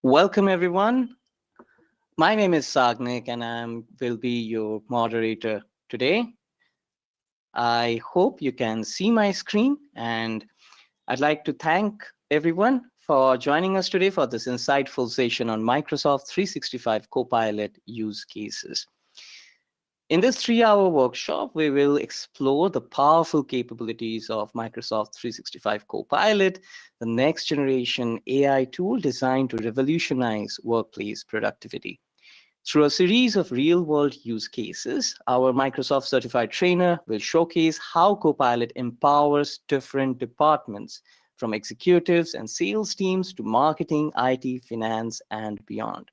Welcome, everyone. My name is Sagnik, and I will be your moderator today. I hope you can see my screen, and I'd like to thank everyone for joining us today for this insightful session on Microsoft 365 Copilot use cases. In this 3-hour workshop, we will explore the powerful capabilities of Microsoft 365 Copilot, the next generation AI tool designed to revolutionize workplace productivity. Through a series of real-world use cases, our Microsoft certified trainer will showcase how Copilot empowers different departments, from executives and sales teams to marketing, IT, finance, and beyond.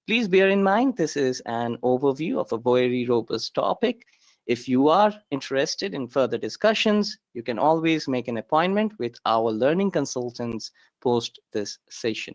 Please bear in mind, this is an overview of a very robust topic. If you are interested in further discussions, you can always make an appointment with our learning consultants post this session.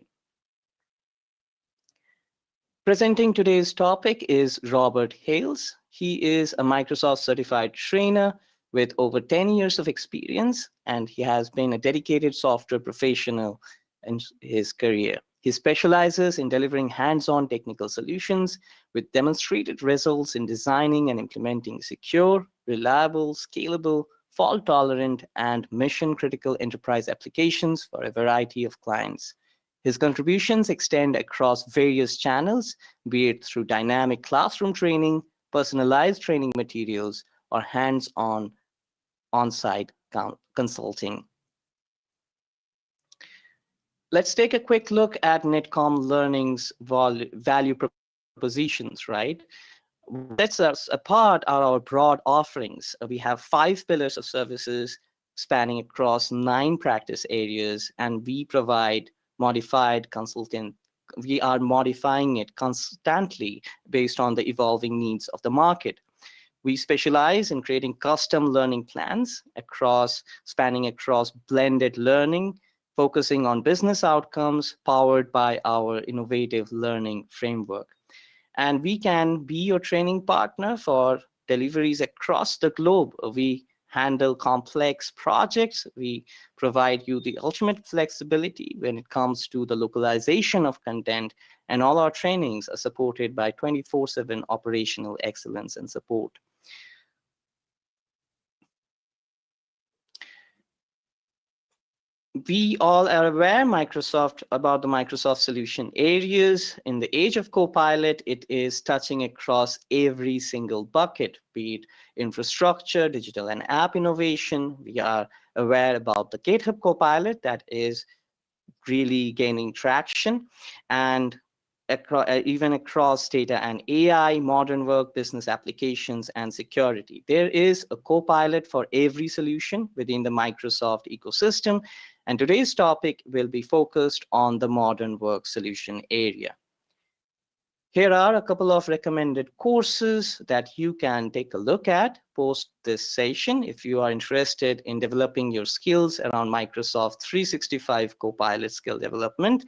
Presenting today's topic is Robert Hales. He is a Microsoft certified trainer with over 10 years of experience, and he has been a dedicated software professional in his career. He specializes in delivering hands-on technical solutions with demonstrated results in designing and implementing secure, reliable, scalable, fault-tolerant, and mission-critical enterprise applications for a variety of clients. His contributions extend across various channels, be it through dynamic classroom training, personalized training materials, or hands-on on-site consulting. Let's take a quick look at Netcom Learning's value propositions, right? What sets us apart are our broad offerings. We have 5 pillars of services spanning across 9 practice areas, and we provide modified consultant. We are modifying it constantly based on the evolving needs of the market. We specialize in creating custom learning plans spanning across blended learning, focusing on business outcomes powered by our innovative learning framework. And we can be your training partner for deliveries across the globe. We handle complex projects. We provide you the ultimate flexibility when it comes to the localization of content, and all our trainings are supported by 24/7 operational excellence and support. We all are aware about the Microsoft solution areas. In the age of Copilot, it is touching across every single bucket, be it infrastructure, digital and app innovation. We are aware about the GitHub Copilot that is really gaining traction, and even across data and AI, modern work, business applications, and security. There is a Copilot for every solution within the Microsoft ecosystem, and today's topic will be focused on the modern work solution area. Here are a couple of recommended courses that you can take a look at post this session if you are interested in developing your skills around Microsoft 365 Copilot skill development.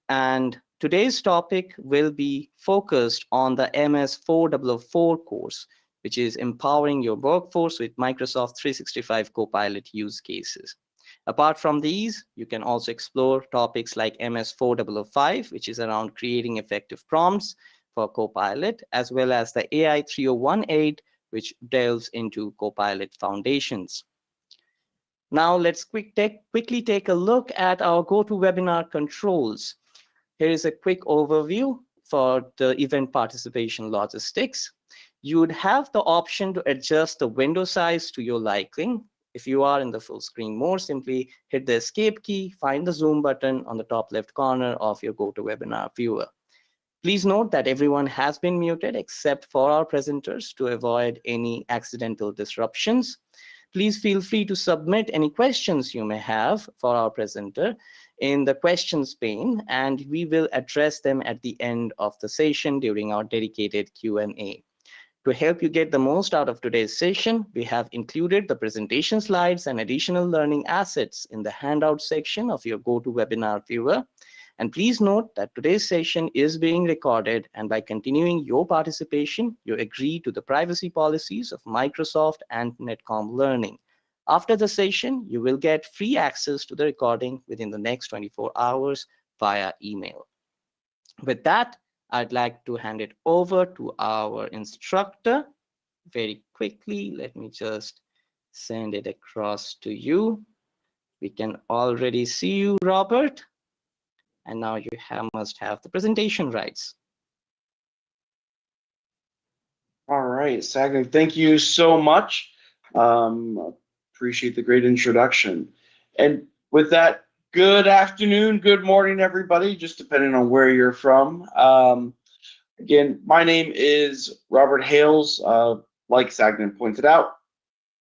And today's topic will be focused on the MS404 course, which is empowering your workforce with Microsoft 365 Copilot use cases. Apart from these, you can also explore topics like MS4005, which is around creating effective prompts for Copilot, as well as the AI 3018, which delves into Copilot foundations. Now let's quickly take a look at our GoToWebinar controls. Here is a quick overview for the event participation logistics. You would have the option to adjust the window size to your liking. If you are in the full screen mode, simply hit the escape key, find the zoom button on the top left corner of your GoToWebinar viewer. Please note that everyone has been muted except for our presenters to avoid any accidental disruptions. Please feel free to submit any questions you may have for our presenter in the questions pane, and we will address them at the end of the session during our dedicated Q&A. To help you get the most out of today's session, we have included the presentation slides and additional learning assets in the handout section of your GoToWebinar viewer. And please note that today's session is being recorded, and by continuing your participation, you agree to the privacy policies of Microsoft and Netcom Learning. After the session, you will get free access to the recording within the next 24 hours via email. With that, I'd like to hand it over to our instructor very quickly. Let me just send it across to you. We can already see you, Robert. And now you must have the presentation rights. All right, Sagnik, thank you so much. Appreciate the great introduction. And with that, good afternoon, good morning, everybody, just depending on where you're from. Again, my name is Robert Hales, like Sagnik pointed out,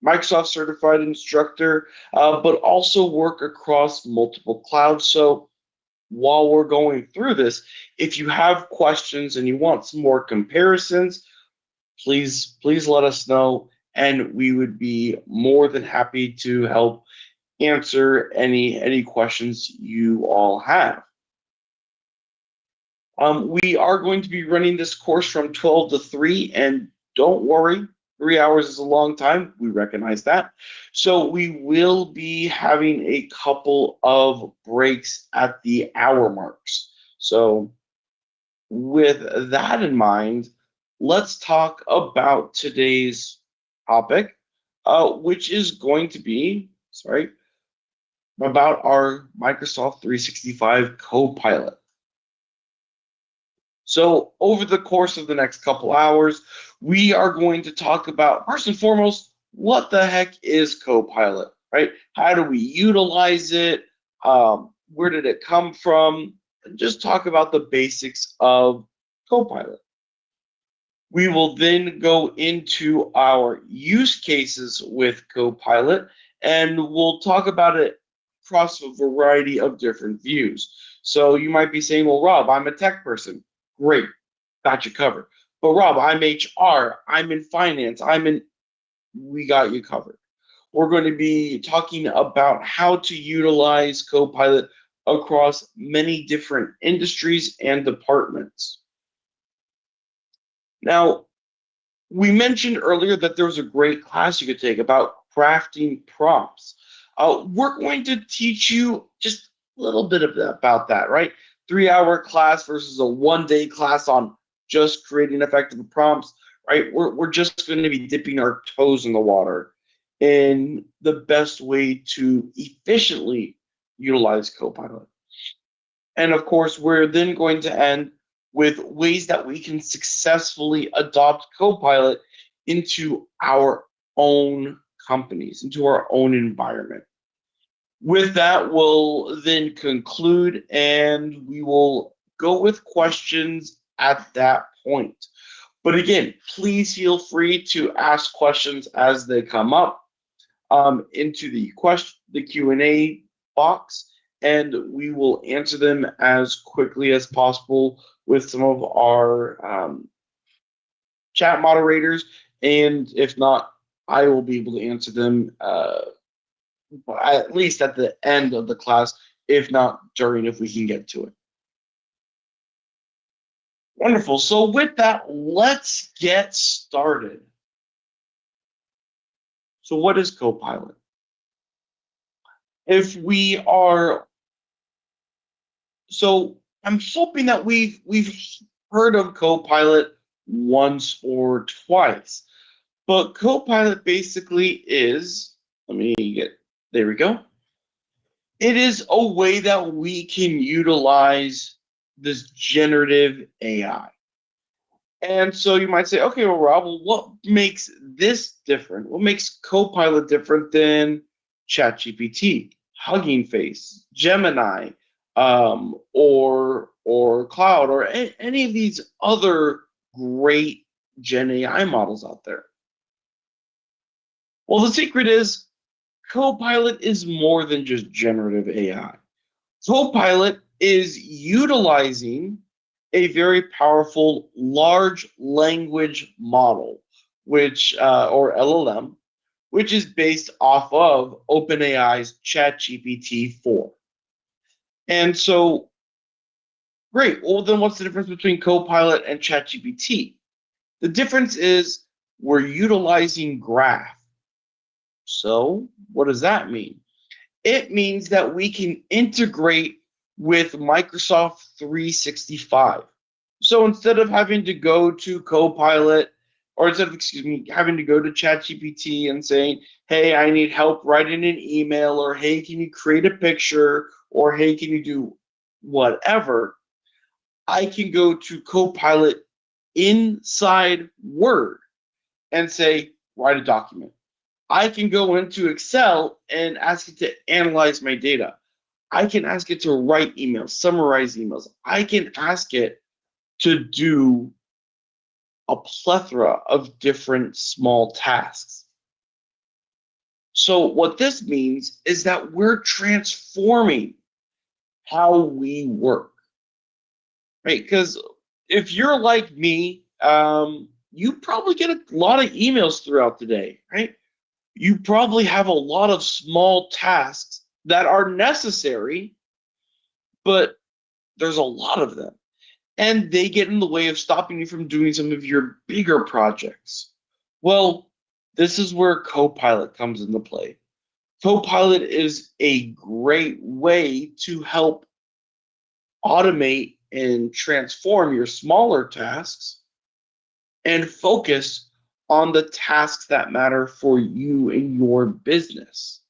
Microsoft certified instructor, but also work across multiple clouds. So while we're going through this, if you have questions and you want some more comparisons, please let us know, and we would be more than happy to help answer any questions you all have. We are going to be running this course from 12 to 3, and don't worry, 3 hours is a long time. We recognize that. So we will be having a couple of breaks at the hour marks. So with that in mind, let's talk about today's topic, which is going to be, about our Microsoft 365 Copilot. So over the course of the next couple hours, we are going to talk about, first and foremost, what the heck is Copilot, right? How do we utilize it? Where did it come from? And just talk about the basics of Copilot. We will then go into our use cases with Copilot, and we'll talk about it across a variety of different views. So you might be saying, well, Rob, I'm a tech person. Great, got you covered. But Rob, I'm HR, I'm in finance, we got you covered. We're going to be talking about how to utilize Copilot across many different industries and departments. Now, we mentioned earlier that there was a great class you could take about crafting prompts. We're going to teach you just a little bit about that, right? 3 hour class versus a 1 day class on just creating effective prompts, right? We're just going to be dipping our toes in the water in the best way to efficiently utilize Copilot. And of course, we're then going to end with ways that we can successfully adopt Copilot into our own companies, into our own environment. With that, we'll then conclude, and we will go with questions at that point. But again, please feel free to ask questions as they come up into the Q&A box, and we will answer them as quickly as possible with some of our chat moderators. And if not, I will be able to answer them at least at the end of the class, if not during, if we can get to it. Wonderful. So with that, let's get started. So what is Copilot? So I'm hoping that we've heard of Copilot once or twice, but Copilot basically is, there we go. It is a way that we can utilize this generative AI. And so you might say, okay, well, Rob, what makes this different? What makes Copilot different than ChatGPT, Hugging Face, Gemini, or Cloud, or any of these other great Gen AI models out there? Well, the secret is Copilot is more than just generative AI. Copilot is utilizing a very powerful large language model, which or LLM, which is based off of OpenAI's ChatGPT 4. And so, great. Well, then what's the difference between Copilot and ChatGPT? The difference is we're utilizing graph. So what does that mean? It means that we can integrate with Microsoft 365. So instead of having to go to Copilot, or instead of, excuse me, having to go to ChatGPT and saying, hey, I need help writing an email, or hey, can you create a picture, or hey, can you do whatever, I can go to Copilot inside Word and say, write a document. I can go into Excel and ask it to analyze my data. I can ask it to write emails, summarize emails. I can ask it to do a plethora of different small tasks. So, what this means is that we're transforming how we work, right? Because if you're like me, you probably get a lot of emails throughout the day, right? You probably have a lot of small tasks that are necessary, but there's a lot of them. And they get in the way of stopping you from doing some of your bigger projects. Well, this is where Copilot comes into play. Copilot is a great way to help automate and transform your smaller tasks and focus on the tasks that matter for you and your business.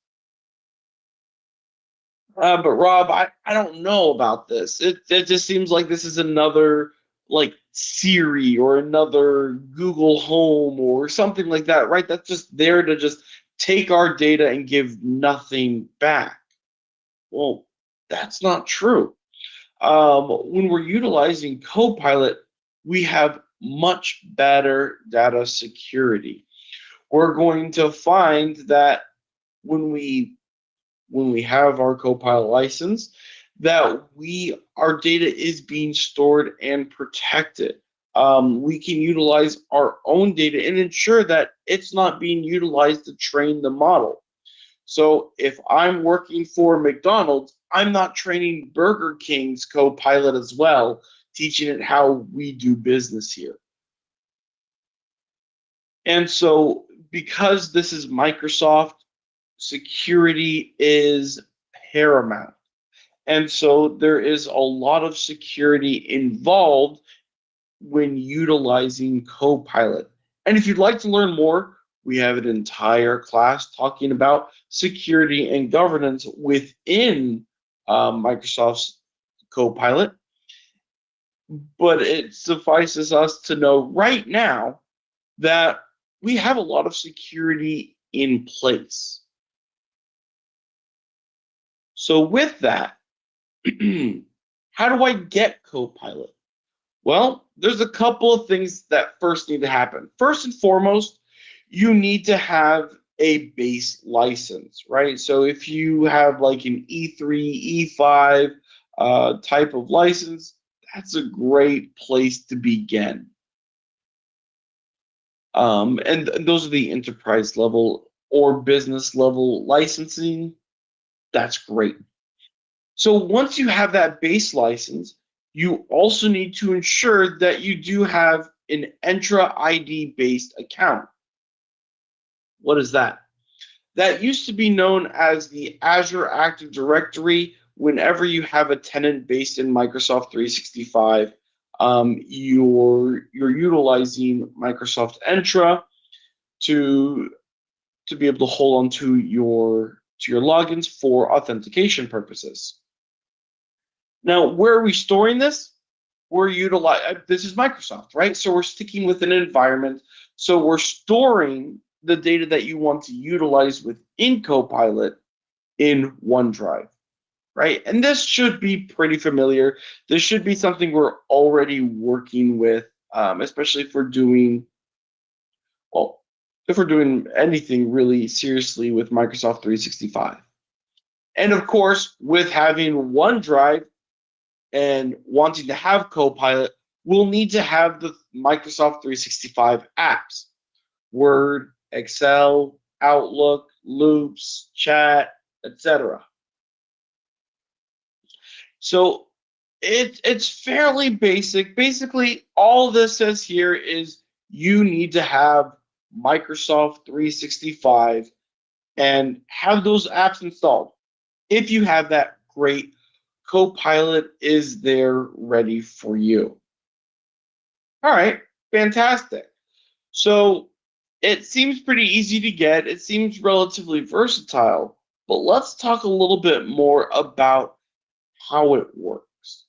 But Rob, I don't know about this. It just seems like this is another like Siri or another Google Home or something like that, right? That's just there to just take our data and give nothing back. Well, that's not true. When we're utilizing Copilot, we have much better data security. We're going to find that when we have our Copilot license, that our data is being stored and protected. We can utilize our own data and ensure that it's not being utilized to train the model. So if I'm working for McDonald's, I'm not training Burger King's Copilot as well, teaching it how we do business here. And so because this is Microsoft, security is paramount. And so there is a lot of security involved when utilizing Copilot. And if you'd like to learn more, we have an entire class talking about security and governance within Microsoft's Copilot. But it suffices us to know right now that we have a lot of security in place. So with that, how do I get Copilot? Well, there's a couple of things that first need to happen. First and foremost, you need to have a base license, right? So if you have like an E3, E5 type of license, that's a great place to begin. And those are the enterprise level or business level licensing. That's great. So once you have that base license, you also need to ensure that you do have an Entra ID based account. What is that? That used to be known as the Azure Active Directory. Whenever you have a tenant based in Microsoft 365, you're utilizing Microsoft Entra to be able to hold on to your logins for authentication purposes. Now, where are we storing this? We're utilizing, this is Microsoft, right? So we're sticking with an environment. So we're storing the data that you want to utilize within Copilot in OneDrive, right? And this should be pretty familiar. This should be something we're already working with, especially if we're doing, well, if we're doing anything really seriously with Microsoft 365. And of course, with having OneDrive and wanting to have Copilot, we'll need to have the Microsoft 365 apps, Word, Excel, Outlook, Loops, Chat, etc. So it's fairly basic. Basically, all this says here is you need to have Microsoft 365 and have those apps installed. If you have that, great. Copilot is there ready for you. All right, fantastic. So it seems pretty easy to get. It seems relatively versatile, but let's talk a little bit more about how it works.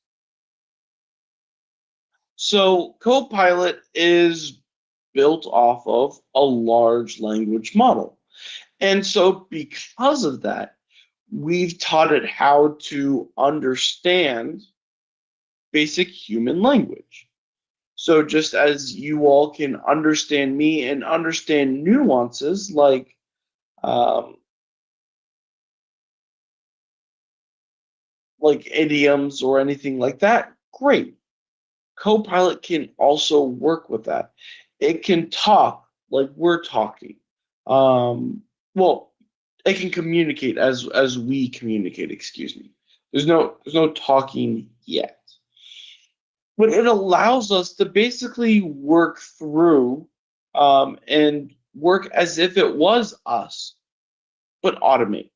So Copilot is built off of a large language model. And so because of that, we've taught it how to understand basic human language. So just as you all can understand me and understand nuances um, like idioms or anything like that, great. Copilot can also work with that. It can talk like we're talking. Well, it can communicate as we communicate. Excuse me. There's no talking yet, but it allows us to basically work through and work as if it was us, but automate.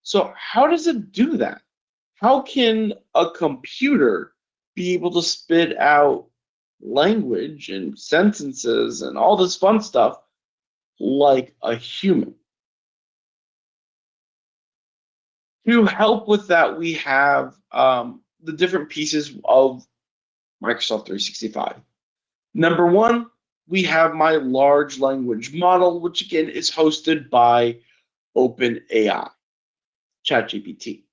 So how does it do that? How can a computer be able to spit out language and sentences and all this fun stuff like a human? To help with that, we have the different pieces of Microsoft 365. Number one, we have my large language model, which again is hosted by OpenAI, ChatGPT.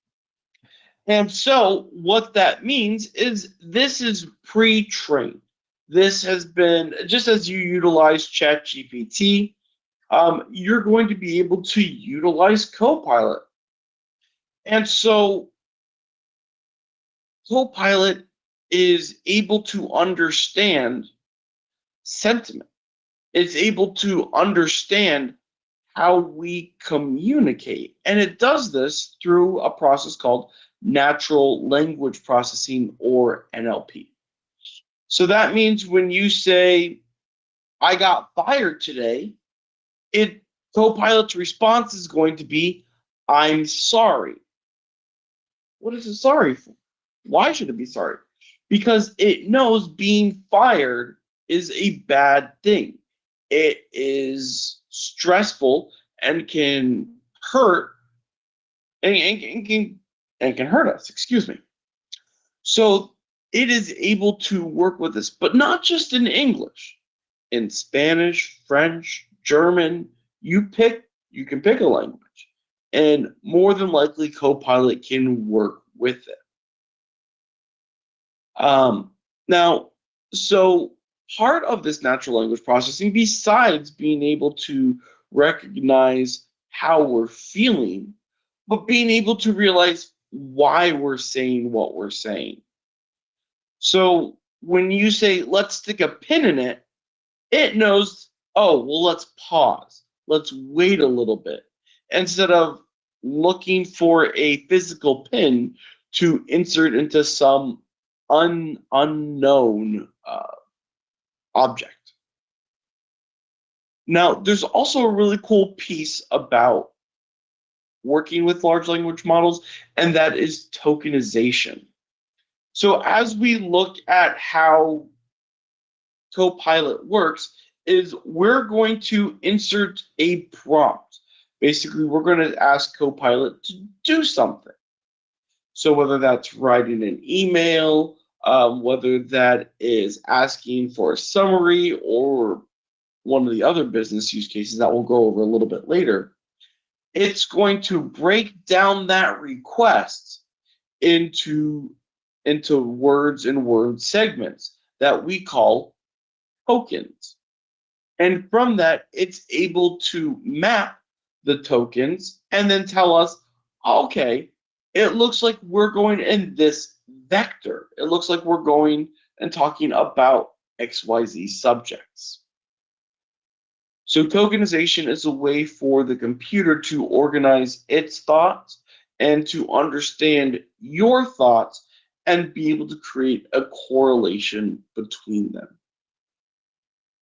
And so what that means is this is pre-trained. This has been, just as you utilize ChatGPT, you're going to be able to utilize Copilot. And so Copilot is able to understand sentiment. It's able to understand how we communicate. And it does this through a process called natural language processing, or NLP. So that means when you say, I got fired today, it Copilot's response is going to be, I'm sorry. What is it sorry for? Why should it be sorry? Because it knows being fired is a bad thing. It is stressful and can hurt and can hurt us, excuse me. So it is able to work with this, but not just in English, in Spanish, French, German, you can pick a language, and more than likely Copilot can work with it. Now, so part of this natural language processing, besides being able to recognize how we're feeling, but being able to realize why we're saying what we're saying. So when you say, let's stick a pin in it, it knows, oh, well, let's pause. Let's wait a little bit. Instead of looking for a physical pin to insert into some unknown object. Now, there's also a really cool piece about working with large language models, and that is tokenization. So as we look at how Copilot works, is we're going to insert a prompt. Basically, we're going to ask Copilot to do something. So whether that's writing an email, whether that is asking for a summary, or one of the other business use cases that we'll go over a little bit later, it's going to break down that request into words and word segments that we call tokens. And from that, it's able to map the tokens and then tell us, okay, it looks like we're going in this vector. It looks like we're going and talking about XYZ subjects. So tokenization is a way for the computer to organize its thoughts and to understand your thoughts and be able to create a correlation between them.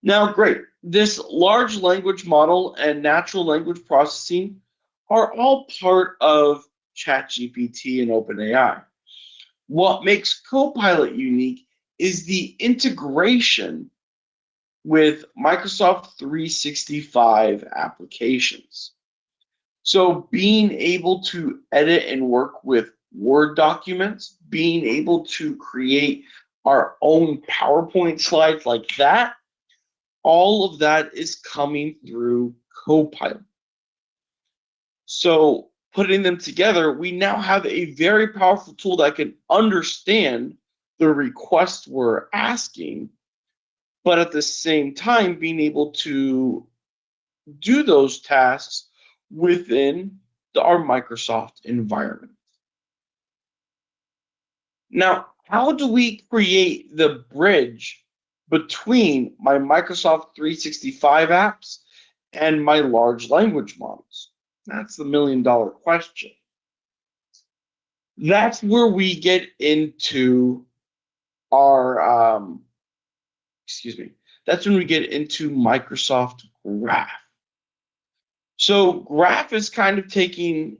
Now, great. This large language model and natural language processing are all part of ChatGPT and OpenAI. What makes Copilot unique is the integration with Microsoft 365 applications. So being able to edit and work with Word documents, being able to create our own PowerPoint slides like that, all of that is coming through Copilot. So putting them together, we now have a very powerful tool that can understand the request we're asking, but at the same time being able to do those tasks within our Microsoft environment. Now, how do we create the bridge between my Microsoft 365 apps and my large language models? That's the million-dollar question. That's where we get into our, excuse me, that's when we get into Microsoft Graph. So Graph is kind of taking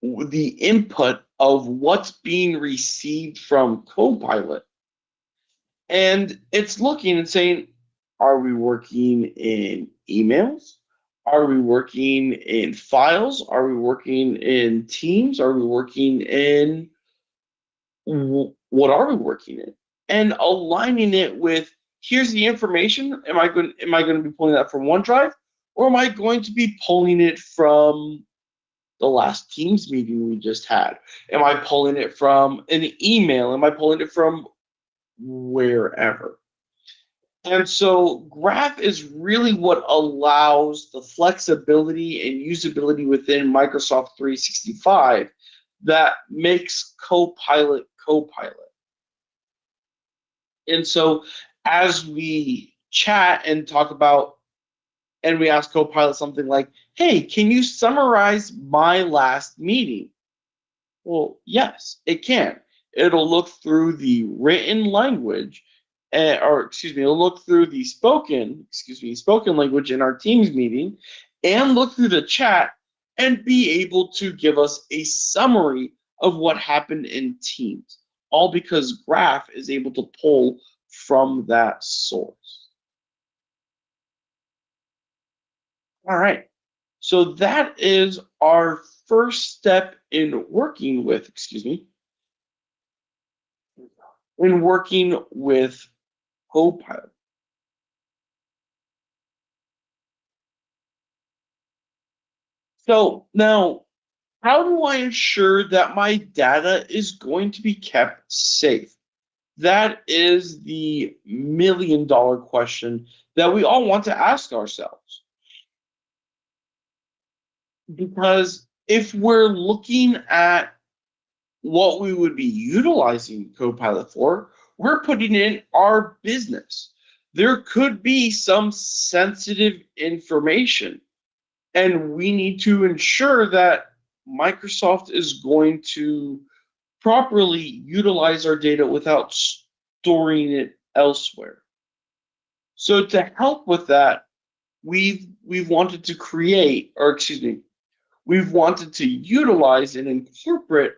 the input of what's being received from Copilot, and it's looking and saying, are we working in emails? Are we working in files? Are we working in Teams? Are we working in what are we working in? And aligning it with, here's the information. Am I going to be pulling that from OneDrive, or am I going to be pulling it from the last Teams meeting we just had? Am I pulling it from an email? Am I pulling it from wherever? And so Graph is really what allows the flexibility and usability within Microsoft 365 that makes Copilot Copilot. And so as we chat and talk about, and we ask Copilot something like, hey, can you summarize my last meeting? Well, yes, it can. It'll look through the written language, it'll look through the spoken language in our Teams meeting, and look through the chat and be able to give us a summary of what happened in Teams, all because Graph is able to pull from that source. All right. So that is our first step in working with, Copilot. So now, how do I ensure that my data is going to be kept safe? That is the million-dollar question that we all want to ask ourselves. Because if we're looking at what we would be utilizing Copilot for, we're putting in our business. There could be some sensitive information, and we need to ensure that Microsoft is going to properly utilize our data without storing it elsewhere. So to help with that, we've wanted to we've wanted to utilize and incorporate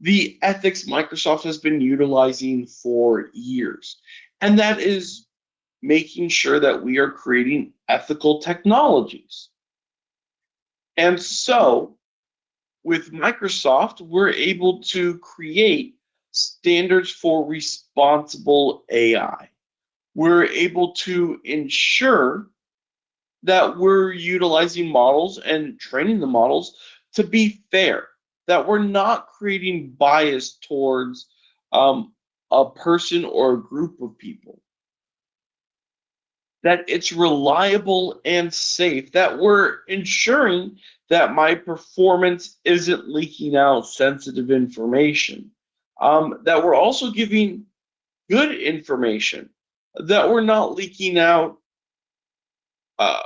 the ethics Microsoft has been utilizing for years. And that is making sure that we are creating ethical technologies. And so with Microsoft, we're able to create standards for responsible AI. We're able to ensure that we're utilizing models and training the models to be fair, that we're not creating bias towards a person or a group of people, that it's reliable and safe, that we're ensuring that my performance isn't leaking out sensitive information, that we're also giving good information, that we're not leaking out uh,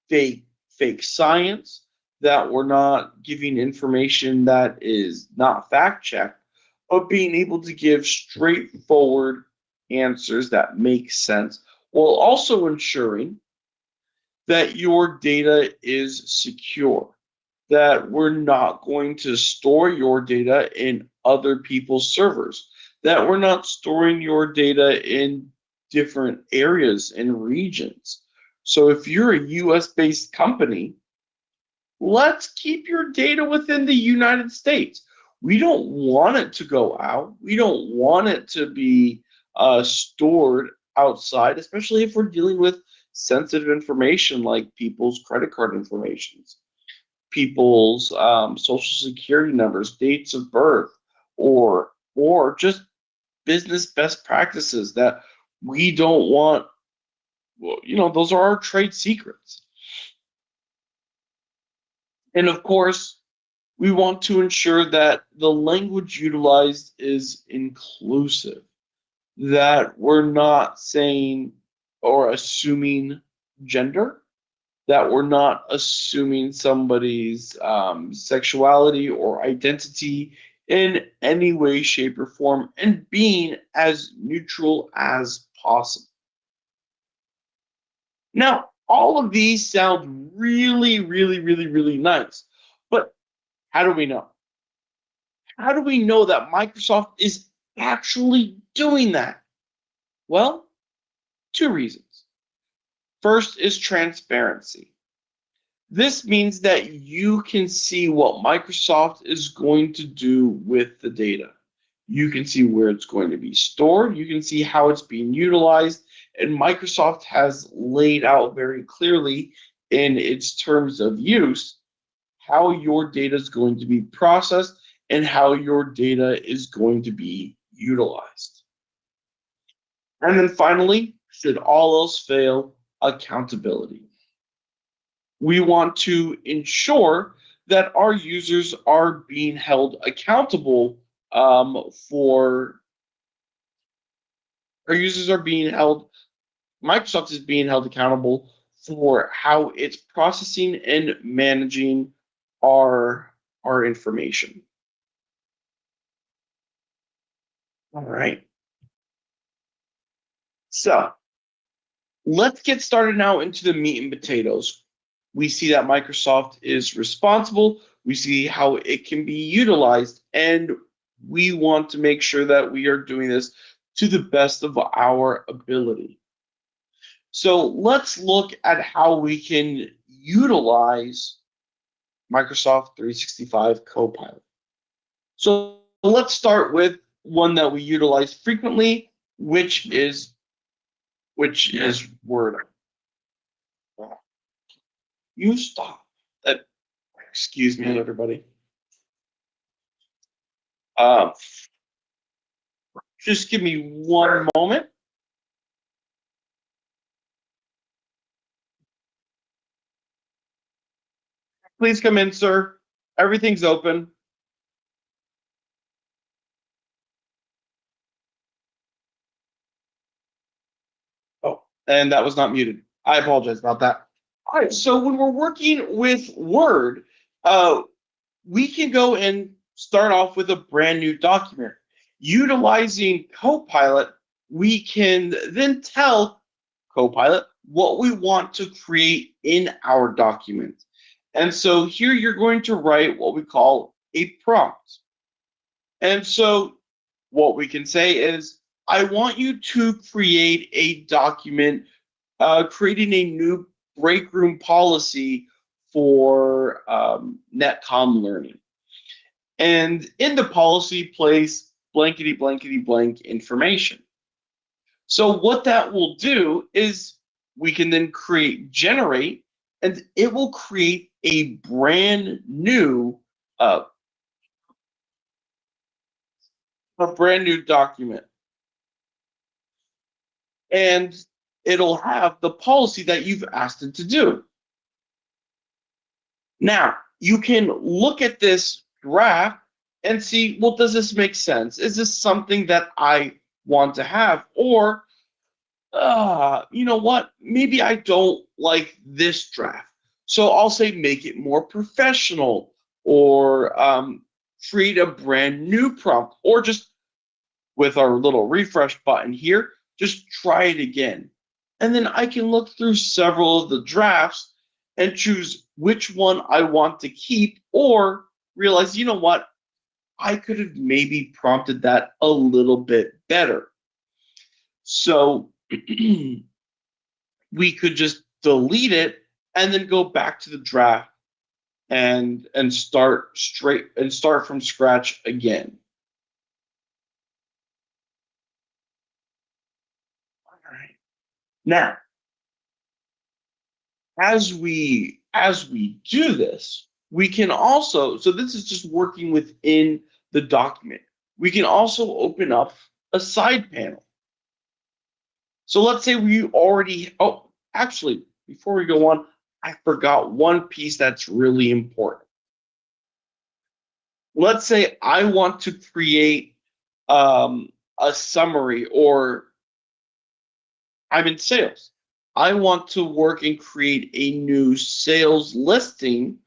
fake science, that we're not giving information that is not fact checked, but being able to give straightforward answers that make sense, while also ensuring that your data is secure, that we're not going to store your data in other people's servers, that we're not storing your data in different areas and regions. So if you're a US based company, let's keep your data within the United States. We don't want it to go out. We don't want it to be stored outside, especially if we're dealing with sensitive information like people's credit card informations, people's social security numbers, dates of birth, or just business best practices that we don't want. Well, those are our trade secrets. And of course, we want to ensure that the language utilized is inclusive, that we're not saying or assuming gender, that we're not assuming somebody's sexuality or identity in any way, shape, or form, and being as neutral as possible. Now, all of these sound really, really, really, really nice, but how do we know? How do we know that Microsoft is actually doing that? Well, two reasons. First is transparency. This means that you can see what Microsoft is going to do with the data. You can see where it's going to be stored. You can see how it's being utilized. And Microsoft has laid out very clearly in its terms of use how your data is going to be processed and how your data is going to be utilized. And then finally, should all else fail, accountability. We want to ensure that our users are being held accountable for our users are being held, Microsoft is being held accountable for how it's processing and managing our information. All right. So let's get started now into the meat and potatoes. We see that Microsoft is responsible. We see how it can be utilized, and we want to make sure that we are doing this to the best of our ability. So let's look at how we can utilize Microsoft 365 Copilot. So let's start with one that we utilize frequently, which is Word. You stop. Excuse me, everybody. Just give me one moment. Please come in, sir. Everything's open. Oh, and that was not muted. I apologize about that. All right, so when we're working with Word, we can go and start off with a brand new document. Utilizing Copilot, we can then tell Copilot what we want to create in our document. And so here you're going to write what we call a prompt. And so what we can say is, I want you to create a document creating a new break room policy for netcom learning. And in the policy, place blankety blankety blank information. So what that will do is we can then generate, and it will create a brand new document. And it'll have the policy that you've asked it to do. Now, you can look at this graph and see, well, does this make sense? Is this something that I want to have? Or, you know what? Maybe I don't like this draft. So I'll say make it more professional, or create a brand new prompt, or just with our little refresh button here, just try it again. And then I can look through several of the drafts and choose which one I want to keep, or realize, you know what, I could have maybe prompted that a little bit better. So we could just delete it and then go back to the draft and start from scratch again. All right. Now, as we do this, we can also, so this is just working within the document. We can also open up a side panel. So let's say we already, oh, actually, before we go on, I forgot one piece that's really important. Let's say I want to create a summary, or I'm in sales. I want to work and create a new sales listing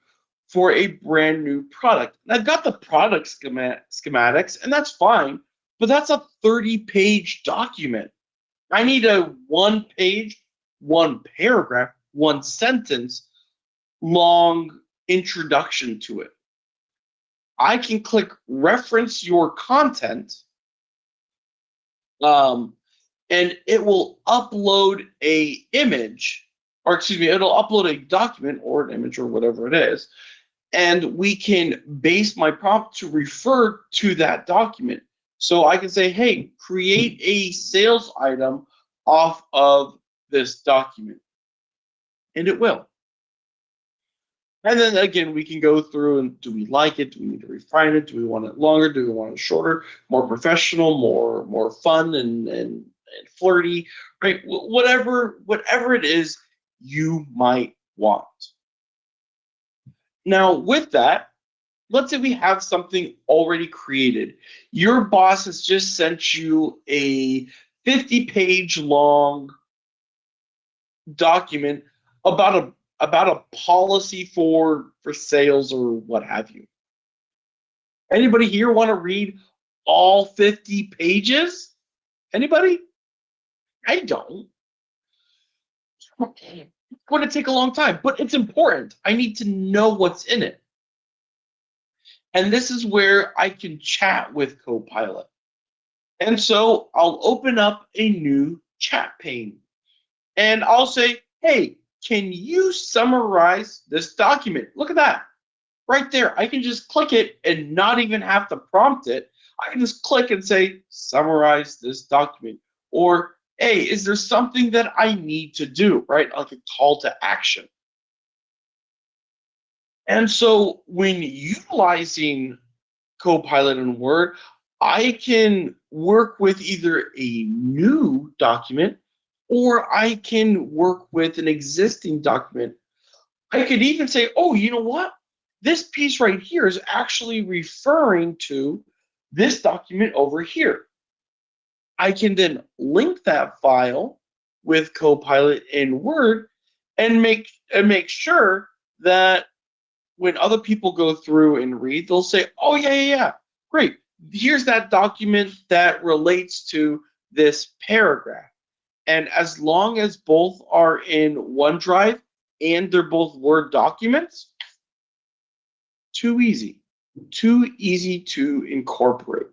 for a brand new product. And I've got the product schematics, and that's fine, but that's a 30-page document. I need a 1-page, 1-paragraph, 1-sentence long introduction to it. I can click reference your content, and it will upload a image, or excuse me, it'll upload a document or an image or whatever it is, and we can base my prompt to refer to that document. So I can say, hey, create a sales item off of this document, and it will. And then again, we can go through and do we like it? Do we need to refine it? Do we want it longer? Do we want it shorter? More professional, more fun and flirty, right? Whatever it is you might want. Now, with that, let's say we have something already created. Your boss has just sent you a 50-page long document about a policy for sales or what have you. Anybody here want to read all 50 pages? Anybody? I don't. It's going to take a long time, but it's important. I need to know what's in it. And this is where I can chat with Copilot. And so I'll open up a new chat pane. And I'll say, hey, can you summarize this document? Look at that. Right there. I can just click it and not even have to prompt it. I can just click and say, summarize this document. Or, hey, is there something that I need to do, right? Like a call to action. And so when utilizing Copilot in Word, I can work with either a new document or I can work with an existing document. I could even say, oh, you know what? This piece right here is actually referring to this document over here. I can then link that file with Copilot in Word and make sure that when other people go through and read, they'll say, oh, yeah, great. Here's that document that relates to this paragraph. And as long as both are in OneDrive and they're both Word documents, too easy to incorporate.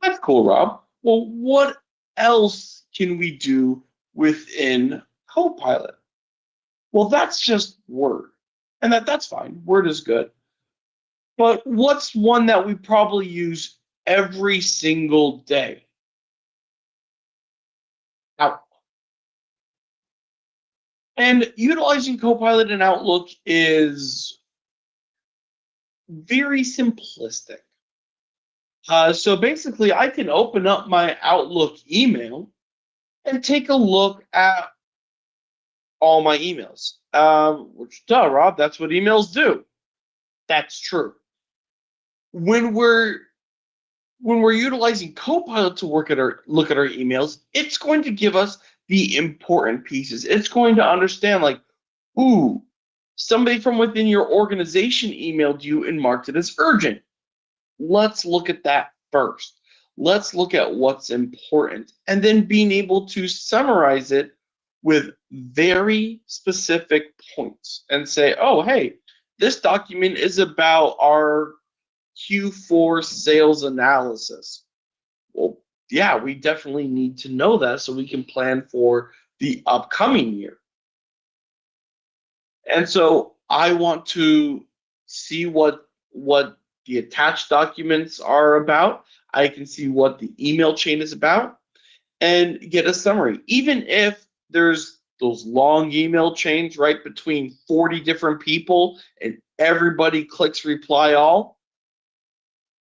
That's cool, Rob. Well, what else can we do within Copilot? Well, that's just Word, and that's fine. Word is good. But what's one that we probably use every single day? Outlook. And utilizing Copilot in Outlook is very simplistic. So basically, I can open up my Outlook email and take a look at all my emails. Which, duh, Rob, that's what emails do. That's true. When we're utilizing Copilot to look at our emails, it's going to give us the important pieces. It's going to understand, like, ooh, somebody from within your organization emailed you and marked it as urgent. Let's look at that first. Let's look at what's important, and then being able to summarize it with very specific points and say, oh, hey, this document is about our Q4 sales analysis. Well, yeah, we definitely need to know that so we can plan for the upcoming year. And so I want to see what the attached documents are about. I can see what the email chain is about and get a summary. Even if there's those long email chains, right, between 40 different people and everybody clicks reply all,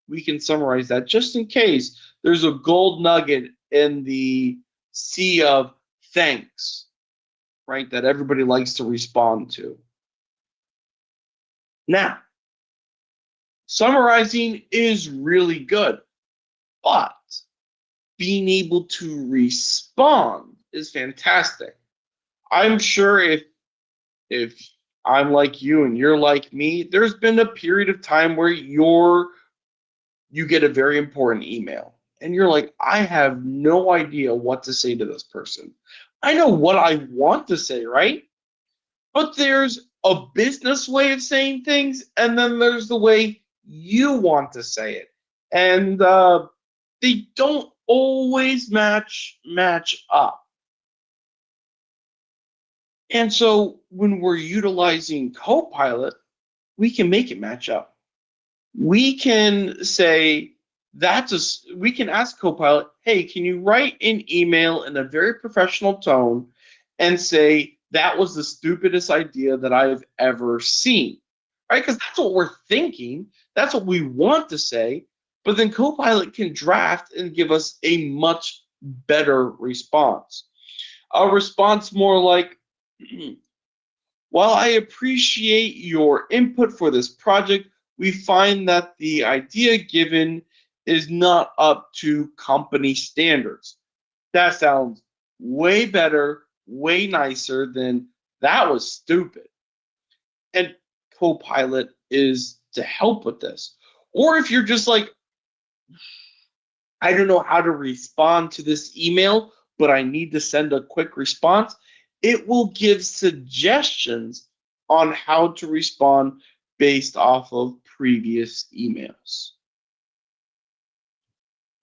we can summarize that just in case there's a gold nugget in the sea of thanks, right, that everybody likes to respond to. Now, summarizing is really good, but being able to respond is fantastic. I'm sure if I'm like you and you're like me, there's been a period of time where you get a very important email and you're like, I have no idea what to say to this person. I know what I want to say, right? But there's a business way of saying things, and then there's the way you want to say it, and they don't always match up. And so when we're utilizing Copilot, we can make it match up. We can say we can ask Copilot, hey, can you write an email in a very professional tone and say that was the stupidest idea that I've ever seen, right? Because that's what we're thinking. That's what we want to say. But then Copilot can draft and give us a much better response. A response more like, while I appreciate your input for this project, we find that the idea given is not up to company standards. That sounds way better, way nicer than that was stupid. And Copilot is to help with this. Or if you're just like, I don't know how to respond to this email, but I need to send a quick response, it will give suggestions on how to respond based off of previous emails.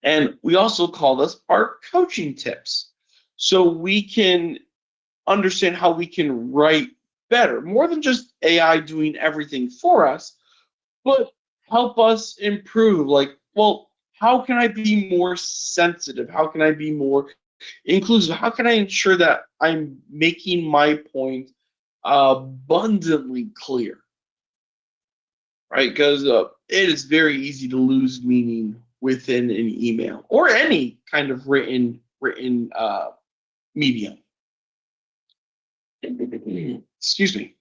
And we also call this our coaching tips. So we can understand how we can write better, more than just AI doing everything for us, but help us improve. Like, well, how can I be more sensitive? How can I be more inclusive? How can I ensure that I'm making my point abundantly clear? Right? Because it is very easy to lose meaning within an email or any kind of written medium. Excuse me.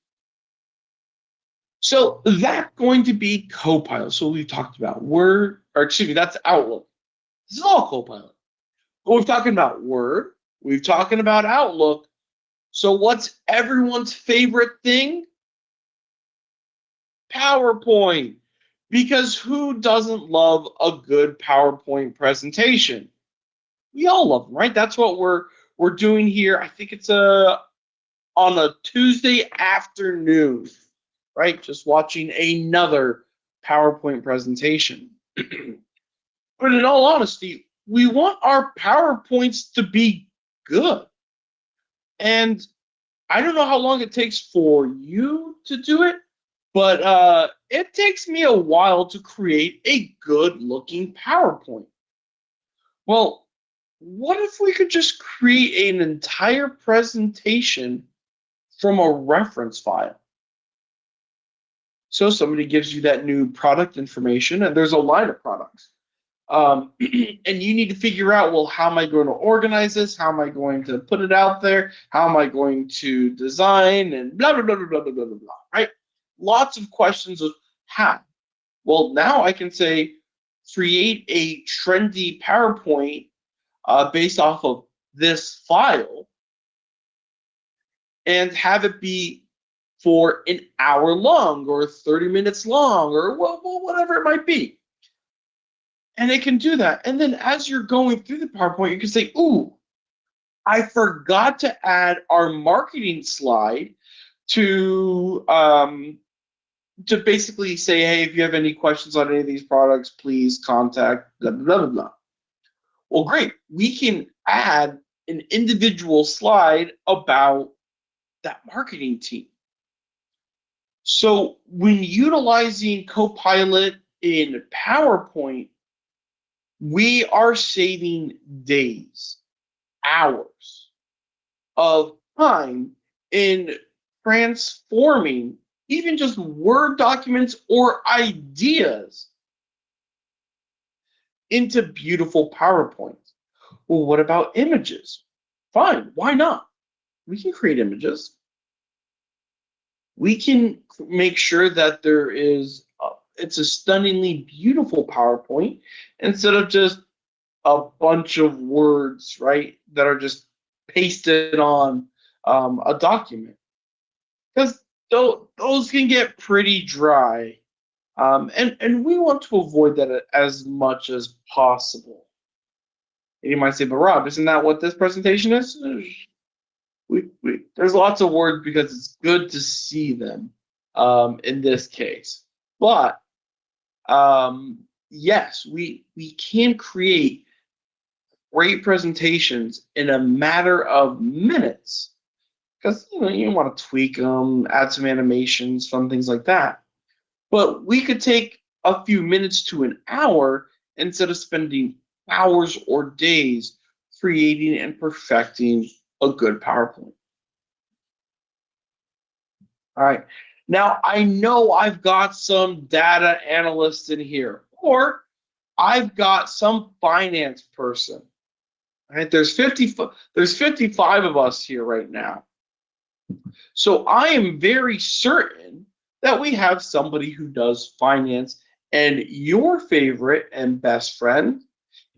So that's going to be Copilot. So we've talked about Word, or excuse me, that's Outlook. This is all Copilot. But we've talking about Word. We've talking about Outlook. So what's everyone's favorite thing? PowerPoint. Because who doesn't love a good PowerPoint presentation? We all love them, right? That's what we're doing here. I think it's on a Tuesday afternoon, right? Just watching another PowerPoint presentation. But in all honesty, we want our PowerPoints to be good. And I don't know how long it takes for you to do it, but it takes me a while to create a good looking PowerPoint. Well, what if we could just create an entire presentation from a reference file? So somebody gives you that new product information, and there's a line of products. And you need to figure out, well, how am I going to organize this? How am I going to put it out there? How am I going to design? And blah, blah, blah, blah, blah, blah, blah, blah, right? Lots of questions of how. Well, now I can say, create a trendy PowerPoint based off of this file and have it be for an hour long or 30 minutes long or whatever it might be. And it can do that. And then as you're going through the PowerPoint, you can say, ooh, I forgot to add our marketing slide to to basically say, hey, if you have any questions on any of these products, please contact blah, blah, blah, blah. Well, great. We can add an individual slide about that marketing team. So when utilizing Copilot in PowerPoint, we are saving days, hours of time in transforming even just Word documents or ideas into beautiful PowerPoints. Well, what about images? Fine, why not? We can create images. We can make sure that it's a stunningly beautiful PowerPoint instead of just a bunch of words, right, that are just pasted on a document. Because those can get pretty dry. And we want to avoid that as much as possible. And you might say, but Rob, isn't that what this presentation is? There's lots of words because it's good to see them in this case. But yes, we can create great presentations in a matter of minutes because you want to tweak them, add some animations, fun things like that. But we could take a few minutes to an hour instead of spending hours or days creating and perfecting a good PowerPoint. All right. Now, I know I've got some data analysts in here, or I've got some finance person. All right, there's 55 of us here right now. So I am very certain that we have somebody who does finance, and your favorite and best friend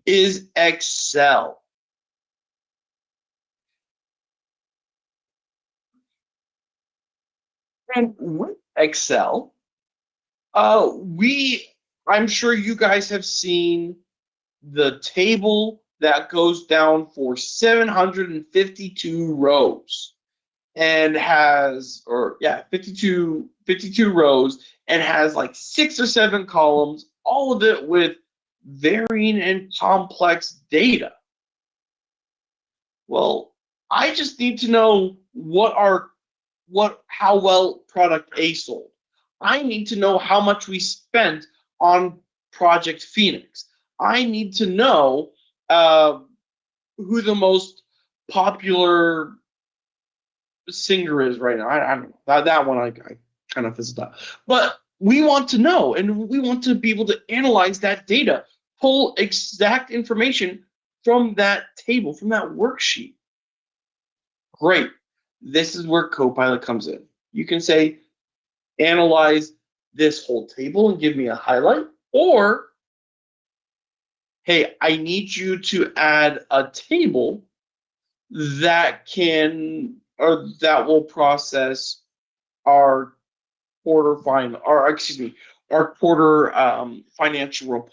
is Excel. And with Excel, I'm sure you guys have seen the table that goes down for 752 rows and has, or yeah, 52 rows and has like 6 or 7 columns, all of it with varying and complex data. Well, I just need to know how well product A sold. I need to know how much we spent on Project Phoenix. I need to know who the most popular singer is right now. I don't know. That one I kind of fizzled out. But we want to know, and we want to be able to analyze that data, pull exact information from that table, from that worksheet. Great. This is where Copilot comes in. You can say, analyze this whole table and give me a highlight, or hey, I need you to add a table that will process our our quarter financial report.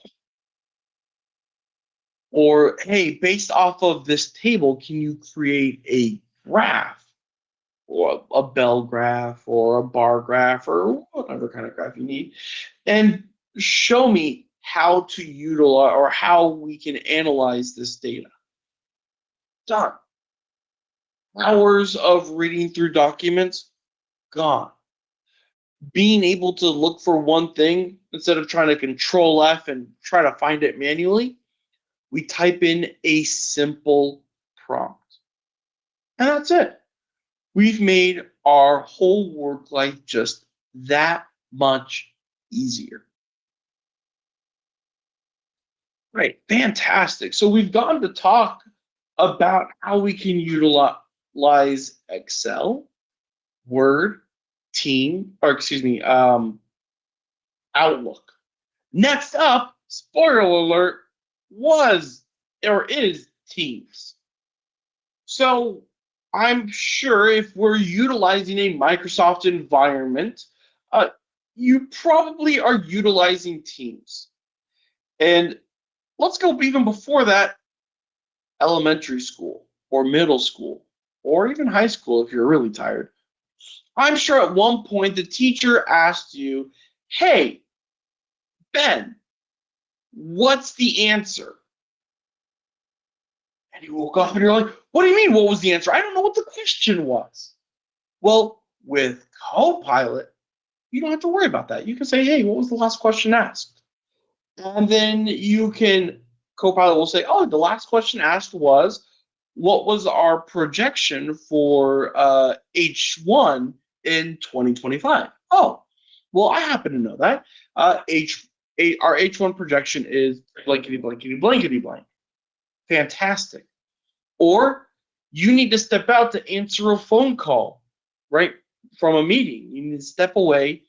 Or hey, based off of this table, can you create a graph or a bell graph or a bar graph or whatever kind of graph you need, and show me how to utilize or how we can analyze this data. Done. Hours of reading through documents, gone. Being able to look for one thing instead of trying to control F and try to find it manually, we type in a simple prompt. And that's it. We've made our whole work life just that much easier. Right, fantastic. So we've gone to talk about how we can utilize Excel, Word, Outlook. Next up, spoiler alert, was or is Teams. So I'm sure if we're utilizing a Microsoft environment, you probably are utilizing Teams. And let's go even before that, elementary school or middle school or even high school if you're really tired. I'm sure at one point the teacher asked you, hey, Ben, what's the answer? And you woke up and you're like, what do you mean, what was the answer? I don't know what the question was. Well, with Copilot, you don't have to worry about that. You can say, hey, what was the last question asked? And then Copilot will say, oh, the last question asked was, what was our projection for H1 in 2025? Oh, well, I happen to know that. Our H1 projection is blankety, blankety, blankety, blank. Fantastic. Or you need to step out to answer a phone call, right, from a meeting. You need to step away,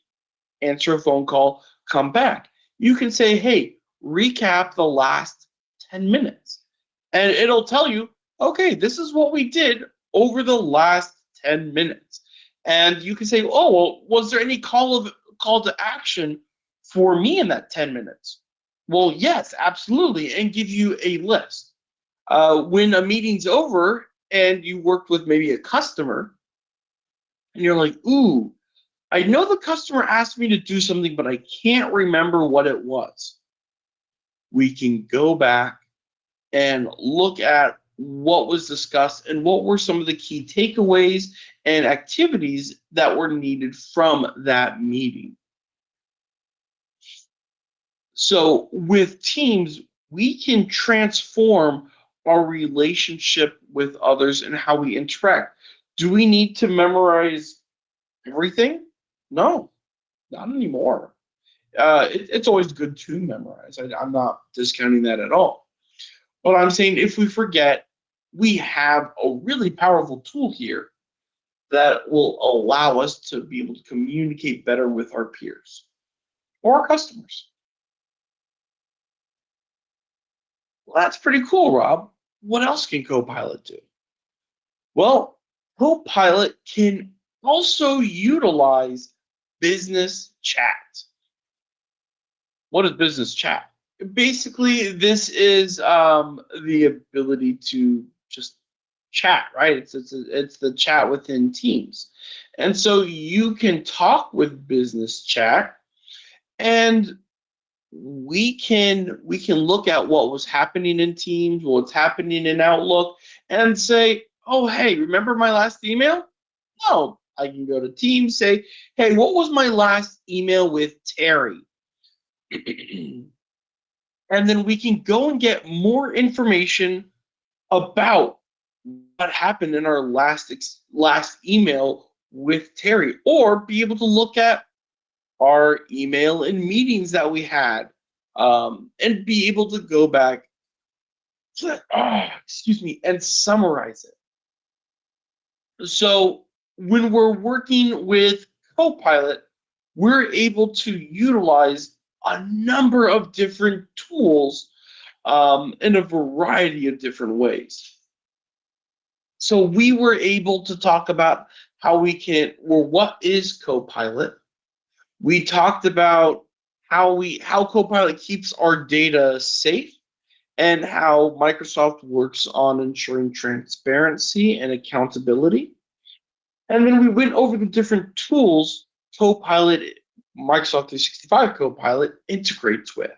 answer a phone call, come back. You can say, hey, recap the last 10 minutes. And it'll tell you, okay, this is what we did over the last 10 minutes. And you can say, oh, well, was there any call to action for me in that 10 minutes? Well, yes, absolutely, and give you a list. When a meeting's over and you worked with maybe a customer, and you're like, ooh, I know the customer asked me to do something, but I can't remember what it was. We can go back and look at what was discussed and what were some of the key takeaways and activities that were needed from that meeting. So with Teams, we can transform our relationship with others and how we interact. Do we need to memorize everything? No, not anymore. It's always good to memorize. I'm not discounting that at all. But I'm saying if we forget, we have a really powerful tool here that will allow us to be able to communicate better with our peers or our customers. Well, that's pretty cool, Rob. What else can Copilot do? Well, Copilot can also utilize business chat. What is business chat? Basically, this is the ability to just chat, right? It's the chat within Teams, and so you can talk with business chat, and we can look at what was happening in Teams, what's happening in Outlook, and say, oh, hey, remember my last email? No, I can go to Teams, say, hey, what was my last email with Terry? And then we can go and get more information about what happened in our last email with Terry, or be able to look at our email and meetings that we had, and be able to go back, and summarize it. So when we're working with Copilot, we're able to utilize a number of different tools in a variety of different ways. So we were able to talk about what is Copilot. We talked about how Copilot keeps our data safe and how Microsoft works on ensuring transparency and accountability. And then we went over the different tools Copilot, Microsoft 365 Copilot integrates with.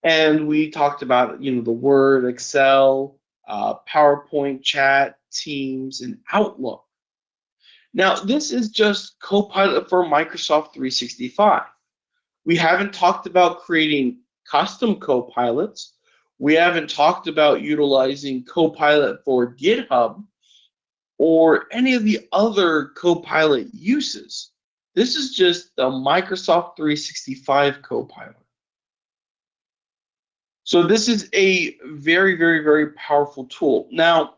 And we talked about, the Word, Excel, PowerPoint, Chat, Teams, and Outlook. Now, this is just Copilot for Microsoft 365. We haven't talked about creating custom Copilots. We haven't talked about utilizing Copilot for GitHub or any of the other Copilot uses. This is just the Microsoft 365 Copilot. So this is a very, very, very powerful tool. Now,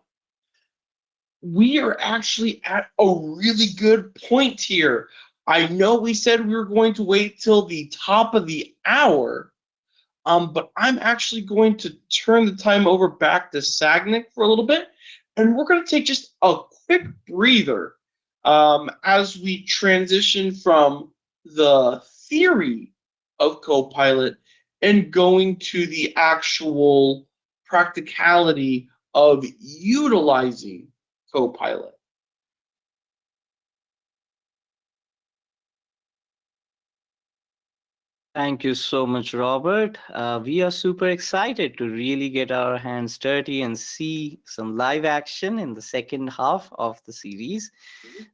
we are actually at a really good point here. I know we said we were going to wait till the top of the hour, but I'm actually going to turn the time over back to Sagnick for a little bit, and we're going to take just a quick breather as we transition from the theory of Copilot and going to the actual practicality of utilizing Copilot. Thank you so much, Robert. We are super excited to really get our hands dirty and see some live action in the second half of the series,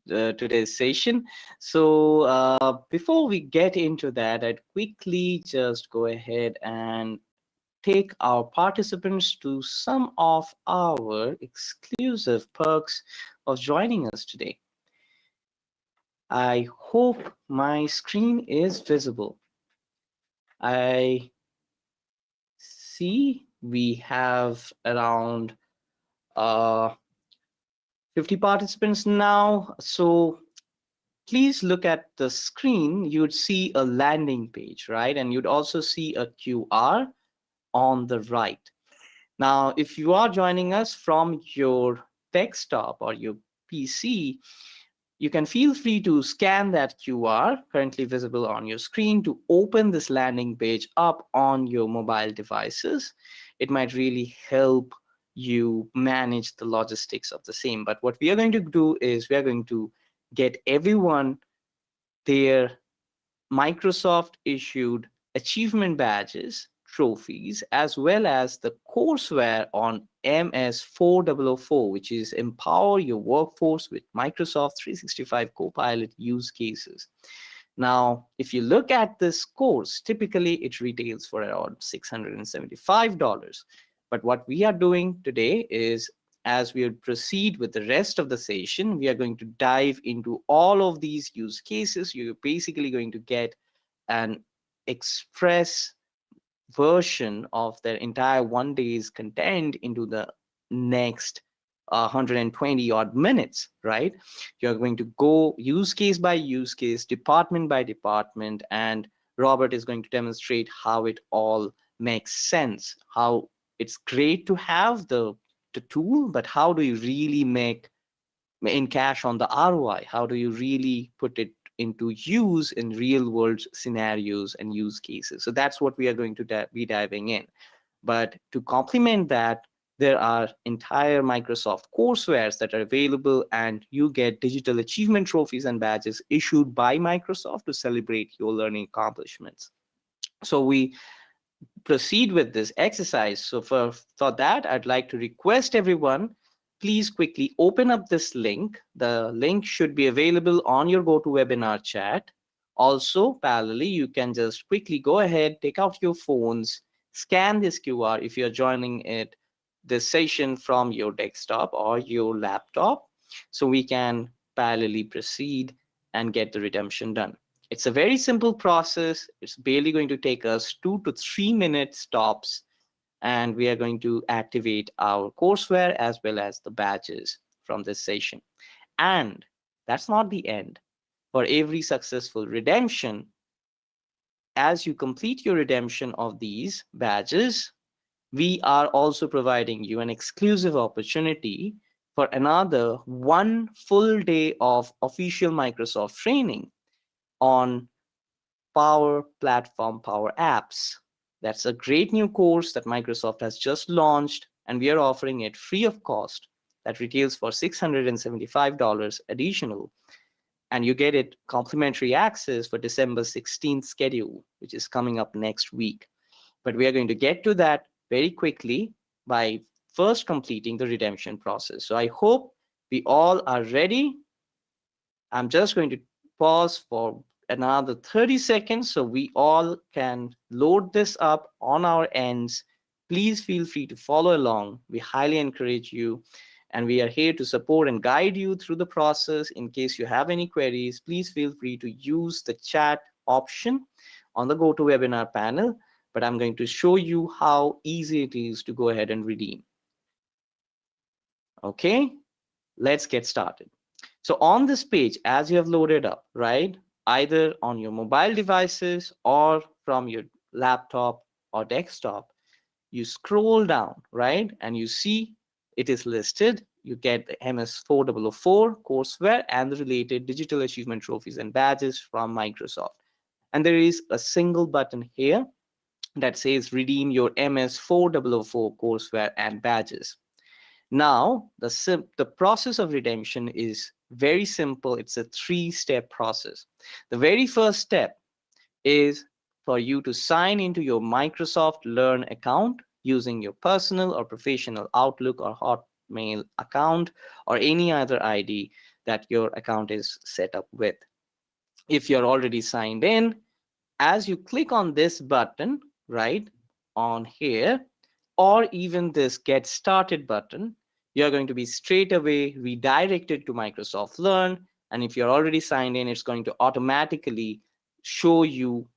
today's session. So, before we get into that, I'd quickly just go ahead and take our participants to some of our exclusive perks of joining us today. I hope my screen is visible. I see we have around uh, 50 participants now. So please look at the screen. You'd see a landing page, right? And you'd also see a QR on the right. Now, if you are joining us from your desktop or your PC, you can feel free to scan that QR currently visible on your screen to open this landing page up on your mobile devices. It might really help you manage the logistics of the same. But what we are going to do is we are going to get everyone their Microsoft issued achievement badges, trophies, as well as the courseware on MS4004, which is Empower Your Workforce with Microsoft 365 Copilot use cases. Now, if you look at this course, typically it retails for around $675. But what we are doing today is, as we proceed with the rest of the session, we are going to dive into all of these use cases. You're basically going to get an express version of their entire one day's content into the next 120 odd minutes, right? You're going to go use case by use case, department by department, and Robert is going to demonstrate how it all makes sense, how it's great to have the tool, but how do you really make in cash on the ROI? How do you really put it into use in real world scenarios and use cases? So that's what we are going to be diving in. But to complement that, there are entire Microsoft coursewares that are available, and you get digital achievement trophies and badges issued by Microsoft to celebrate your learning accomplishments. So we proceed with this exercise. So for that, I'd like to request everyone, please quickly open up this link. The link should be available on your GoToWebinar chat. Also, parallelly, you can just quickly go ahead, take out your phones, scan this QR if you're joining this session from your desktop or your laptop, so we can parallelly proceed and get the redemption done. It's a very simple process. It's barely going to take us 2 to 3 minutes tops, and we are going to activate our courseware as well as the badges from this session. And that's not the end. For every successful redemption, as you complete your redemption of these badges, we are also providing you an exclusive opportunity for another 1 full day of official Microsoft training on Power Platform, Power Apps. That's a great new course that Microsoft has just launched, and we are offering it free of cost. That retails for $675 additional, and you get it complimentary access for December 16th schedule, which is coming up next week. But we are going to get to that very quickly by first completing the redemption process. So I hope we all are ready. I'm just going to pause for another 30 seconds so we all can load this up on our ends. Please feel free to follow along. We highly encourage you, and we are here to support and guide you through the process. In case you have any queries, please feel free to use the chat option on the GoToWebinar panel, but I'm going to show you how easy it is to go ahead and redeem. Okay, let's get started. So on this page, as you have loaded up, right, either on your mobile devices or from your laptop or desktop, you scroll down, right, and you see it is listed. You get the MS4004 courseware and the related digital achievement trophies and badges from Microsoft. And there is a single button here that says redeem your MS4004 courseware and badges. Now, the process of redemption is very simple. It's a 3-step process. The very first step is for you to sign into your Microsoft Learn account using your personal or professional Outlook or Hotmail account or any other ID that your account is set up with. If you're already signed in, as you click on this button, right, on here, or even this Get Started button, you're going to be straight away redirected to Microsoft Learn. And if you're already signed in, it's going to automatically show you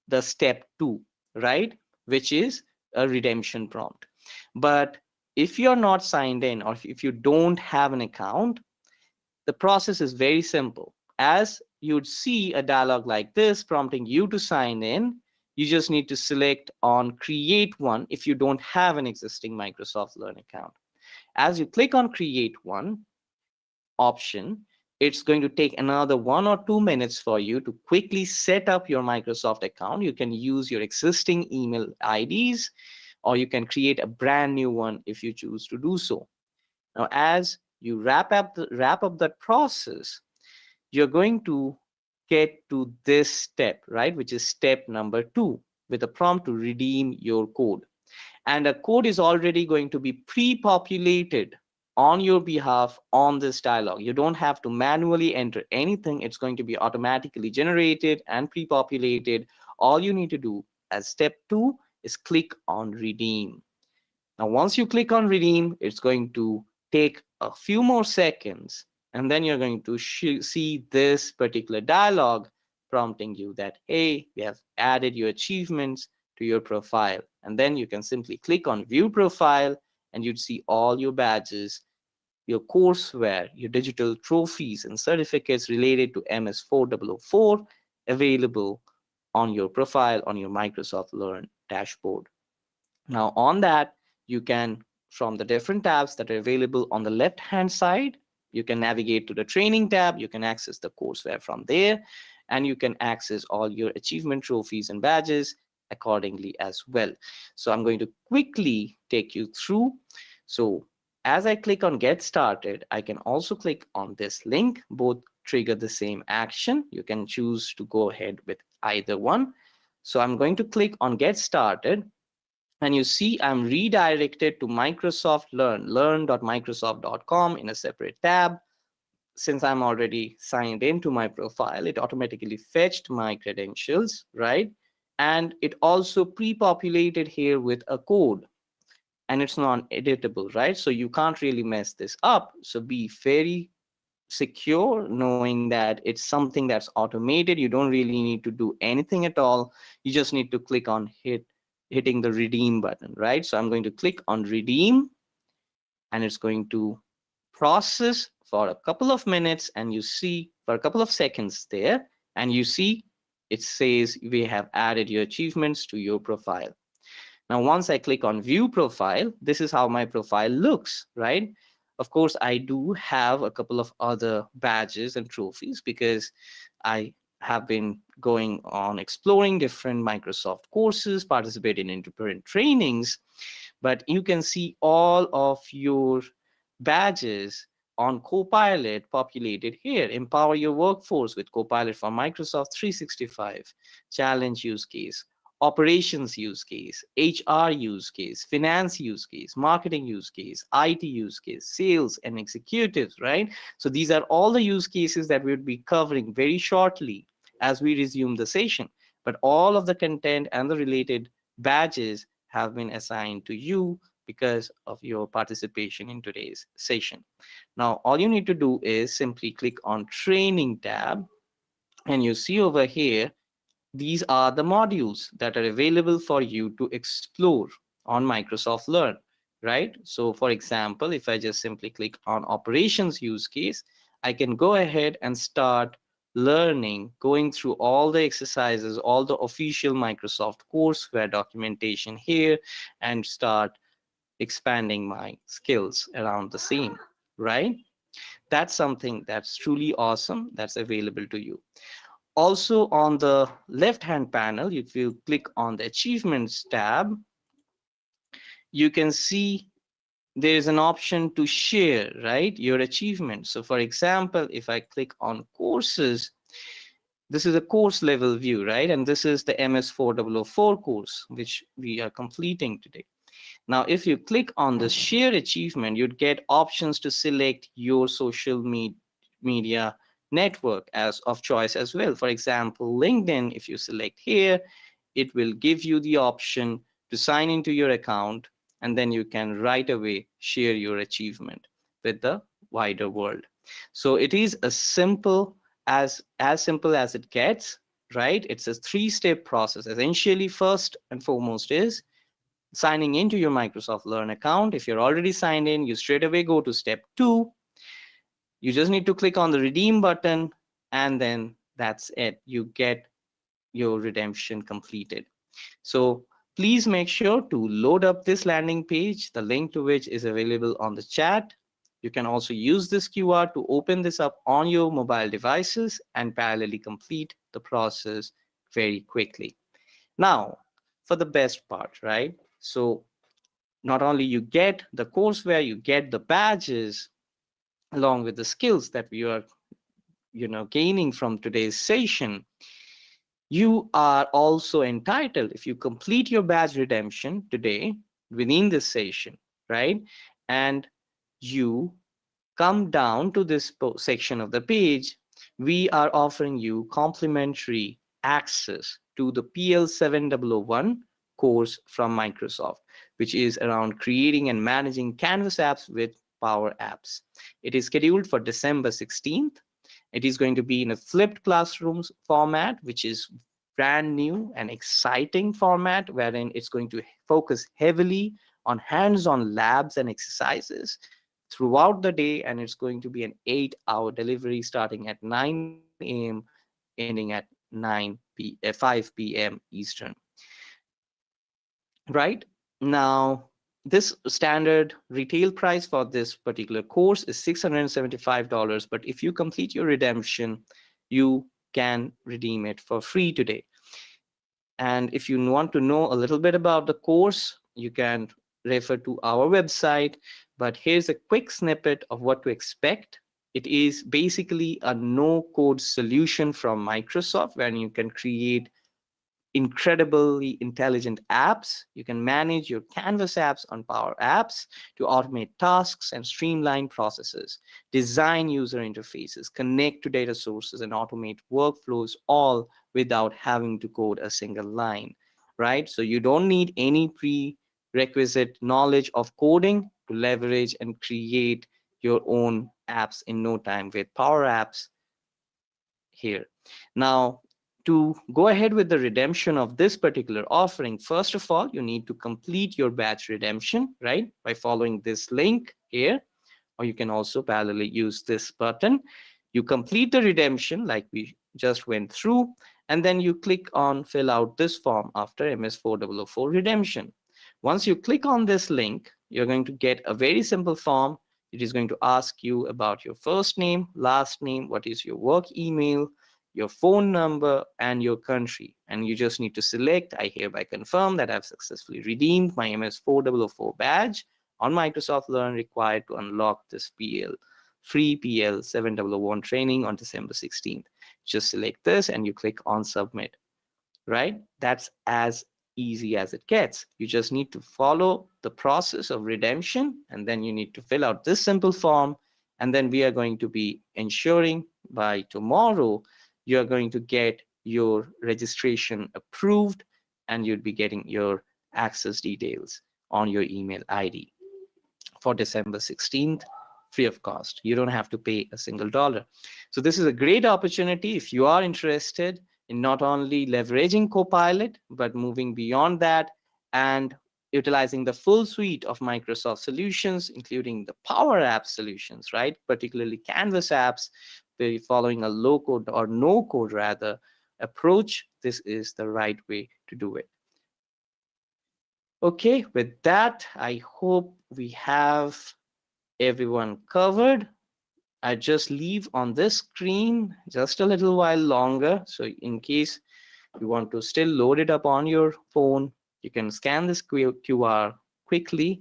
the step 2, right, which is a redemption prompt. But if you're not signed in, or if you don't have an account, the process is very simple. As you'd see a dialog like this prompting you to sign in, you just need to select on create one if you don't have an existing Microsoft Learn account. As you click on create one option, it's going to take another 1 or 2 minutes for you to quickly set up your Microsoft account. You can use your existing email IDs, or you can create a brand new one if you choose to do so. Now, as you wrap up that process, you're going to get to this step, right, which is step number 2, with a prompt to redeem your code. And a code is already going to be pre-populated on your behalf on this dialog. You don't have to manually enter anything. It's going to be automatically generated and pre-populated. All you need to do as step 2 is click on redeem. Now, once you click on redeem, it's going to take a few more seconds, and then you're going to see this particular dialog prompting you that, hey, we have added your achievements to your profile. And then you can simply click on view profile, and you'd see all your badges, your courseware, your digital trophies and certificates related to MS4004 available on your profile on your Microsoft Learn dashboard. Now on that, you can, from the different tabs that are available on the left hand side, you can navigate to the training tab, you can access the courseware from there, and you can access all your achievement trophies and badges accordingly as well. So I'm going to quickly take you through. So as I click on get started, I can also click on this link. Both trigger the same action. You can choose to go ahead with either one. So I'm going to click on get started, and you see I'm redirected to Microsoft Learn, learn.microsoft.com in a separate tab. Since I'm already signed into my profile, it automatically fetched my credentials, right? And it also pre-populated here with a code, and it's non-editable, right? So you can't really mess this up. So be very secure knowing that it's something that's automated. You don't really need to do anything at all. You just need to click on hitting the redeem button, right? So I'm going to click on redeem, and it's going to process for a couple of minutes, and you see for a couple of seconds there, and you see it says we have added your achievements to your profile. Now, once I click on view profile, this is how my profile looks, right? Of course, I do have a couple of other badges and trophies because I have been going on exploring different Microsoft courses, participating in different trainings, but you can see all of your badges on Copilot populated here. Empower your workforce with Copilot for Microsoft 365, challenge use case, operations use case, HR use case, finance use case, marketing use case, IT use case, sales and executives, right? So these are all the use cases that we'll be covering very shortly as we resume the session. But all of the content and the related badges have been assigned to you because of your participation in today's session. Now, all you need to do is simply click on Training tab, and you see over here, these are the modules that are available for you to explore on Microsoft Learn, right? So for example, if I just simply click on operations use case, I can go ahead and start learning, going through all the exercises, all the official Microsoft courseware documentation here, and start expanding my skills around the same, right? That's something that's truly awesome that's available to you. Also on the left hand panel, if you click on the achievements tab, you can see there is an option to share, right, your achievements. So for example, if I click on courses, This is a course level view, right? And this is the MS4004 course, which we are completing today. Now, if you click on the share achievement, you'd get options to select your social media network as of choice as well. For example, LinkedIn, if you select here, it will give you the option to sign into your account, and then you can right away share your achievement with the wider world. So it is as simple as it gets, right? It's a three-step process. Essentially, first and foremost is signing into your Microsoft Learn account. If you're already signed in, you straight away go to step 2. You just need to click on the redeem button, and then that's it. You get your redemption completed. So please make sure to load up this landing page, the link to which is available on the chat. You can also use this QR to open this up on your mobile devices and parallelly complete the process very quickly. Now, for the best part, right? So not only you get the courseware, you get the badges along with the skills that we are gaining from today's session. You are also entitled, if you complete your badge redemption today within this session, right? And you come down to this section of the page, we are offering you complimentary access to the PL7001 course from Microsoft, which is around creating and managing Canvas apps with Power Apps. It is scheduled for December 16th. It is going to be in a flipped classrooms format, which is brand new and exciting format, wherein it's going to focus heavily on hands-on labs and exercises throughout the day, and it's going to be an 8-hour delivery starting at 9 a.m. ending at 5 p.m. Eastern. Right now, this standard retail price for this particular course is $675, but if you complete your redemption, you can redeem it for free today. And if you want to know a little bit about the course, you can refer to our website. But here's a quick snippet of what to expect. It is basically a no-code solution from Microsoft, where you can create incredibly intelligent apps. You can manage your Canvas apps on Power Apps to automate tasks and streamline processes, design user interfaces, connect to data sources, and automate workflows, all without having to code a single line, right? So you don't need any prerequisite knowledge of coding to leverage and create your own apps in no time with Power Apps here. Now, to go ahead with the redemption of this particular offering, first of all, you need to complete your batch redemption, right? By following this link here, or you can also parallelly use this button. You complete the redemption like we just went through, and then you click on fill out this form after MS4004 redemption. Once you click on this link, you're going to get a very simple form. It is going to ask you about your first name, last name, what is your work email, your phone number, and your country. And you just need to select, I hereby confirm that I've successfully redeemed my MS4004 badge on Microsoft Learn required to unlock this free PL7001 training on December 16th. Just select this and you click on submit, right? That's as easy as it gets. You just need to follow the process of redemption, and then you need to fill out this simple form, and then we are going to be ensuring by tomorrow you are going to get your registration approved, and you'll be getting your access details on your email ID for December 16th, free of cost. You don't have to pay a single dollar. So this is a great opportunity if you are interested in not only leveraging Copilot, but moving beyond that and utilizing the full suite of Microsoft solutions, including the Power App solutions, right? Particularly Canvas apps, following a low code or no code rather approach. This is the right way to do it. Okay, with that, I hope we have everyone covered. I just leave on this screen just a little while longer. So in case you want to still load it up on your phone, you can scan this QR quickly.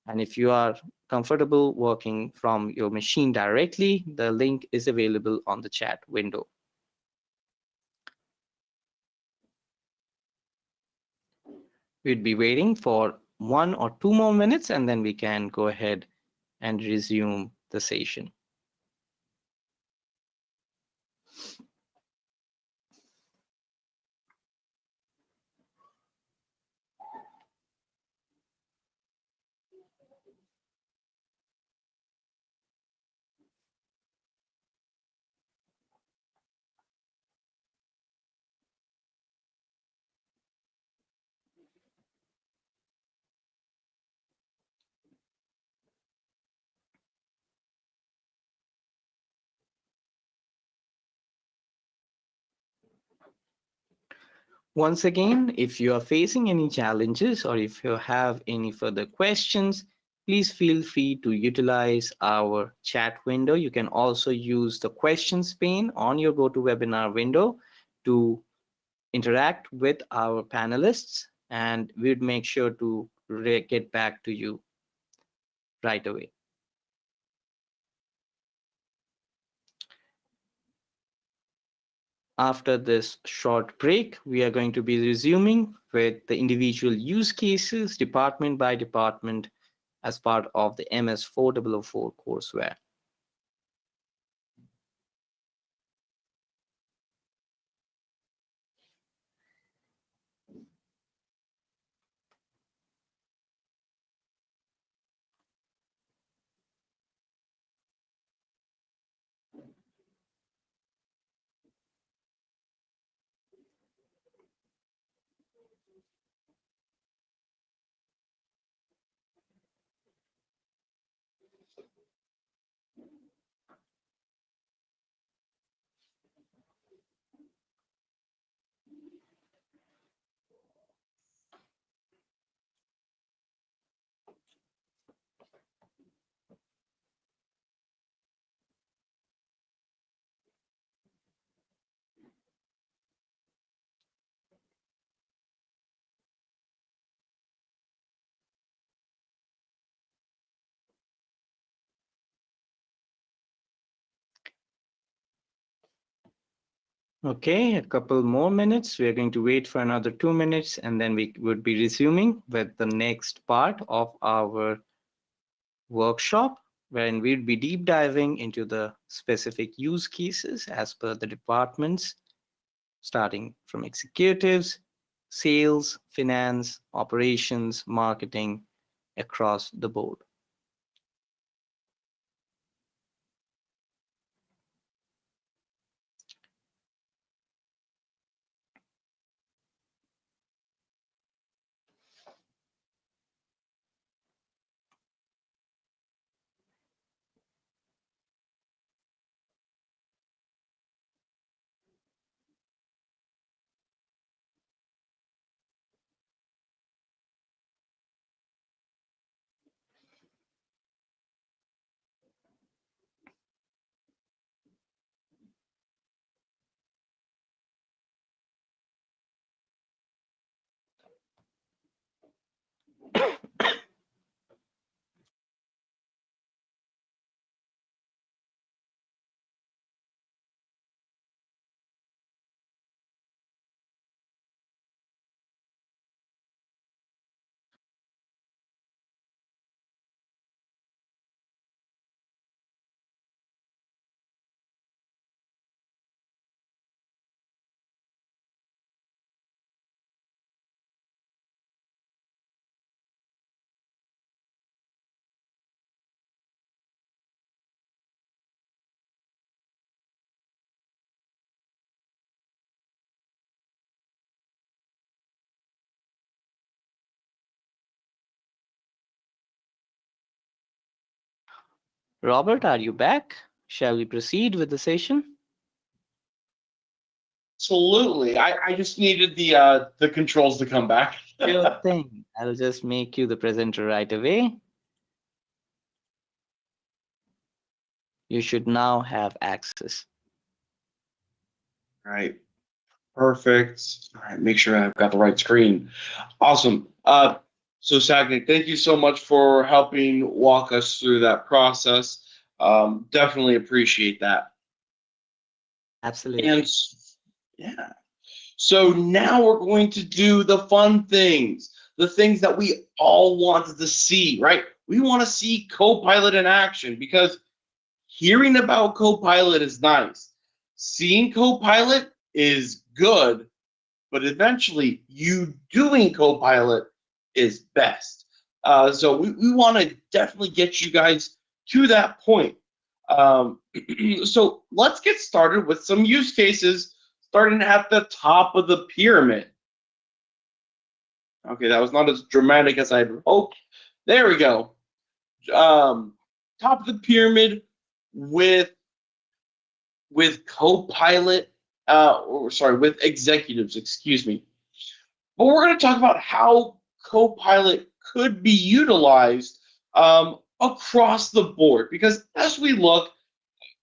And if you are comfortable working from your machine directly, the link is available on the chat window. We'd be waiting for 1 or 2 more minutes, and then we can go ahead and resume the session. Once again, if you are facing any challenges or if you have any further questions, please feel free to utilize our chat window. You can also use the questions pane on your GoToWebinar window to interact with our panelists, and we'd make sure to get back to you right away. After this short break, we are going to be resuming with the individual use cases, department by department, as part of the MS 4004 courseware. Okay, a couple more minutes. We are going to wait for another 2 minutes, and then we would be resuming with the next part of our workshop, wherein we'd be deep diving into the specific use cases as per the departments, starting from executives, sales, finance, operations, marketing, across the board. Robert, are you back? Shall we proceed with the session? Absolutely. I just needed the controls to come back. Sure thing. I'll just make you the presenter right away. You should now have access. All right. Perfect. All right. Make sure I've got the right screen. Awesome. So Sagnik, thank you so much for helping walk us through that process. Definitely appreciate that. Absolutely. And yeah. So now we're going to do the fun things, the things that we all wanted to see, right? We want to see Copilot in action because hearing about Copilot is nice. Seeing Copilot is good, but eventually you doing Copilot is best. So we want to definitely get you guys to that point. So let's get started with some use cases starting at the top of the pyramid. Okay, that was not as dramatic as I had hoped. There we go. Top of the pyramid with Copilot, with executives, excuse me. But we're going to talk about how Copilot could be utilized across the board, because as we look,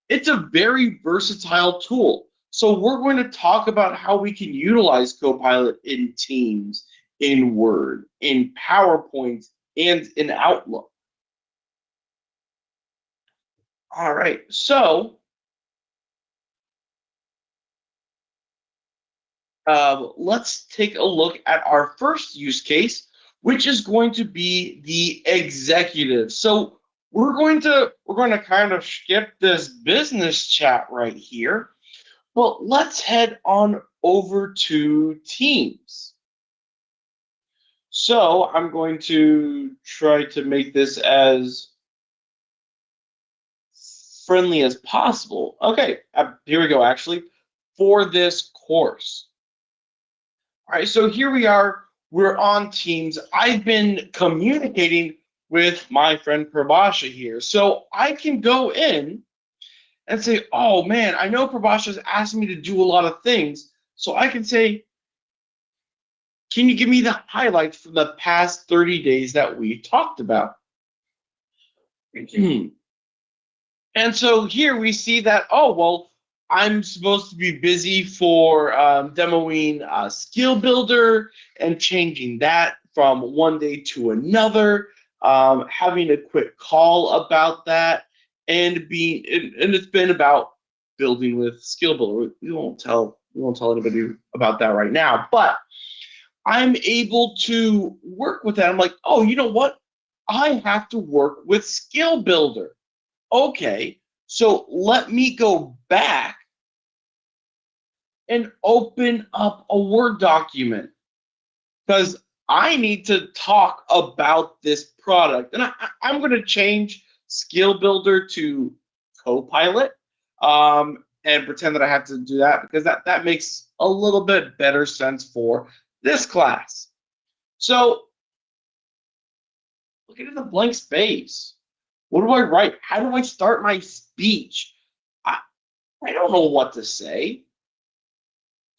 it's a very versatile tool. So we're going to talk about how we can utilize Copilot in Teams, in Word, in PowerPoint, and in Outlook. All right, so let's take a look at our first use case, which is going to be the executive. So we're going to kind of skip this business chat right here, but let's head on over to Teams. So I'm going to try to make this as friendly as possible. Okay, here we go, actually, for this course. All right, so here we are. We're on Teams. I've been communicating with my friend Prabhasha here. So I can go in and say, oh man, I know Prabhasha's asked me to do a lot of things. So I can say, can you give me the highlights from the past 30 days that we talked about? And so here we see that, oh, well, I'm supposed to be busy for demoing Skill Builder and changing that from one day to another, having a quick call about that, and it's been about building with Skill Builder. We won't tell anybody about that right now, but I'm able to work with that. I'm like, oh, you know what? I have to work with Skill Builder. Okay, so let me go back and open up a Word document because I need to talk about this product. And I'm going to change Skill Builder to Copilot and pretend that I have to do that because that makes a little bit better sense for this class. So look at the blank space. What do I write? How do I start my speech? I don't know what to say.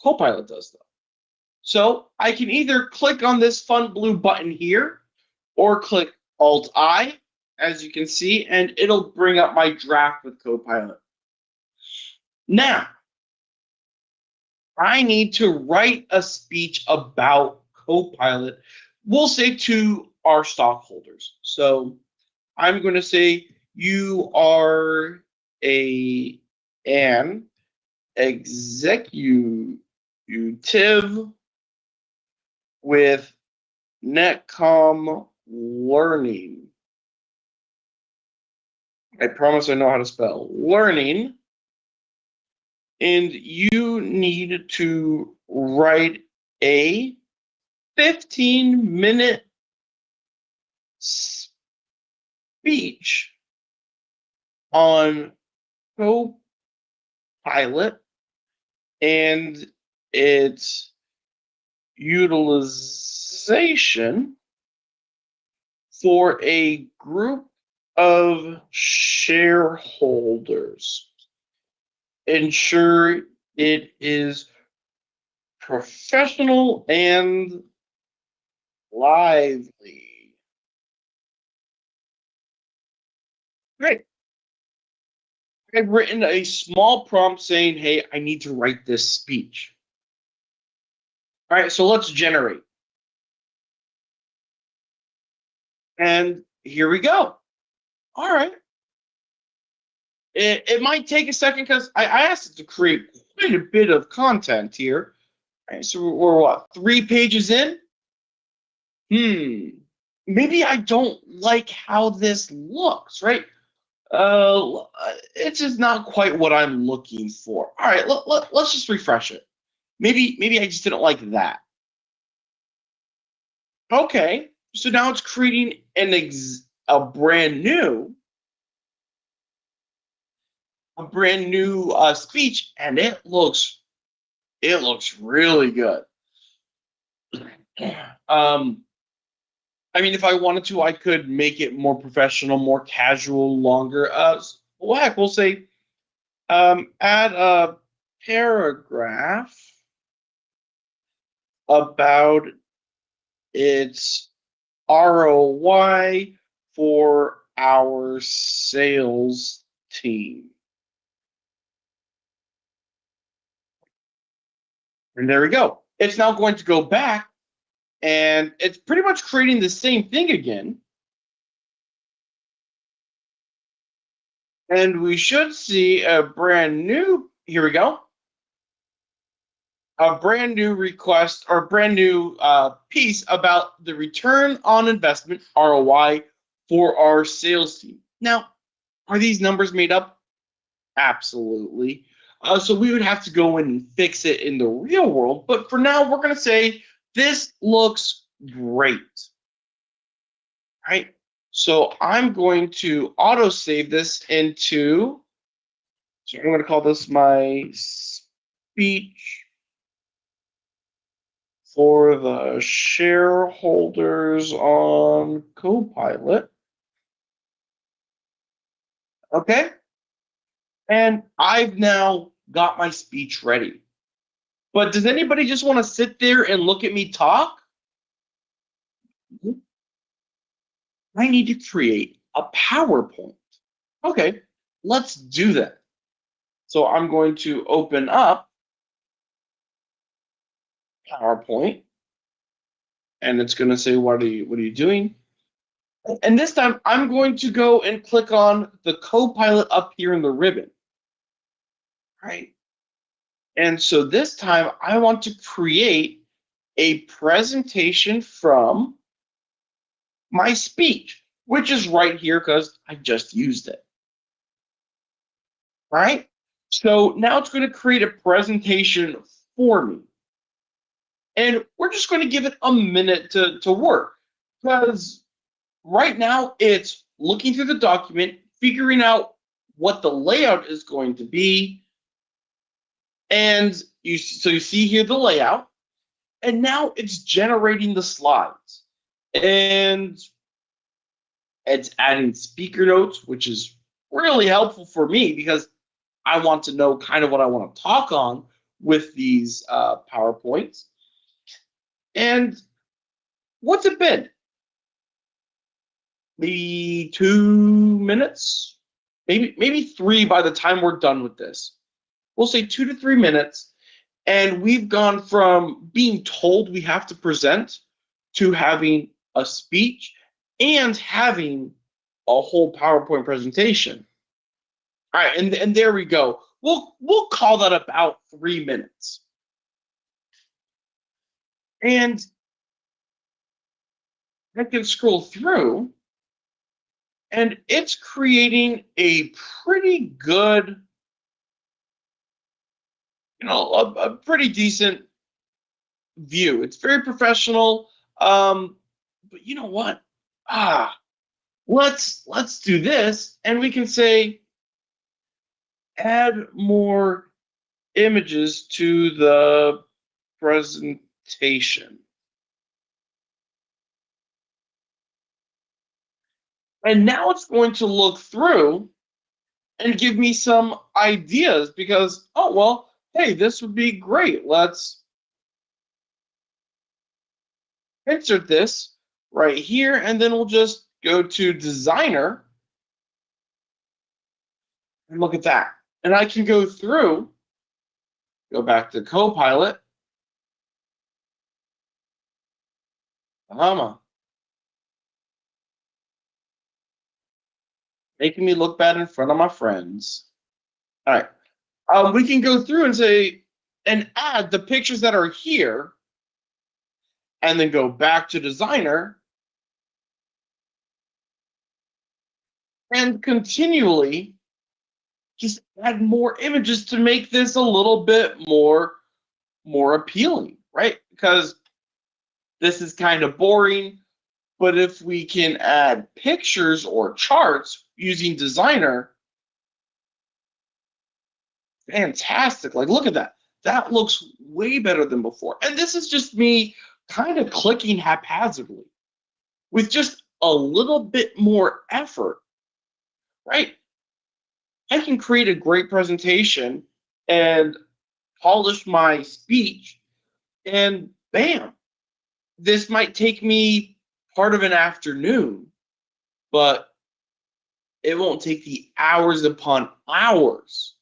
Copilot does, though. So I can either click on this fun blue button here or click Alt-I, as you can see, and it'll bring up my draft with Copilot. Now, I need to write a speech about Copilot, we'll say to our stockholders. So I'm going to say you are an executive with Netcom Learning. I promise I know how to spell learning. And you need to write a 15-minute speech on Copilot and its utilization for a group of shareholders. Ensure it is professional and lively. Great. I've written a small prompt saying, hey, I need to write this speech. All right, so let's generate. And here we go. All right. It might take a second because I asked it to create quite a bit of content here. All right, so we're what, 3 pages in? maybe I don't like how this looks, right? It's just not quite what I'm looking for. All right, let's just refresh it. Maybe I just didn't like that. Okay, so now it's creating a brand new speech, and it looks really good. Um, I mean, if I wanted to, I could make it more professional, more casual, longer. Well, heck, we'll say add a paragraph about its ROI for our sales team. And there we go. It's now going to go back and it's pretty much creating the same thing again. And we should see a brand new, here we go, a brand new request or brand new piece about the return on investment ROI for our sales team. Now, are these numbers made up? Absolutely. So we would have to go in and fix it in the real world. But for now, we're going to say this looks great. Right? So I'm going to auto save this into, so I'm going to call this my speech for the shareholders on Copilot. Okay. And I've now got my speech ready. But does anybody just want to sit there and look at me talk? I need to create a PowerPoint. Okay, let's do that. So I'm going to open up PowerPoint, and it's going to say, what are you doing? And this time, I'm going to go and click on the Copilot up here in the ribbon. Right. And so this time, I want to create a presentation from my speech, which is right here because I just used it. Right? So now it's going to create a presentation for me. And we're just going to give it a minute to work because right now it's looking through the document, figuring out what the layout is going to be. And so you see here the layout, and now it's generating the slides. And it's adding speaker notes, which is really helpful for me because I want to know kind of what I want to talk on with these PowerPoints. And what's it been? Maybe 2 minutes, maybe 3 by the time we're done with this. We'll say 2 to 3 minutes, and we've gone from being told we have to present to having a speech and having a whole PowerPoint presentation. All right, and there we go. We'll call that about 3 minutes. And I can scroll through, and it's creating a pretty good, a pretty decent view. It's very professional. But you know what? Let's do this, and we can say add more images to the presentation. And now it's going to look through and give me some ideas because, oh, well, hey, this would be great. Let's insert this right here, and then we'll just go to designer and look at that. And I can go through, go back to Copilot, making me look bad in front of my friends. All right. We can go through and say, and add the pictures that are here and then go back to designer and continually just add more images to make this a little bit more appealing, right? Because this is kind of boring, but if we can add pictures or charts using designer, fantastic. Like, look at that. That looks way better than before. And this is just me kind of clicking haphazardly with just a little bit more effort, right? I can create a great presentation and polish my speech, and bam, this might take me part of an afternoon, but it won't take the hours upon hours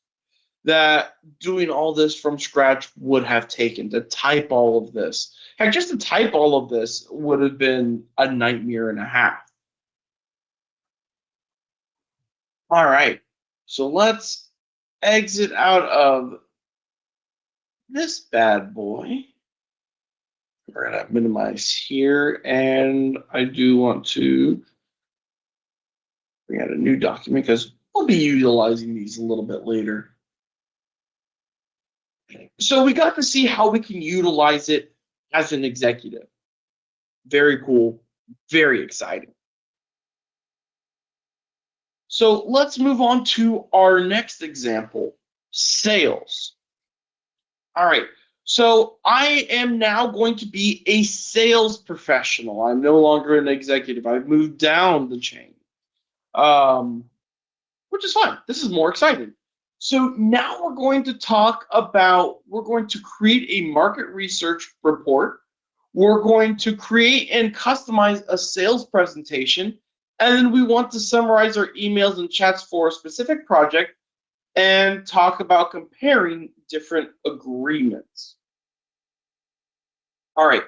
that doing all this from scratch would have taken to type all of this. Heck, just to type all of this would have been a nightmare and a half. All right, so let's exit out of this bad boy. We're going to minimize here, and I do want to bring out a new document because we'll be utilizing these a little bit later. So we got to see how we can utilize it as an executive. Very cool, very exciting. So let's move on to our next example, sales. All right, so I am now going to be a sales professional. I'm no longer an executive. I've moved down the chain, which is fine. This is more exciting. So now we're going to create a market research report. We're going to create and customize a sales presentation. And then we want to summarize our emails and chats for a specific project and talk about comparing different agreements. All right,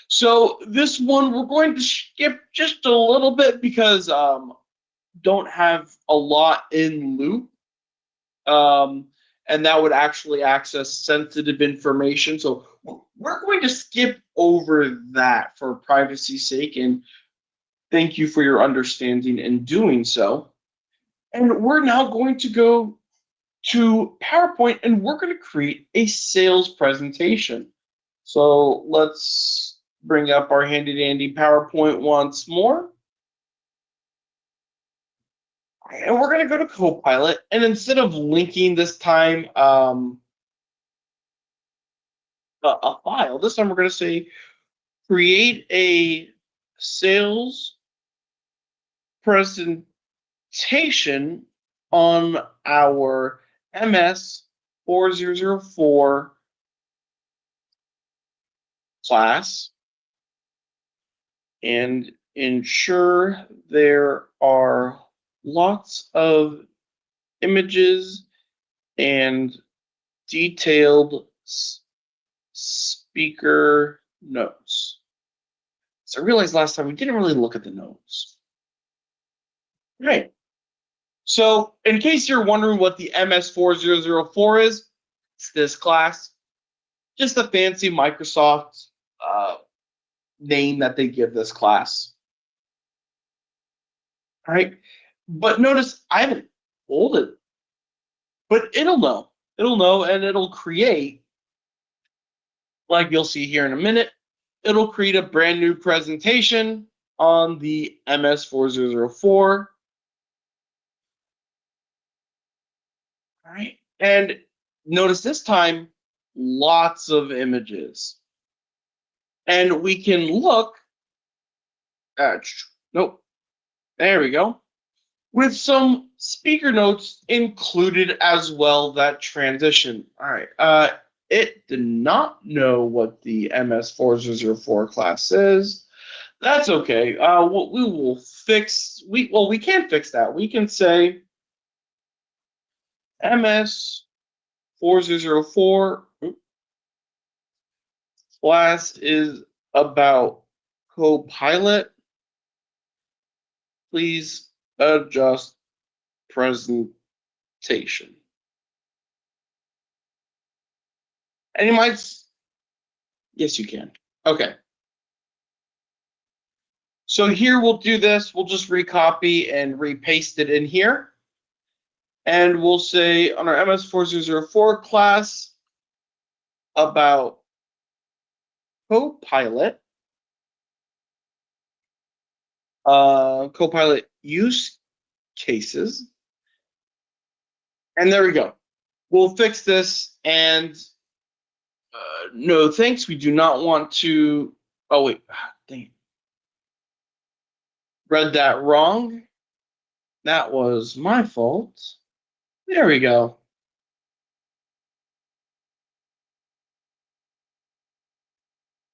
so this one we're going to skip just a little bit because don't have a lot in loop, and that would actually access sensitive information. So we're going to skip over that for privacy's sake, and thank you for your understanding in doing so. And we're now going to go to PowerPoint, and we're going to create a sales presentation. So let's bring up our handy dandy PowerPoint once more. And we're going to go to Copilot, and instead of linking this time a file, this time we're going to say create a sales presentation on our MS 4004 class and ensure there are lots of images and detailed speaker notes. So I realized last time we didn't really look at the notes. Right. So in case you're wondering what the MS4004 is, it's this class. Just a fancy Microsoft name that they give this class. All right. But notice I haven't pulled it, but it'll know. It'll know, and it'll create, like you'll see here in a minute, it'll create a brand new presentation on the MS4004. All right. And notice this time, lots of images. And we can look at, nope, there we go, with some speaker notes included as well that transition. All right. It did not know what the MS4004 class is. That's okay. What we will fix, we can fix that. We can say MS4004 class is about Copilot. Please adjust presentation. And you might, yes, you can. Okay. So here we'll do this. We'll just recopy and repaste it in here. And we'll say on our MS4004 class about Copilot, Copilot use cases. And there we go. We'll fix this. And no, thanks. We do not want to. Oh, wait. Dang it. Read that wrong. That was my fault. There we go.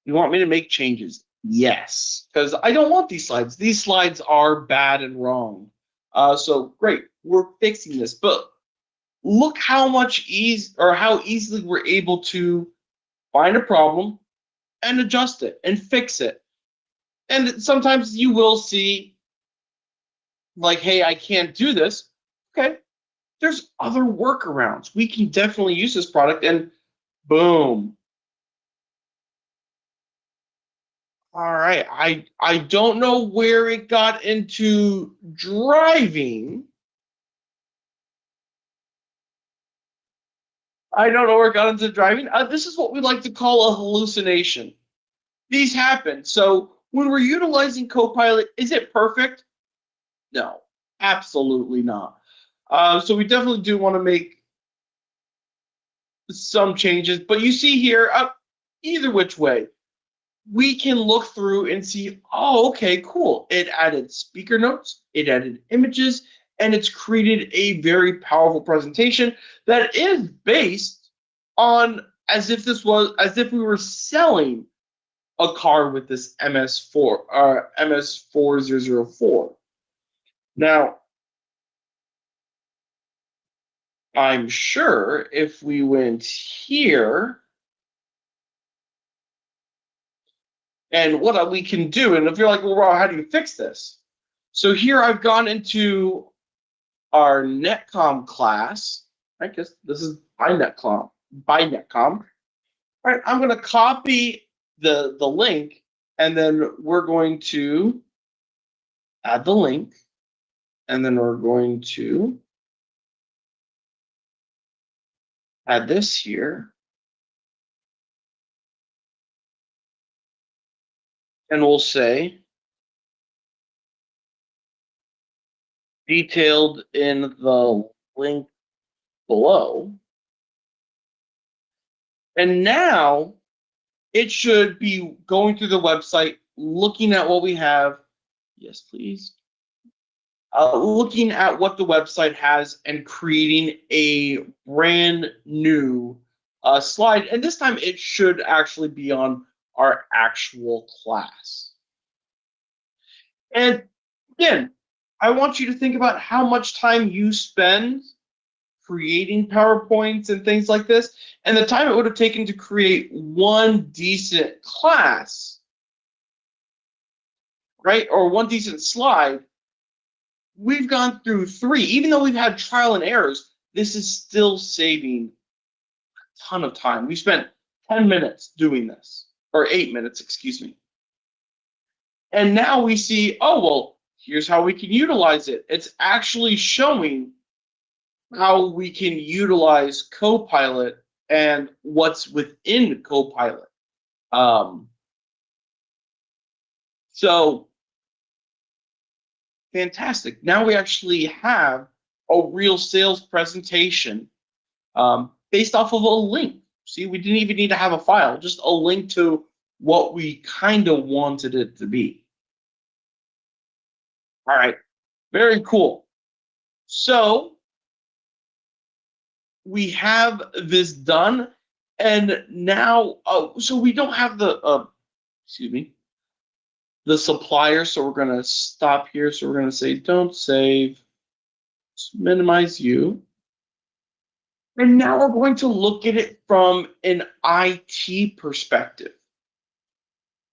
You want me to make changes? Yes, because I don't want these slides. These slides are bad and wrong. So great, we're fixing this. But look how much how easily we're able to find a problem and adjust it and fix it. And sometimes you will see, like, hey, I can't do this. Okay, there's other workarounds. We can definitely use this product, and boom. All right, I don't know where it got into driving. I don't know where it got into driving. This is what we like to call a hallucination. These happen. So when we're utilizing Copilot, is it perfect? No, absolutely not. So we definitely do want to make some changes. But you see here, either which way, we can look through and see, oh, okay, cool. It added speaker notes, it added images, and it's created a very powerful presentation that is based on as if we were selling a car with this MS4004. Now, I'm sure if we went here, and what we can do, and if you're like, well, how do you fix this? So here I've gone into our netcom class. I guess this is by netcom. All right, I'm going to copy the link, and then we're going to add the link, and then we're going to add this here, and we'll say detailed in the link below. And now it should be going through the website, looking at what we have. Yes, please. Looking at what the website has and creating a brand new slide. And this time it should actually be on our actual class. And again, I want you to think about how much time you spend creating PowerPoints and things like this, and the time it would have taken to create one decent class, right? Or one decent slide. We've gone through 3. Even though we've had trial and errors, this is still saving a ton of time. We spent 10 minutes doing this, or 8 minutes, excuse me. And now we see, oh, well, here's how we can utilize it. It's actually showing how we can utilize Copilot and what's within Copilot. So fantastic. Now we actually have a real sales presentation based off of a link. See, we didn't even need to have a file, just a link to what we kind of wanted it to be. All right, very cool. So we have this done, and now, so we don't have the, the supplier, so we're gonna stop here. So we're gonna say, don't save, minimize you. And now we're going to look at it from an IT perspective.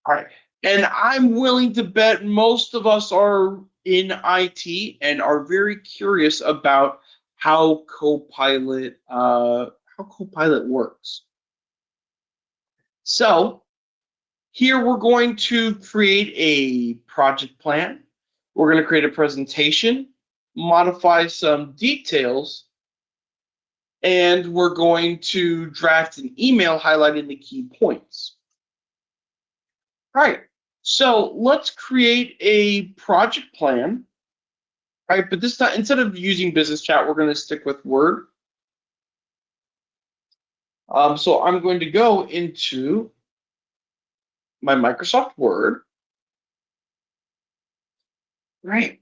All right, and I'm willing to bet most of us are in IT and are very curious about how Copilot works. So Here we're going to create a project plan. We're going to create a presentation, modify some details, and we're going to draft an email highlighting the key points. All right, so let's create a project plan. All right, but this time, instead of using Business Chat, we're going to stick with Word. So I'm going to go into my Microsoft Word. Right.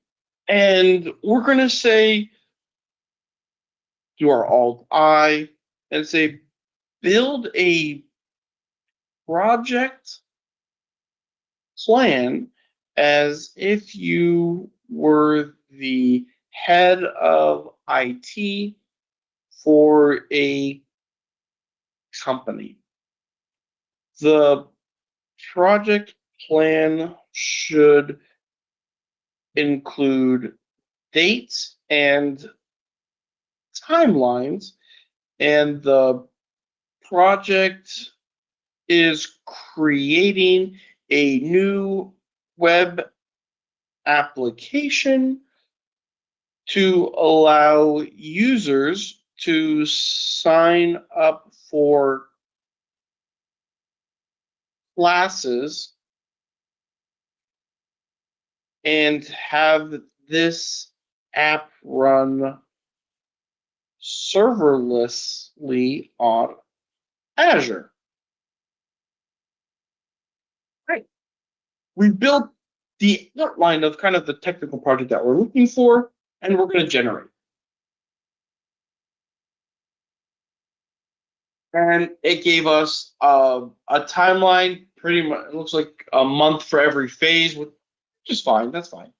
And we're going to say, do our Alt-I, and say, build a project plan as if you were the head of IT for a company. The project plan should include dates and timelines, and the project is creating a new web application to allow users to sign up for classes and have this app run serverlessly on Azure. Right. We built the outline of kind of the technical project that we're looking for, and we're going to generate. And it gave us a timeline, pretty much, it looks like a month for every phase, which is fine, that's fine.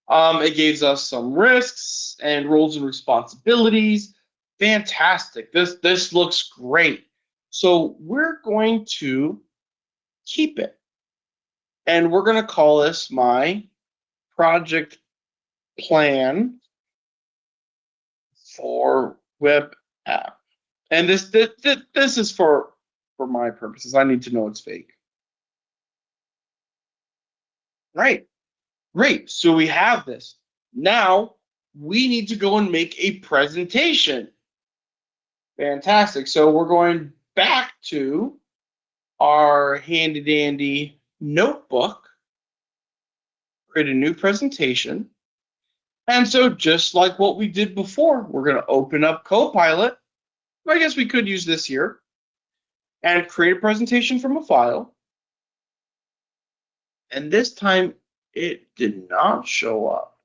It gives us some risks and roles and responsibilities. Fantastic, this looks great. So we're going to keep it. And we're going to call this my project plan for web app. And this is for my purposes. I need to know it's fake. Right. Great. So we have this. Now we need to go and make a presentation. Fantastic. So we're going back to our handy dandy notebook, create a new presentation. And so just like what we did before, we're going to open up Copilot. I guess we could use this here and create a presentation from a file. And this time it did not show up.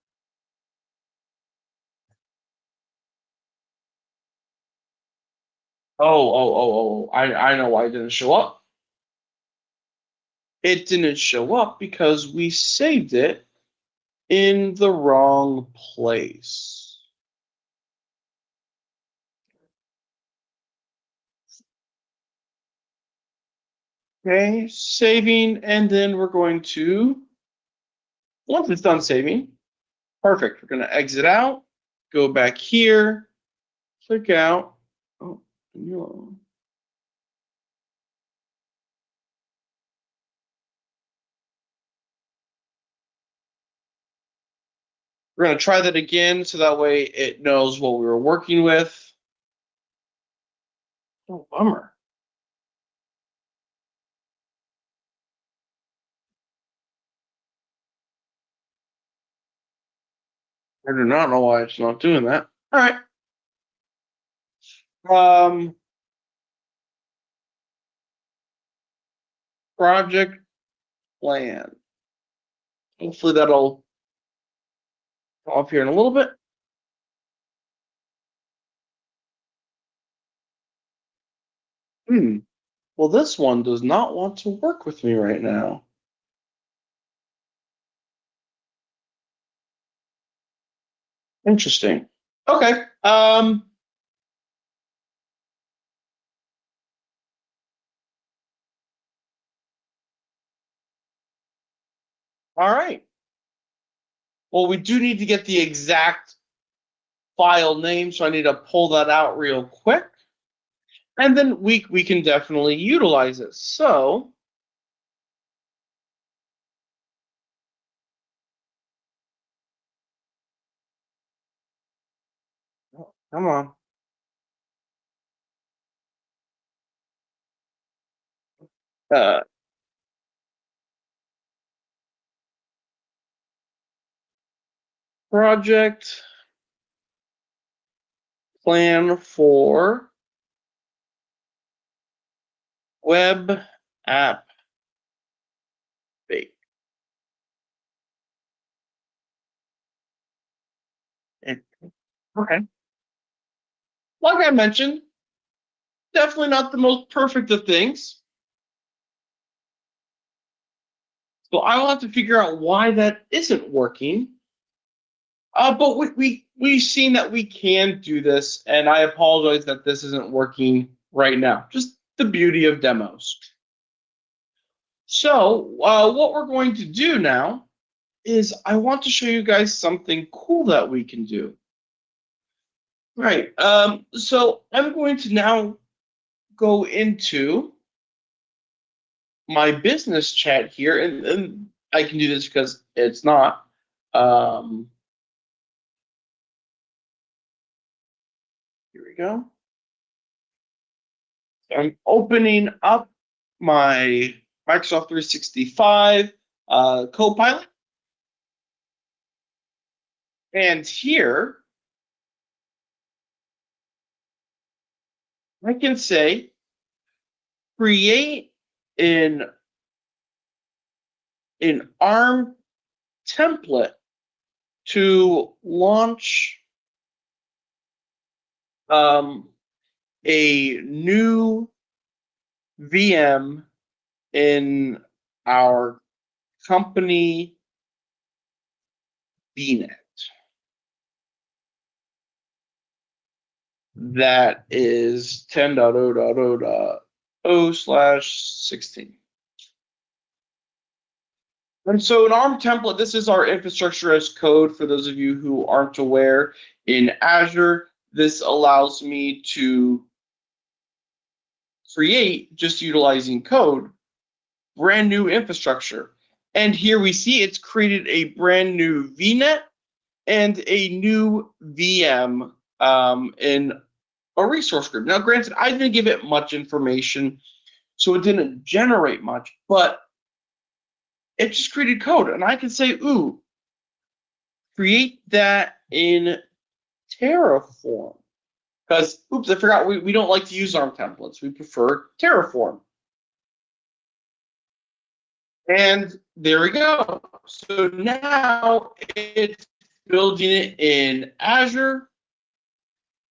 I know why it didn't show up. It didn't show up because we saved it in the wrong place. Okay, saving, and then we're going to, once it's done saving, perfect. We're going to exit out, go back here, click out. Oh, no. We're going to try that again so that way it knows what we were working with. Oh, bummer. I do not know why it's not doing that. All right. Project plan. Hopefully that'll come up here in a little bit. Well, this one does not want to work with me right now. Interesting. Okay. All right. Well, we do need to get the exact file name, so I need to pull that out real quick. And then we can definitely utilize it. So Come on. Uh, project plan for web app bake. Okay. Like I mentioned, definitely not the most perfect of things. So I will have to figure out why that isn't working. But we've seen that we can do this, and I apologize that this isn't working right now. Just the beauty of demos. So what we're going to do now is I want to show you guys something cool that we can do. Right. So I'm going to now go into my business chat here, and I can do this because it's not. Here we go. I'm opening up my Microsoft 365 Copilot, and here I can say create an ARM template to launch a new VM in our company VNet that is 10.0.0.0/16. And so an ARM template, this is our infrastructure as code. For those of you who aren't aware, in Azure, this allows me to create, just utilizing code, brand new infrastructure. And here we see it's created a brand new VNet and a new VM in a resource group. Now, granted, I didn't give it much information, so it didn't generate much, but it just created code. And I can say, ooh, create that in Terraform. Because, oops, I forgot, we don't like to use ARM templates. We prefer Terraform. And there we go. So now it's building it in Azure.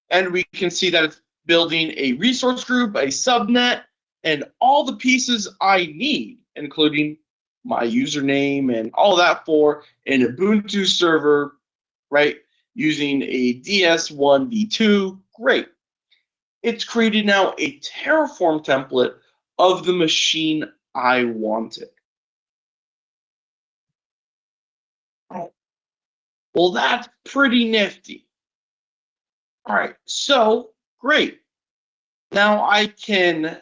And we can see that it's building a resource group, a subnet, and all the pieces I need, including my username and all that for an Ubuntu server, right? Using a DS1v2. Great. It's created now a Terraform template of the machine I wanted. Well, that's pretty nifty. All right, so great. Now I can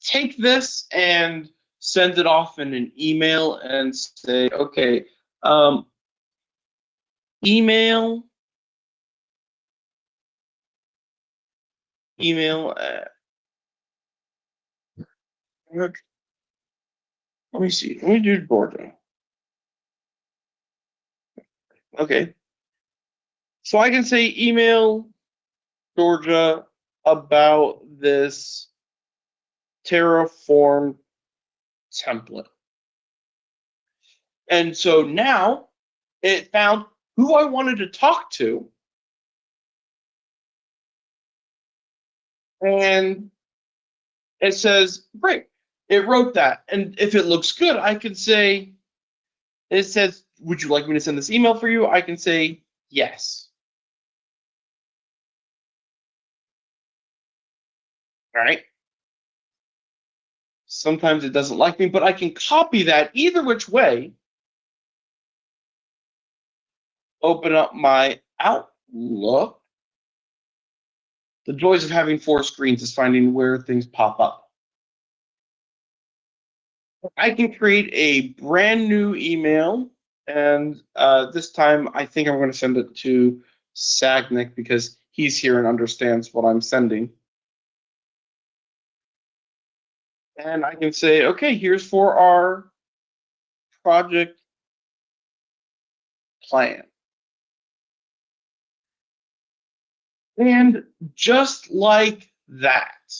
take this and send it off in an email and say, okay, email, let me see, let me do Georgia. Okay, so I can say email Georgia about this Terraform template. And so now it found who I wanted to talk to, and it says, great, it wrote that. And if it looks good, I can say, it says, would you like me to send this email for you? I can say yes. All right. Sometimes it doesn't like me, but I can copy that either which way. Open up my Outlook. The joys of having 4 screens is finding where things pop up. I can create a brand new email, and this time I think I'm going to send it to Sagnick because he's here and understands what I'm sending. And I can say, okay, here's for our project plan. And just like that,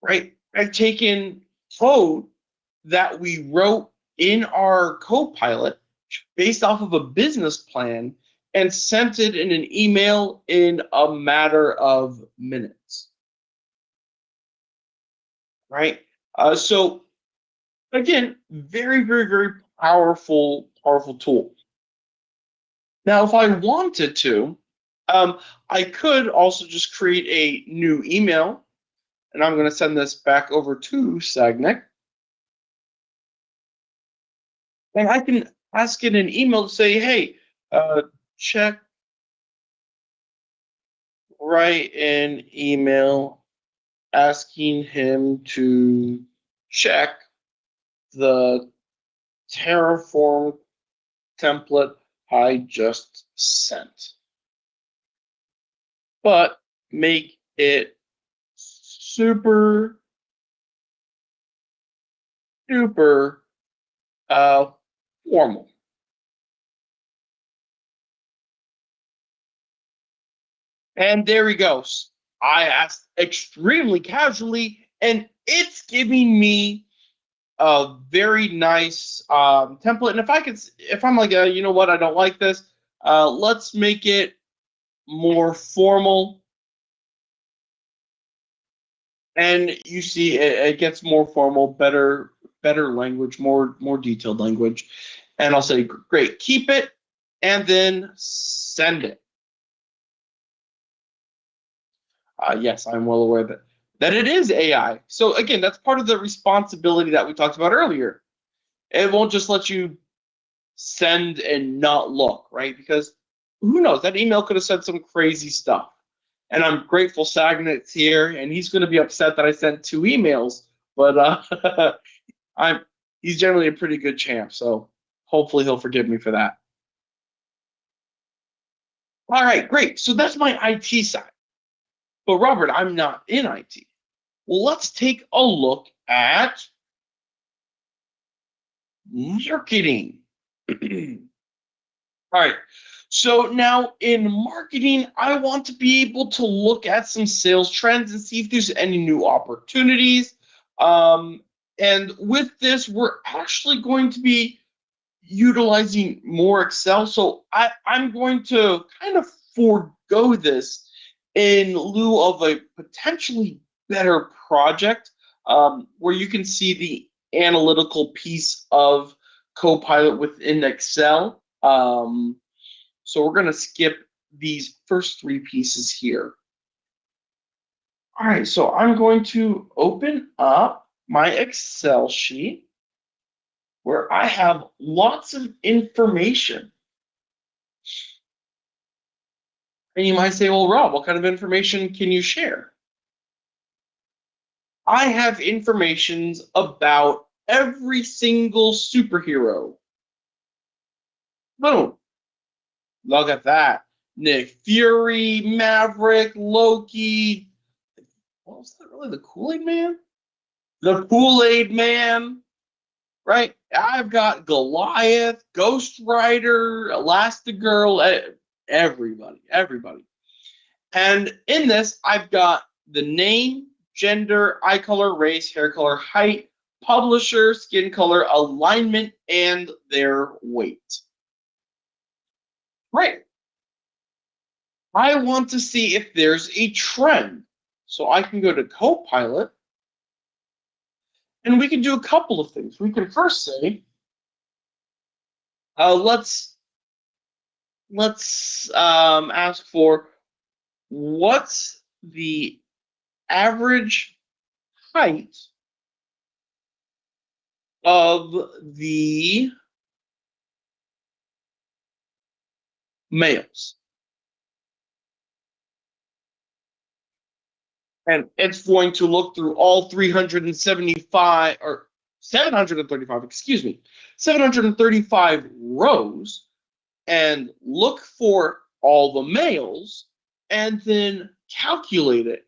right? I've taken code that we wrote in our Copilot based off of a business plan and sent it in an email in a matter of minutes, right? So again, very, very, very powerful tool. Now, if I wanted to, I could also just create a new email, and I'm going to send this back over to Sagnick. And I can ask it an email to say, hey, check, write an email asking him to check the Terraform template I just sent, but make it super duper formal. And there he goes. I asked extremely casually, and it's giving me a very nice template. And if I'm like, you know what, I don't like this, let's make it more formal. And you see, it gets more formal, better language, more detailed language. And I'll say, great, keep it, and then send it. Yes, I'm well aware that it is AI. So again, that's part of the responsibility that we talked about earlier. It won't just let you send and not look, right? Because who knows? That email could have said some crazy stuff. And I'm grateful Sagnick's here, and he's going to be upset that I sent 2 emails. But he's generally a pretty good champ, so hopefully he'll forgive me for that. All right, great. So that's my IT side. But Robert, I'm not in IT. Well, let's take a look at marketing. All right. So now in marketing, I want to be able to look at some sales trends and see if there's any new opportunities. And with this, we're actually going to be utilizing more Excel. So I'm going to kind of forego this in lieu of a potentially better project where you can see the analytical piece of Copilot within Excel. So we're going to skip these first 3 pieces here. All right, so I'm going to open up my Excel sheet where I have lots of information. And you might say, well, Rob, what kind of information can you share? I have information about every single superhero. Boom. Look at that. Nick Fury, Maverick, Loki. What was that really? The Kool-Aid Man? The Kool-Aid Man, right? I've got Goliath, Ghost Rider, Elastigirl, everybody. And in this, I've got the name, gender, eye color, race, hair color, height, publisher, skin color, alignment, and their weight. Right. I want to see if there's a trend. So I can go to Copilot, and we can do a couple of things. We can first say, let's ask for what's the average height of the males. And it's going to look through all 375 or 735, 735 rows and look for all the males and then calculate it.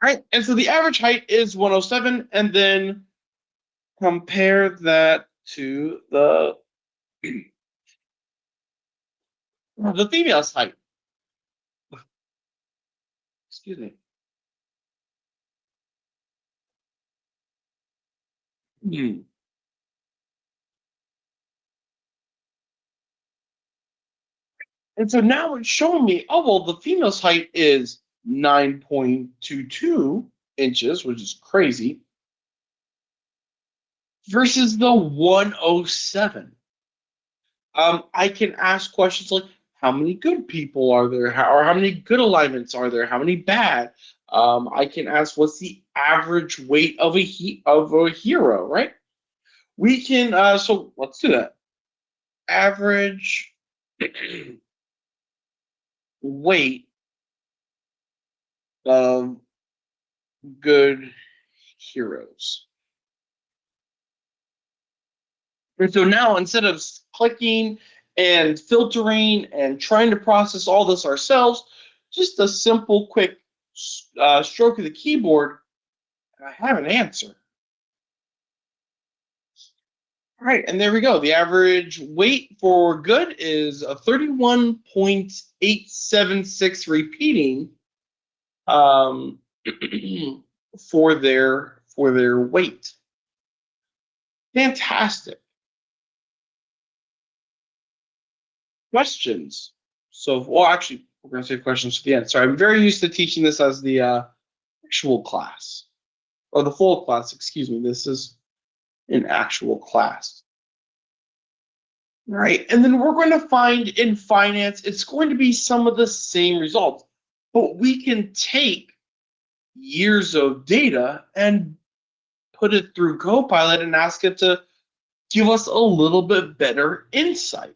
Right? And so the average height is 107, and then compare that to the female's height. Excuse me. Hmm. And so now it's showing me, oh, well, the female's height is 9.22 inches, which is crazy, versus the 107. I can ask questions like, how many good people are there? Or how many good alignments are there? How many bad? I can ask, what's the average weight of a hero, right? We can, so let's do that. Average weight of good heroes. And so now instead of clicking and filtering and trying to process all this ourselves, just a simple, quick stroke of the keyboard, and I have an answer. All right, and there we go. The average weight for good is a 31.876 repeating for their weight. Fantastic. Questions. So, well, actually, we're going to save questions to the end. Sorry, I'm very used to teaching this as the actual class, or the full class, excuse me. This is an actual class. All right, and then we're going to find in finance, it's going to be some of the same results, but we can take years of data and put it through Copilot and ask it to give us a little bit better insight.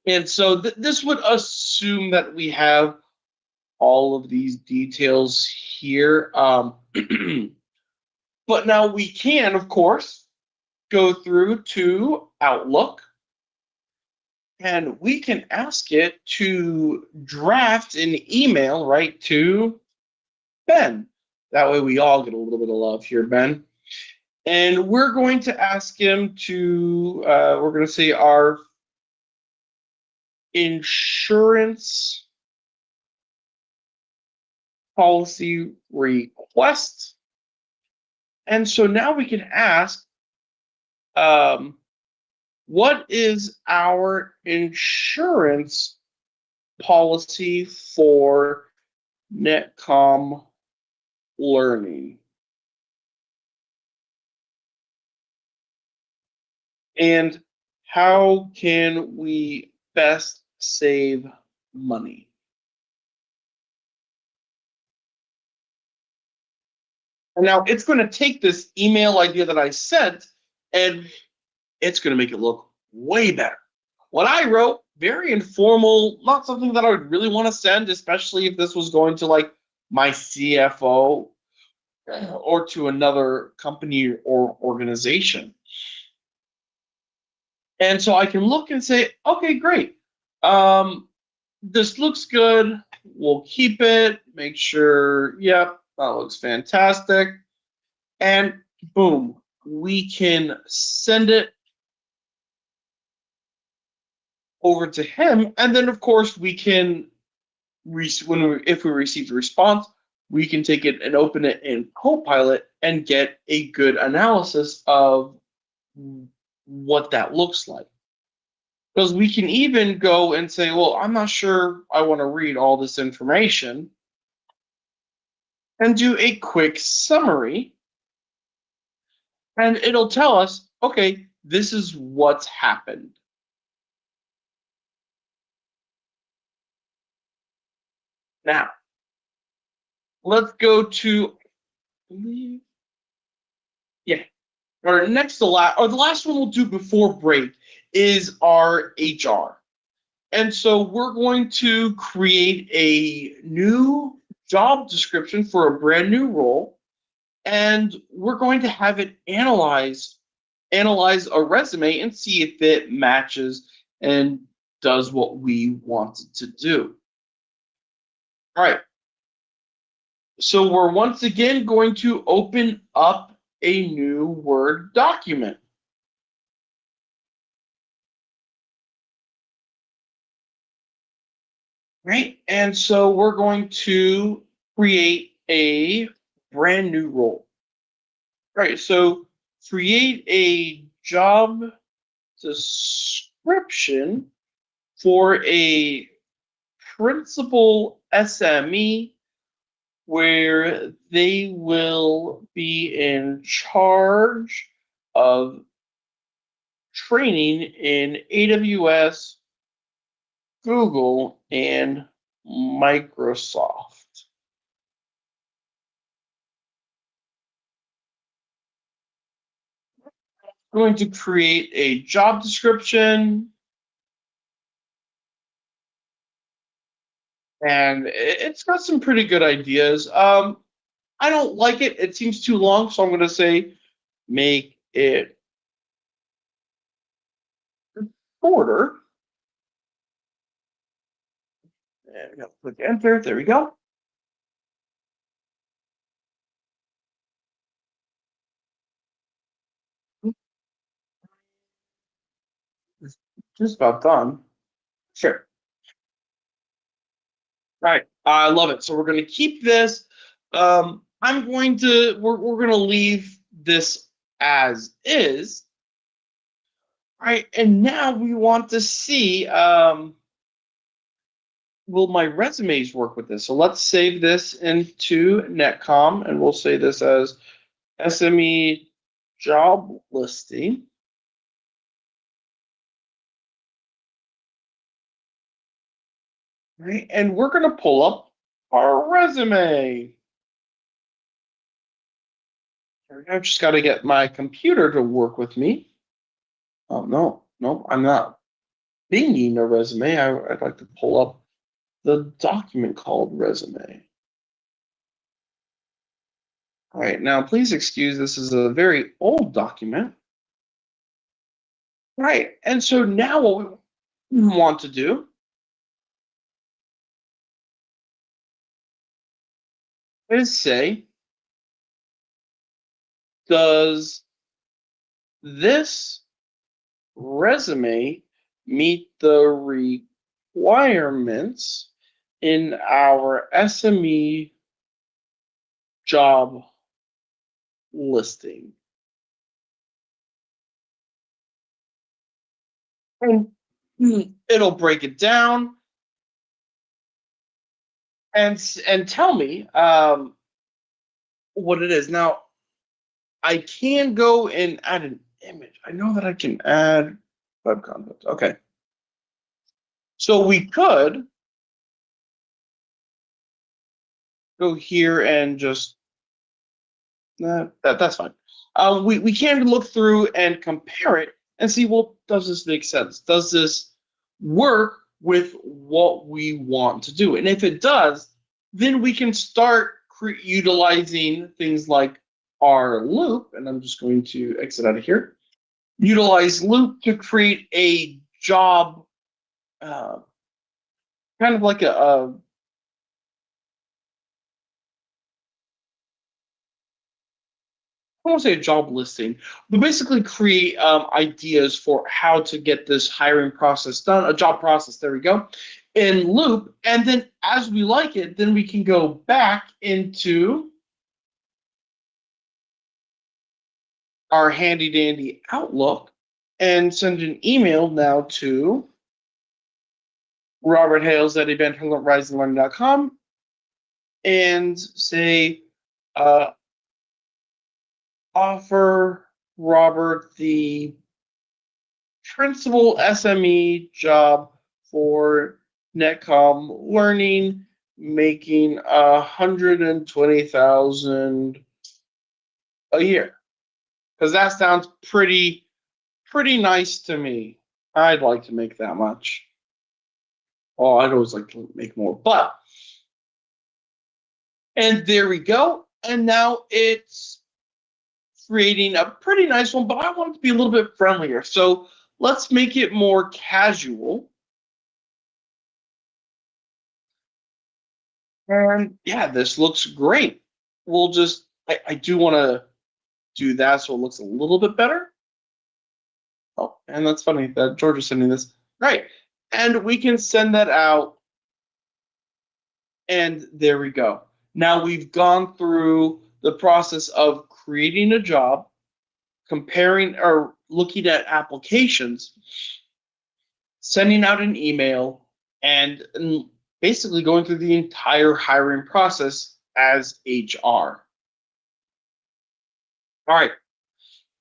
And so this would assume that we have all of these details here. But now we can, of course, go through to Outlook, and we can ask it to draft an email right to Ben. That way we all get a little bit of love here, Ben. And we're going to ask him to, we're going to say our insurance policy request. And so now we can ask, what is our insurance policy for Netcom Learning? And how can we best save money? And now it's going to take this email idea that I sent and it's going to make it look way better. What I wrote, very informal, not something that I would really want to send, especially if this was going to like my CFO or to another company or organization. And so I can look and say, okay, great. This looks good. We'll keep it. Make sure, yep, that looks fantastic. And boom, we can send it over to him. And then, of course, we can, if we receive the response, we can take it and open it in Copilot and get a good analysis of what that looks like. Because we can even go and say, well, I'm not sure I want to read all this information, and do a quick summary. And it'll tell us, okay, this is what's happened. Now, let's go to, yeah, our next to last, or the last one we'll do before break is our HR. And so we're going to create a new job description for a brand new role, and we're going to have it analyze a resume and see if it matches and does what we want it to do. All right. So we're once again going to open up a new Word document. Right? And so we're going to create a brand new role. Right. So create a job description for a principal SME where they will be in charge of training in AWS, Google, and Microsoft. I'm going to create a job description, and it's got some pretty good ideas. I don't like it. It seems too long, so I'm going to say make it shorter. And I'm going to click enter. There we go. It's just about done. Sure. Right. I love it. So we're going to keep this. We're going to leave this as is. Right. And now we want to see, will my resumes work with this? So let's save this into Netcom, and we'll say this as SME job listing. Right. And we're going to pull up our resume. I've just got to get my computer to work with me. Oh, no, I'm not binging a resume. I'd like to pull up the document called resume. All right, now please excuse, this is a very old document. Right, and so now what we want to do is say, does this resume meet the requirements in our SME job listing? And it'll break it down and tell me what it is. Now, I can go and add an image. I know that I can add web content. Okay. So we could go here and just that's fine. We can look through and compare it and see, well, does this make sense? Does this work with what we want to do? And if it does, then we can start utilizing things like our loop. And I'm just going to exit out of here. Utilize loop to create a job, kind of like I won't say a job listing, but basically create ideas for how to get this hiring process done, a job process, there we go, in loop. And then as we like it, then we can go back into our handy dandy Outlook and send an email now to Robert Hales at eventhorizonlearning.com and say, offer Robert the principal SME job for Netcom Learning, making 120,000 a year. Because that sounds pretty nice to me. I'd like to make that much. Oh, I'd always like to make more, but and there we go. And now it's creating a pretty nice one, but I want it to be a little bit friendlier. So let's make it more casual. And yeah, this looks great. We'll just, I do want to do that so it looks a little bit better. Oh, and that's funny that George is sending this. Right. And we can send that out. And there we go. Now we've gone through the process of creating a job, comparing or looking at applications, sending out an email, and basically going through the entire hiring process as HR. All right.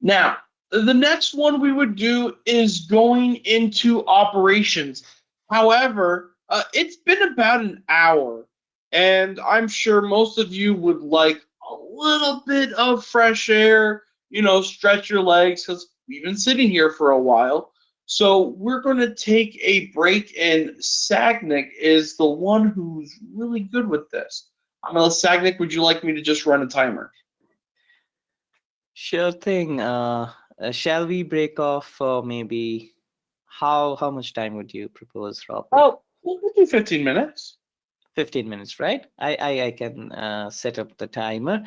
Now, the next one we would do is going into operations. However, it's been about an hour, and I'm sure most of you would like a little bit of fresh air, stretch your legs because we've been sitting here for a while. So we're going to take a break, and Sagnik is the one who's really good with this. Sagnik, would you like me to just run a timer? Sure thing. Shall we break off for maybe how much time would you propose, Robert? Oh, we'll do 15 minutes. 15 minutes, right? I can set up the timer.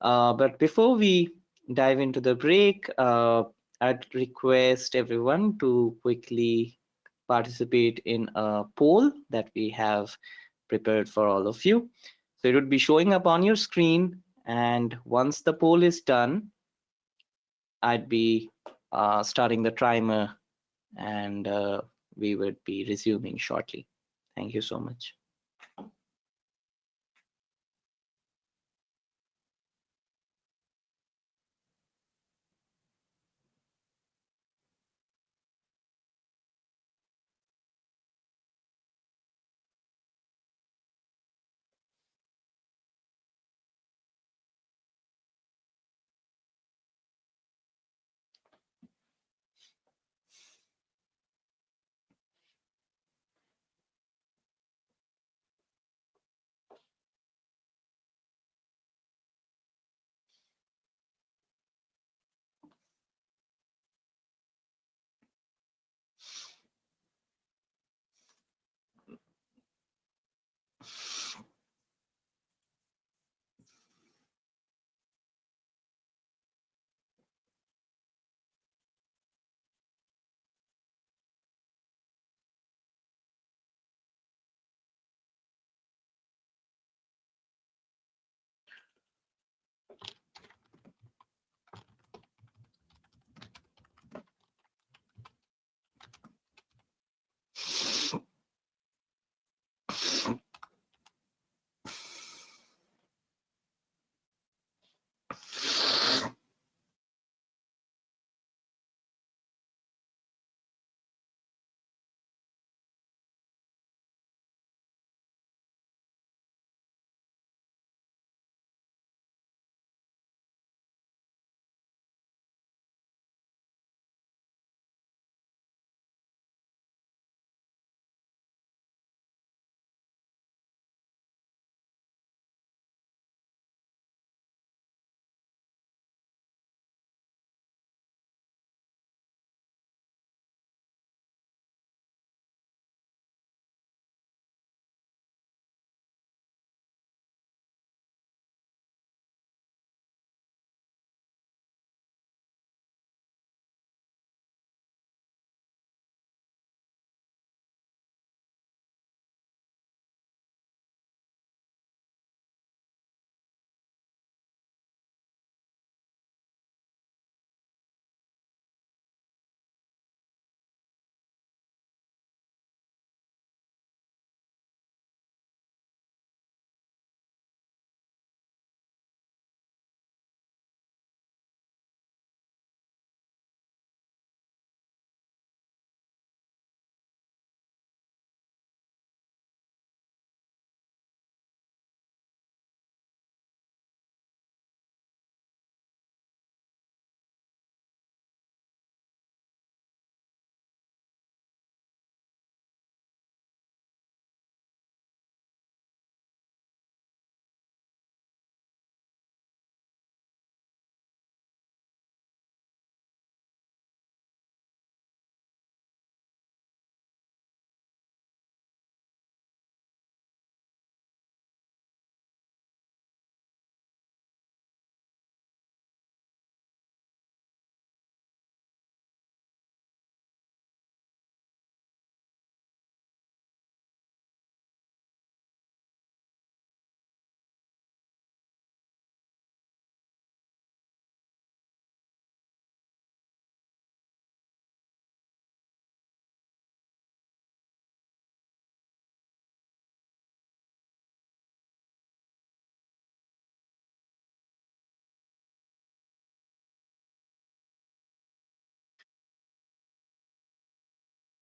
But before we dive into the break, I'd request everyone to quickly participate in a poll that we have prepared for all of you. So it would be showing up on your screen, and once the poll is done, I'd be starting the timer, and we would be resuming shortly. Thank you so much.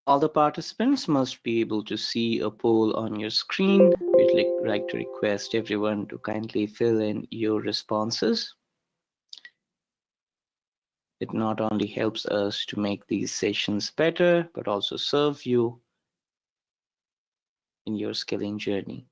All the participants must be able to see a poll on your screen. We'd like to request everyone to kindly fill in your responses. It not only helps us to make these sessions better, but also serve you in your skilling journey.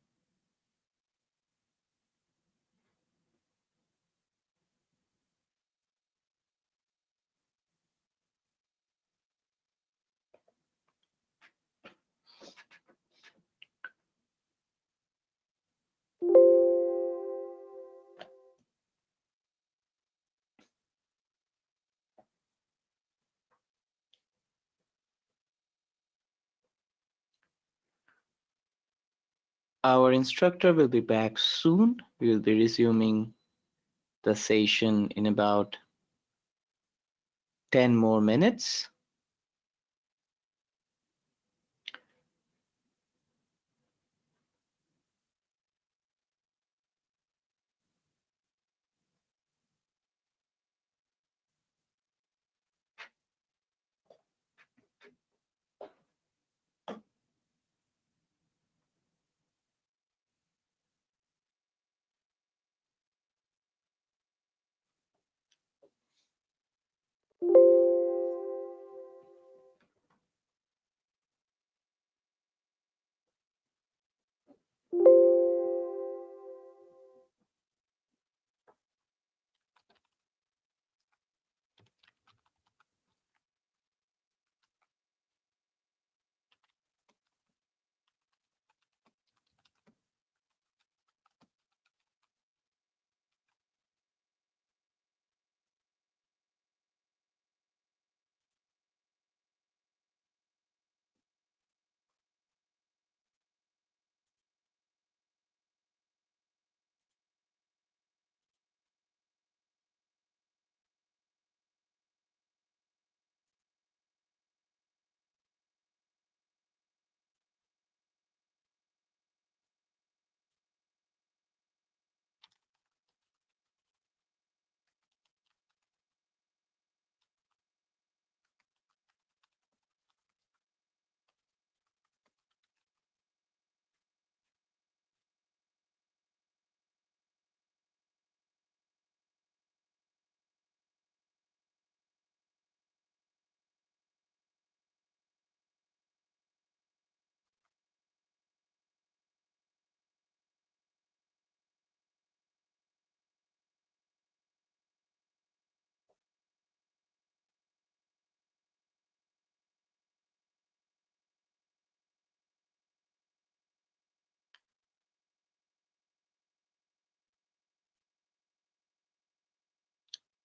Our instructor will be back soon. We will be resuming the session in about 10 more minutes.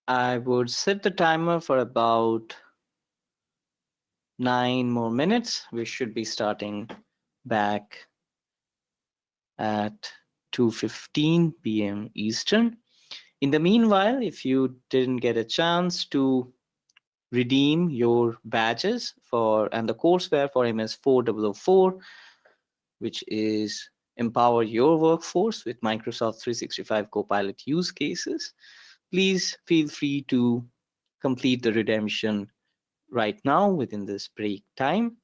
I would set the timer for about 9 more minutes. We should be starting back at 2:15 p.m. Eastern. In the meanwhile, if you didn't get a chance to redeem your badges for and the courseware for MS 4004, which is Empower Your Workforce with Microsoft 365 Copilot use cases, please feel free to complete the redemption right now within this break time.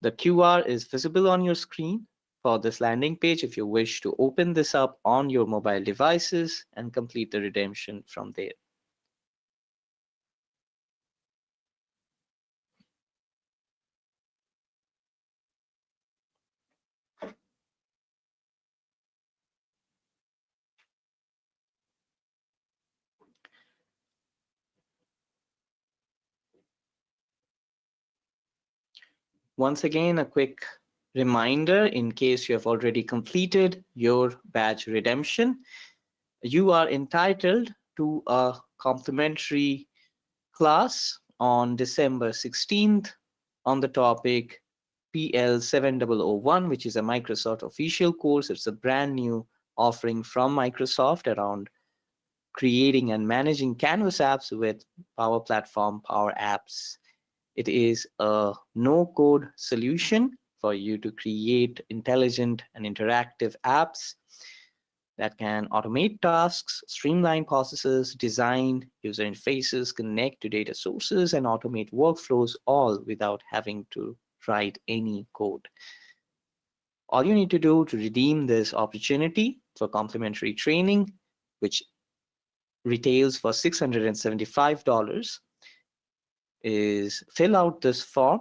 The QR is visible on your screen for this landing page if you wish to open this up on your mobile devices and complete the redemption from there. Once again, a quick reminder in case you have already completed your badge redemption, you are entitled to a complimentary class on December 16th on the topic PL7001, which is a Microsoft official course. It's a brand new offering from Microsoft around creating and managing Canvas apps with Power Platform, Power Apps. It is a no-code solution for you to create intelligent and interactive apps that can automate tasks, streamline processes, design user interfaces, connect to data sources, and automate workflows all without having to write any code. All you need to do to redeem this opportunity for complimentary training, which retails for $675, is fill out this form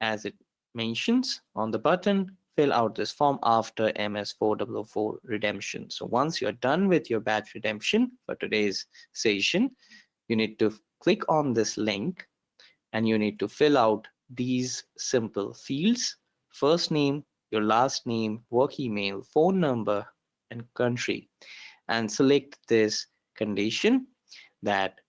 as it mentions on the button. Fill out this form after MS4004 redemption. So once you're done with your batch redemption for today's session, you need to click on this link and you need to fill out these simple fields: first name, your last name, work email, phone number, and country, and select this condition that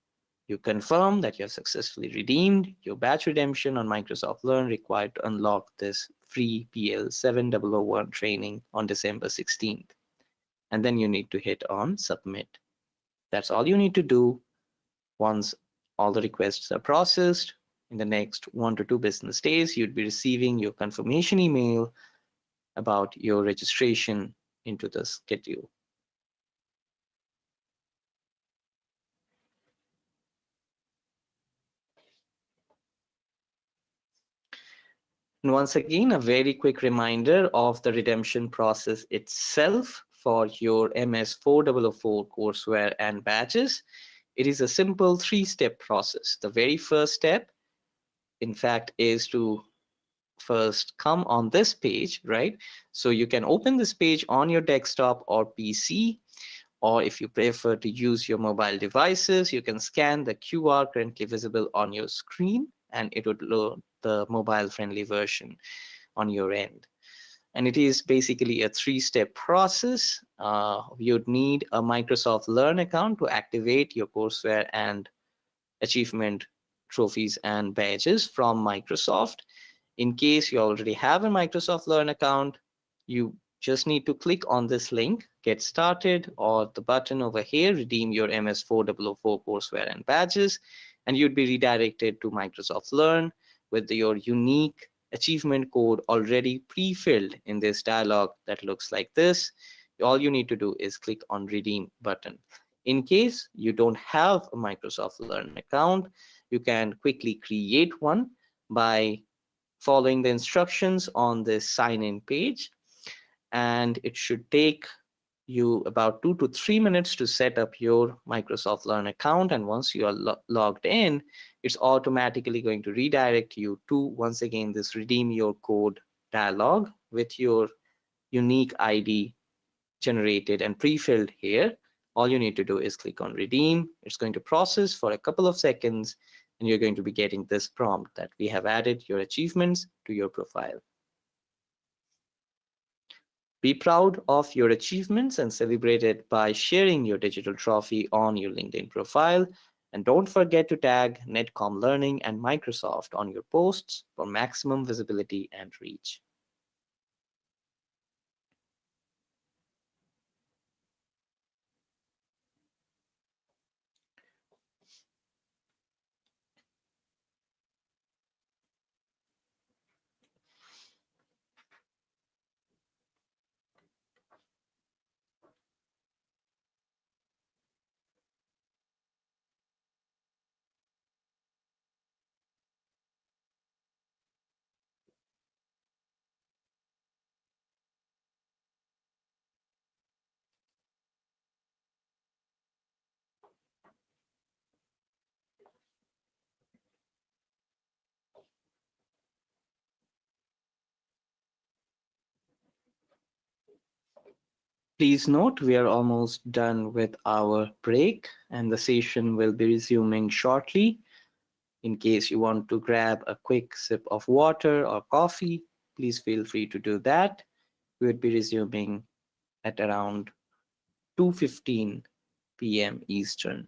you confirm that you have successfully redeemed your batch redemption on Microsoft Learn required to unlock this free PL7001 training on December 16th. And then you need to hit on submit. That's all you need to do. Once all the requests are processed, in the next 1 to 2 business days, you'd be receiving your confirmation email about your registration into the schedule. And once again, a very quick reminder of the redemption process itself for your MS4004 courseware and badges. It is a simple 3-step process. The very first step, in fact, is to first come on this page, right? So you can open this page on your desktop or PC, or if you prefer to use your mobile devices, you can scan the QR currently visible on your screen and it would load the mobile friendly version on your end. And it is basically a 3-step process. You'd need a Microsoft Learn account to activate your courseware and achievement trophies and badges from Microsoft. In case you already have a Microsoft Learn account, you just need to click on this link, get started, or the button over here, redeem your MS4004 courseware and badges, and you'd be redirected to Microsoft Learn with your unique achievement code already pre-filled in this dialog that looks like this. All you need to do is click on redeem button. In case you don't have a Microsoft Learn account, you can quickly create one by following the instructions on this sign in page, and it should take you about 2 to 3 minutes to set up your Microsoft Learn account. And once you are logged in, it's automatically going to redirect you to, once again, this redeem your code dialog with your unique ID generated and pre-filled here. All you need to do is click on redeem. It's going to process for a couple of seconds and you're going to be getting this prompt that we have added your achievements to your profile. Be proud of your achievements and celebrate it by sharing your digital trophy on your LinkedIn profile. And don't forget to tag Netcom Learning and Microsoft on your posts for maximum visibility and reach. Please note we are almost done with our break and the session will be resuming shortly. In case you want to grab a quick sip of water or coffee, please feel free to do that. We would be resuming at around 2:15 p.m. Eastern.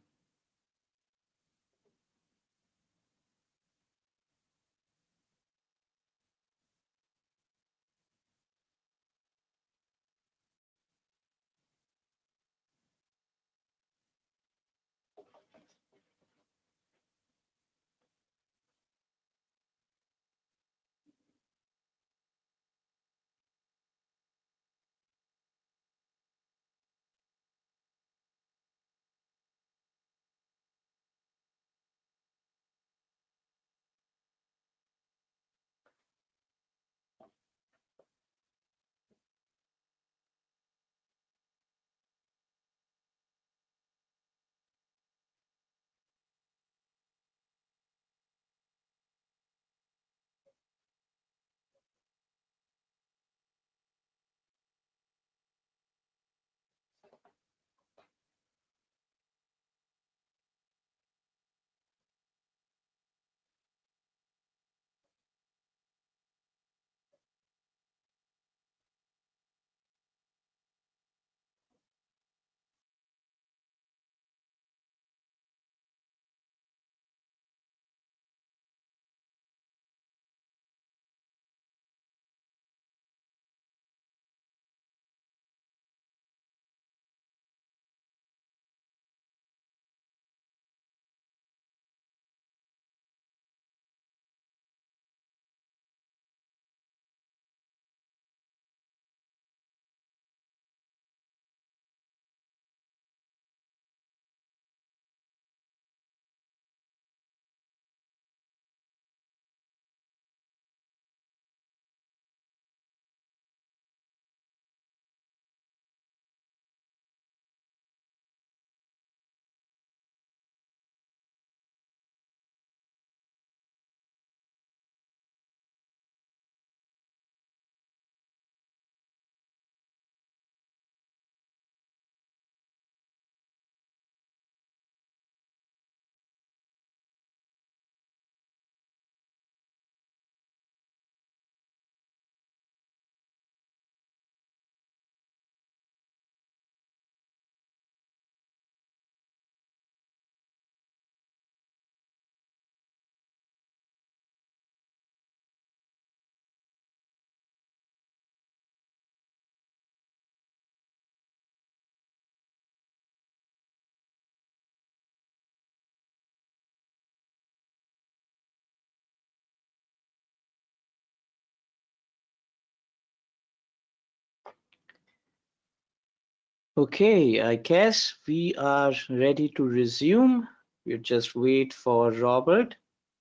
Okay, I guess we are ready to resume. We'll just wait for Robert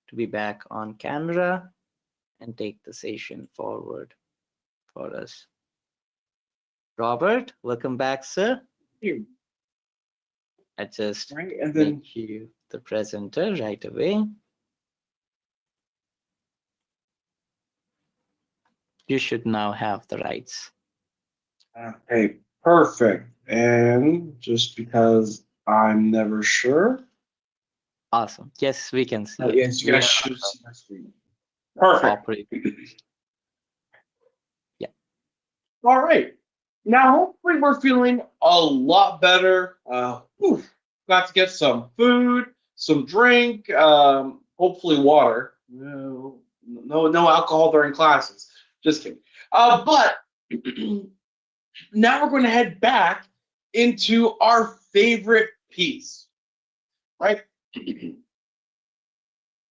to be back on camera and take the session forward for us. Robert, welcome back, sir. Here, I just right? And then, make you the presenter right away. You should now have the rights. okay, perfect. And just because I'm never sure. Awesome. Yes, we can see Oh, it. yes, you We guys are should see my screen. Perfect. operating. Yeah. All right. Now, hopefully, we're feeling a lot better. Got to get some food, some drink, hopefully water. No alcohol during classes. Just kidding. But now we're going to head back into our favorite piece, right?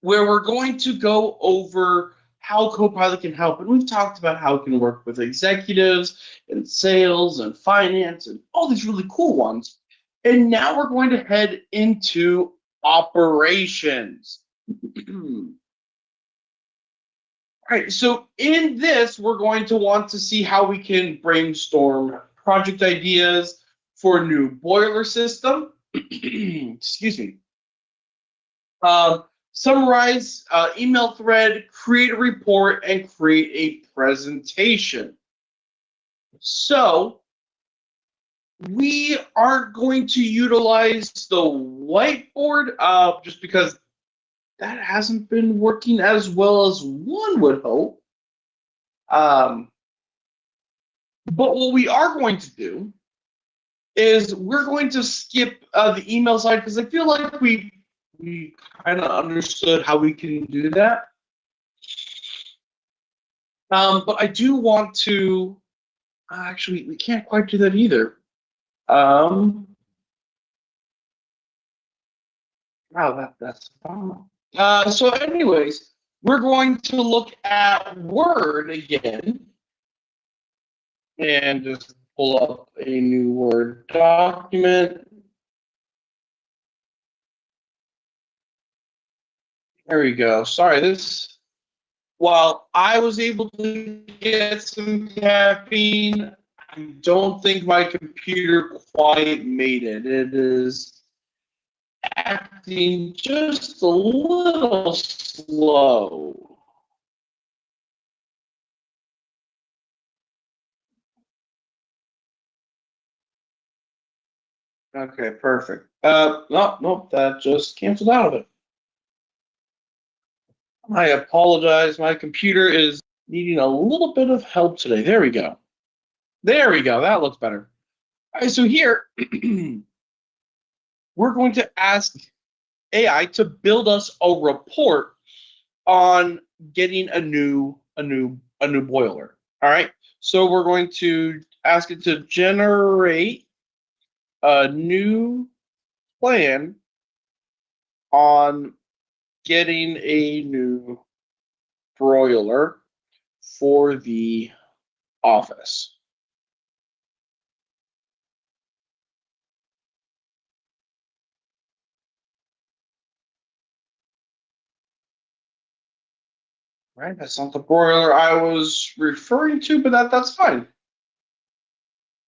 Where we're going to go over how Copilot can help. And we've talked about how it can work with executives and sales and finance and all these really cool ones. And now we're going to head into operations. All right, so in this, we're going to want to see how we can brainstorm project ideas for a new boiler system. Excuse me. Summarize email thread, create a report, and create a presentation. So we aren't going to utilize the whiteboard just because that hasn't been working as well as one would hope. But what we are going to do is we're going to skip the email side because I feel like we kind of understood how we can do that. But I do want to actually we can't quite do that either. Wow, that's a bummer. So anyways, we're going to look at Word again and just pull up a new Word document. There we go. Sorry, this. While I was able to get some caffeine, I don't think my computer quite made it. It is acting just a little slow. Okay, perfect. Nope, that just canceled out of it. I apologize. My computer is needing a little bit of help today. There we go. There we go. That looks better. All right, so here we're going to ask AI to build us a report on getting a new boiler. All right. So we're going to ask it to generate a new plan on getting a new broiler for the office. Right, that's not the broiler I was referring to, but that's fine.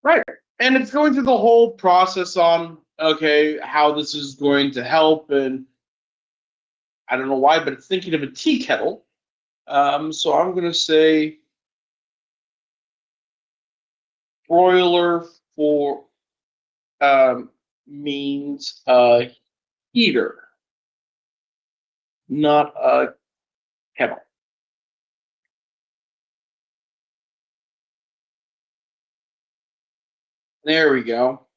Right, and it's going through the whole process on okay how this is going to help, and I don't know why, but it's thinking of a tea kettle. So I'm going to say broiler for means a heater, not a kettle. There we go.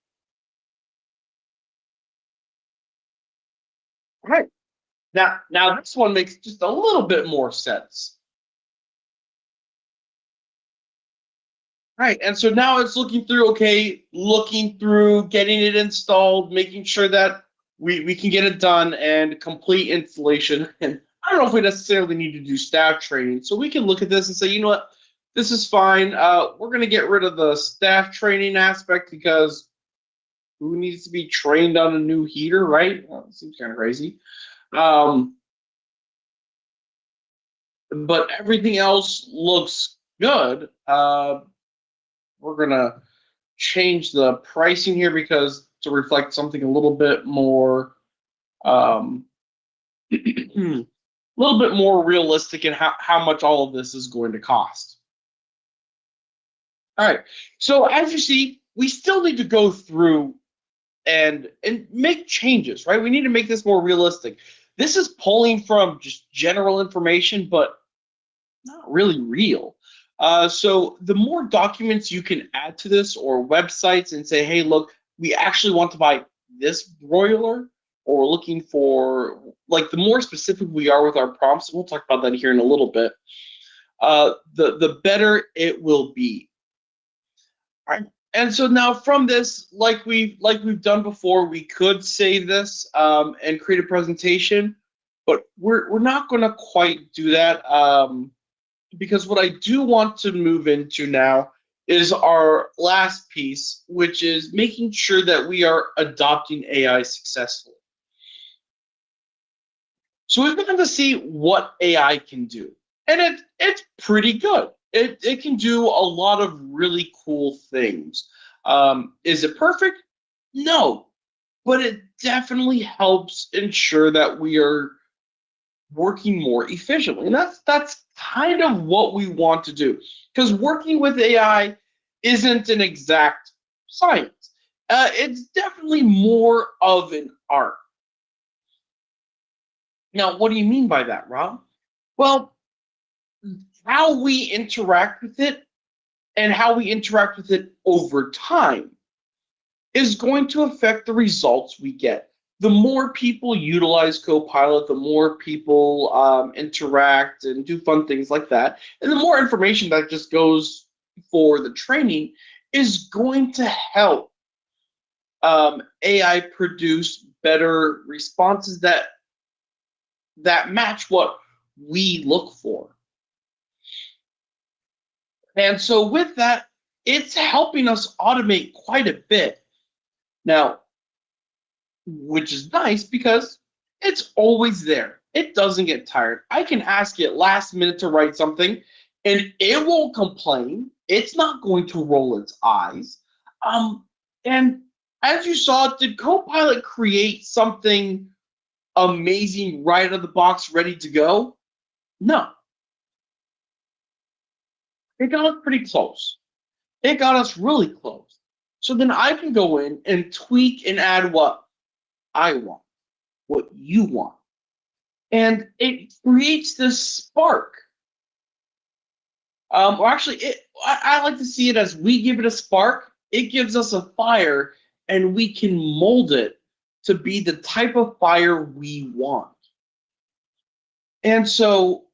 Right. Now this one makes just a little bit more sense. Right. And so now it's looking through, okay, looking through, getting it installed, making sure that we can get it done and complete installation. And I don't know if we necessarily need to do staff training. So we can look at this and say, you know what, this is fine. We're going to get rid of the staff training aspect because Who needs to be trained on a new heater, right? Well, it seems kind of crazy. Um, but everything else looks good. We're gonna change the pricing here because to reflect something a little bit more, um, a little bit more realistic in how much all of this is going to cost. All right. So as you see, we still need to go through and make changes, right? We need to make this more realistic. This is pulling from just general information, but not really real. So the more documents you can add to this or websites and say, hey, look, we actually want to buy this broiler, or we're looking for, like, the more specific we are with our prompts, and we'll talk about that here in a little bit, the better it will be. Right. And so now from this, like we've done before, we could save this and create a presentation, but we're not going to quite do that because what I do want to move into now is our last piece, which is making sure that we are adopting AI successfully. So we've begun to see what AI can do, and it's pretty good. It can do a lot of really cool things. Is it perfect? No, but it definitely helps ensure that we are working more efficiently, and that's kind of what we want to do. Because working with AI isn't an exact science. It's definitely more of an art. Now, what do you mean by that, Rob? Well, how we interact with it and how we interact with it over time is going to affect the results we get. The more people utilize Copilot, the more people interact and do fun things like that, and the more information that just goes for the training is going to help AI produce better responses that match what we look for. And so with that, it's helping us automate quite a bit. Now, which is nice because it's always there. It doesn't get tired. I can ask it last minute to write something and it won't complain. It's not going to roll its eyes. And as you saw, did Copilot create something amazing right out of the box, ready to go? No. It got us pretty close. It got us really close. So then I can go in and tweak and add what I want, what you want. And it creates this spark. Or actually, I like to see it as we give it a spark, it gives us a fire, and we can mold it to be the type of fire we want. And so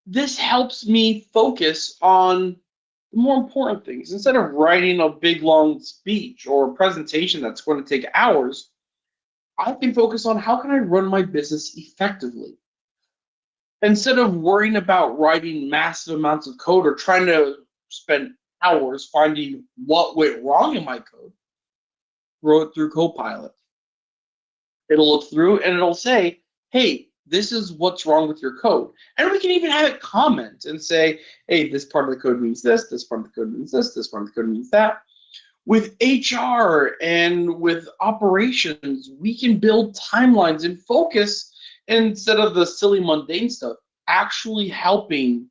this helps me focus on the more important things. Instead of writing a big long speech or a presentation that's going to take hours, I can focus on how can I run my business effectively. Instead of worrying about writing massive amounts of code or trying to spend hours finding what went wrong in my code, throw it through Copilot. It'll look through and it'll say, hey, this is what's wrong with your code. And we can even have it comment and say, hey, this part of the code means this part of the code means this part of the code means that. With HR and with operations, we can build timelines and focus instead of the silly mundane stuff, actually helping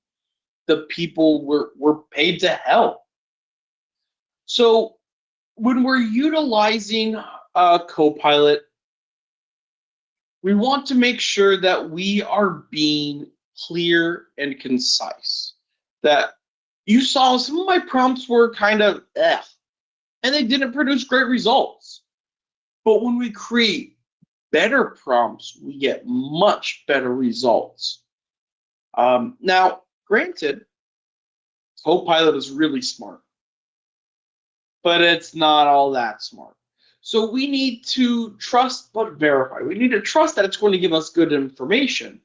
the people we're paid to help. So when we're utilizing Copilot, we want to make sure that we are being clear and concise. That you saw some of my prompts were kind of and they didn't produce great results. But when we create better prompts, we get much better results. Now, granted, Copilot is really smart, but it's not all that smart. So we need to trust but verify. We need to trust that it's going to give us good information,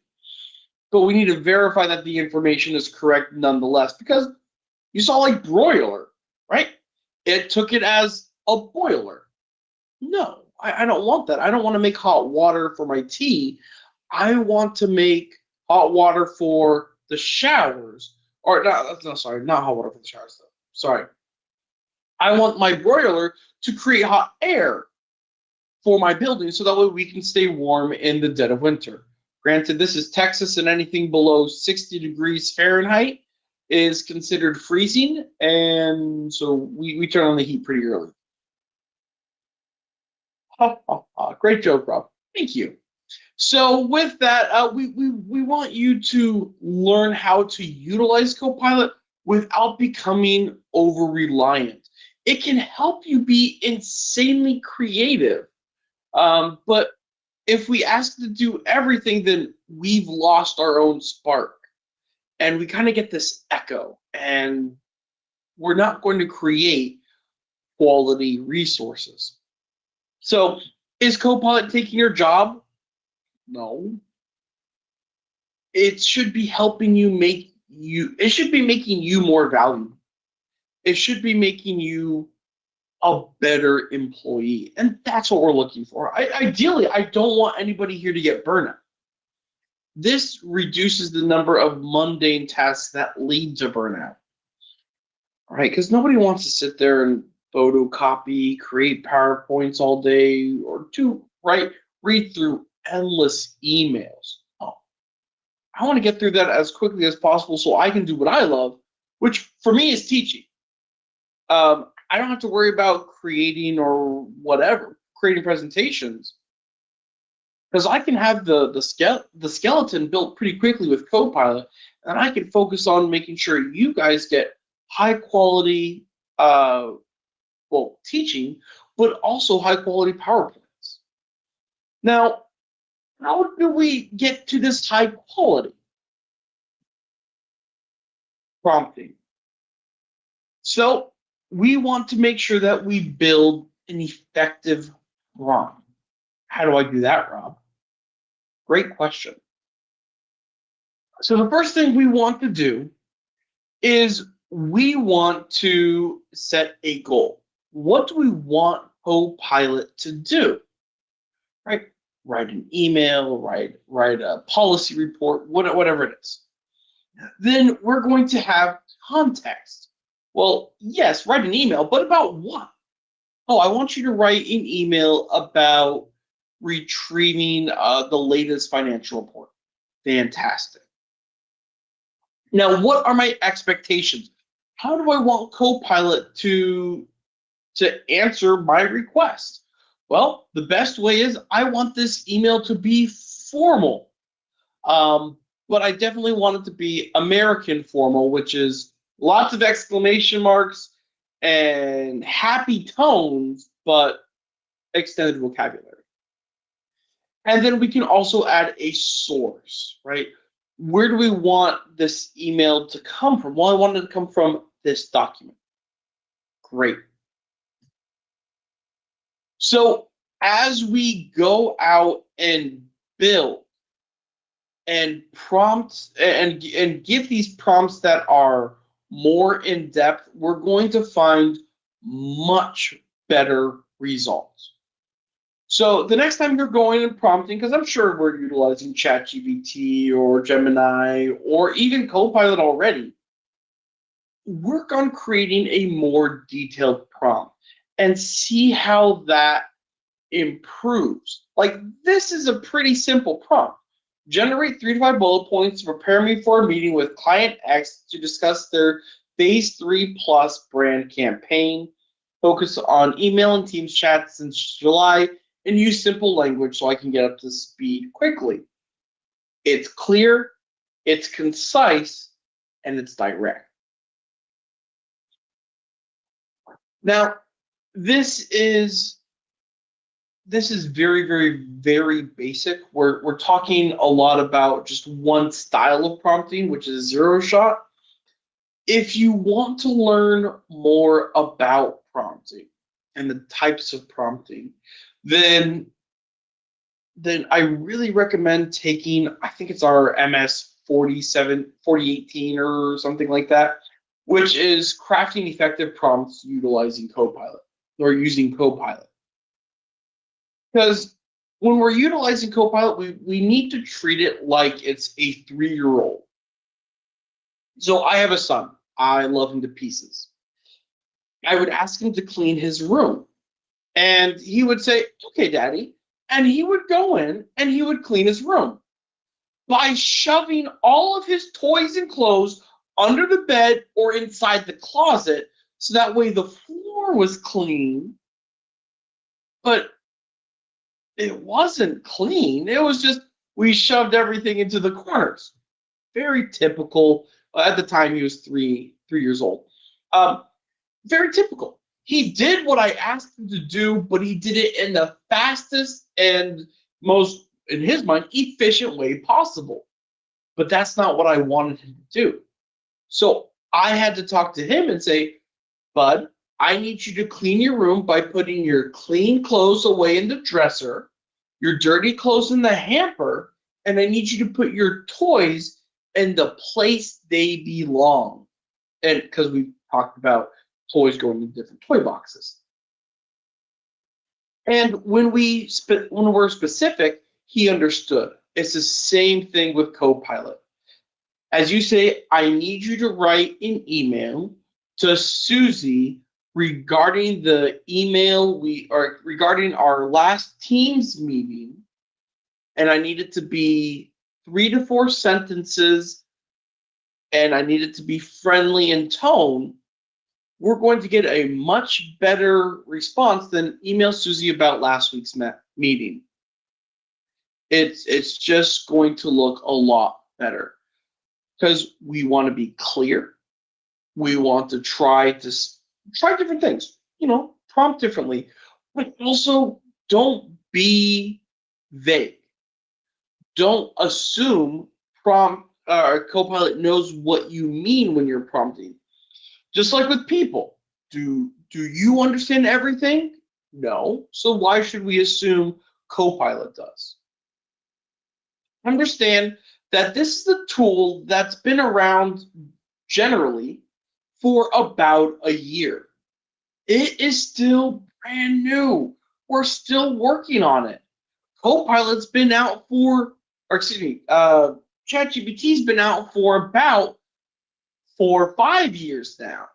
but we need to verify that the information is correct nonetheless, because you saw like broiler, right? It took it as a boiler. No, I don't want that. I don't want to make hot water for my tea. I want to make hot water for the showers. Or not, no, sorry, not hot water for the showers though. Sorry. I want my broiler to create hot air for my building so that way we can stay warm in the dead of winter. Granted, this is Texas, and anything below 60 degrees Fahrenheit is considered freezing, and so we turn on the heat pretty early. Ha, ha, ha. Great joke, Rob. Thank you. So with that, we want you to learn how to utilize Copilot without becoming over reliant. It can help you be insanely creative, but if we ask it to do everything, then we've lost our own spark, and we kind of get this echo, and we're not going to create quality resources. So, is Copilot taking your job? No. It should be helping you make you, it should be making you more valuable. It should be making you a better employee. And that's what we're looking for. Ideally, I don't want anybody here to get burnout. This reduces the number of mundane tasks that lead to burnout, right? Because nobody wants to sit there and photocopy, create PowerPoints all day, or read through endless emails. Oh, I want to get through that as quickly as possible so I can do what I love, which for me is teaching. I don't have to worry about creating presentations, because I can have the skeleton built pretty quickly with Copilot, and I can focus on making sure you guys get high quality, teaching, but also high quality PowerPoints. Now, how do we get to this high quality? Prompting. So we want to make sure that we build an effective prompt. How do I do that, Rob? Great question. So the first thing we want to do is we want to set a goal. What do we want Copilot to do? Right? Write an email, write a policy report, whatever it is. Then we're going to have context. Well, yes, write an email, but about what? Oh, I want you to write an email about retrieving the latest financial report. Fantastic. Now, what are my expectations? How do I want Copilot to answer my request? Well, the best way is I want this email to be formal, but I definitely want it to be American formal, which is lots of exclamation marks and happy tones, but extended vocabulary. And then we can also add a source, right? Where do we want this email to come from? Well, I want it to come from this document. Great. So as we go out and build and prompt and give these prompts that are more in depth, we're going to find much better results. So the next time you're going and prompting, because I'm sure we're utilizing ChatGPT or Gemini or even Copilot already, work on creating a more detailed prompt and see how that improves. Like, this is a pretty simple prompt. Generate 3 to 5 bullet points to prepare me for a meeting with client X to discuss their phase 3 plus brand campaign. Focus on email and Teams chats since July, and use simple language so I can get up to speed quickly. It's clear, it's concise, and it's direct. Now, this is very, very, very basic. We're talking a lot about just one style of prompting, which is zero shot. If you want to learn more about prompting and the types of prompting, then I really recommend taking, I think it's our MS 4018 or something like that, which is crafting effective prompts utilizing Copilot or using Copilot. Because when we're utilizing Copilot, we need to treat it like it's a 3-year-old. So I have a son. I love him to pieces. I would ask him to clean his room. And he would say, okay, daddy. And he would go in and he would clean his room by shoving all of his toys and clothes under the bed or inside the closet. So that way the floor was clean, but it wasn't clean. It was just we shoved everything into the corners. Very typical. At the time, he was 3 years old. Um, Very typical. He did what I asked him to do, but he did it in the fastest and most, in his mind, efficient way possible. But that's not what I wanted him to do. So I had to talk to him and say, Bud, I need you to clean your room by putting your clean clothes away in the dresser, your dirty clothes in the hamper, and I need you to put your toys in the place they belong. And because we talked about toys going in different toy boxes. And when we're specific, he understood. It's the same thing with Copilot. As you say, I need you to write an email to Susie regarding the email regarding our last Teams meeting, and I need it to be 3 to 4 sentences, and I need it to be friendly in tone. We're going to get a much better response than email Susie about last week's meeting. It's just going to look a lot better because we want to be clear. We want to try different things, prompt differently, but also don't be vague. Don't assume Copilot knows what you mean when you're prompting. Just like with people, do you understand everything? No. So why should we assume Copilot does? Understand that this is a tool that's been around generally for about a year. It is still brand new. We're still working on it. Copilot's been out for, or excuse me, ChatGPT's been out for about 4 or 5 years now.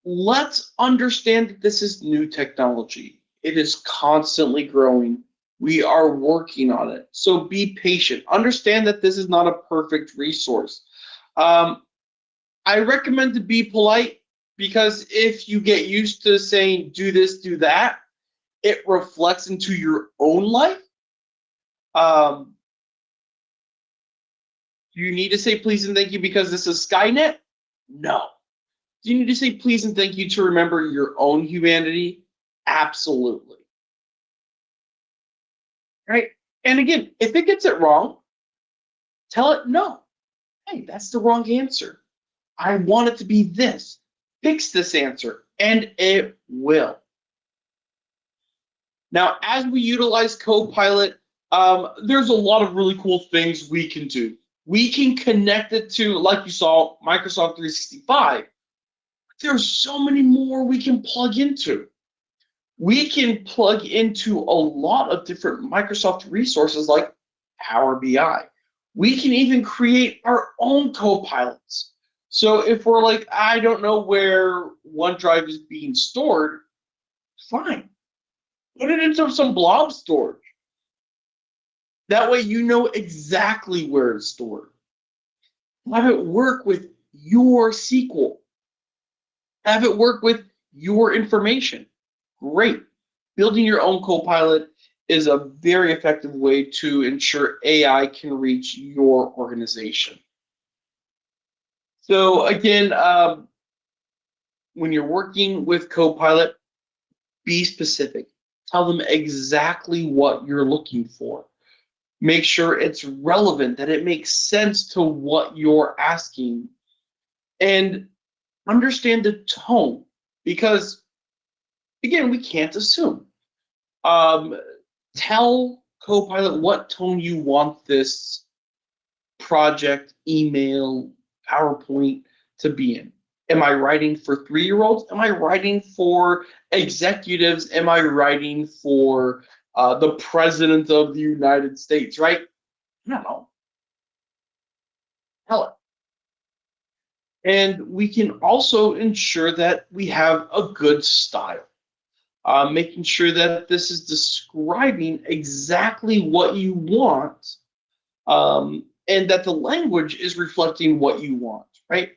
Let's understand that this is new technology. It is constantly growing. We are working on it. So be patient. Understand that this is not a perfect resource. I recommend to be polite because if you get used to saying do this, do that, it reflects into your own life. Do you need to say please and thank you because this is Skynet? No. Do you need to say please and thank you to remember your own humanity? Absolutely. Right? And again, if it gets it wrong, tell it no. Hey, that's the wrong answer. I want it to be this. Fix this answer, and it will. Now, as we utilize Copilot, there's a lot of really cool things we can do. We can connect it to, like you saw, Microsoft 365. There's so many more we can plug into. We can plug into a lot of different Microsoft resources like Power BI. We can even create our own Copilots. So if we're like, I don't know where OneDrive is being stored, fine. Put it into some blob storage. That way you know exactly where it's stored. Have it work with your SQL. Have it work with your information. Great. Building your own Copilot is a very effective way to ensure AI can reach your organization. So again, when you're working with Copilot, be specific. Tell them exactly what you're looking for. Make sure it's relevant, that it makes sense to what you're asking. And understand the tone, because again, we can't assume. Tell Copilot what tone you want this project, email, PowerPoint to be in. Am I writing for 3-year-olds? Am I writing for executives? Am I writing for the president of the United States, right? I don't know. Hell, and we can also ensure that we have a good style, making sure that this is describing exactly what you want, and that the language is reflecting what you want, right?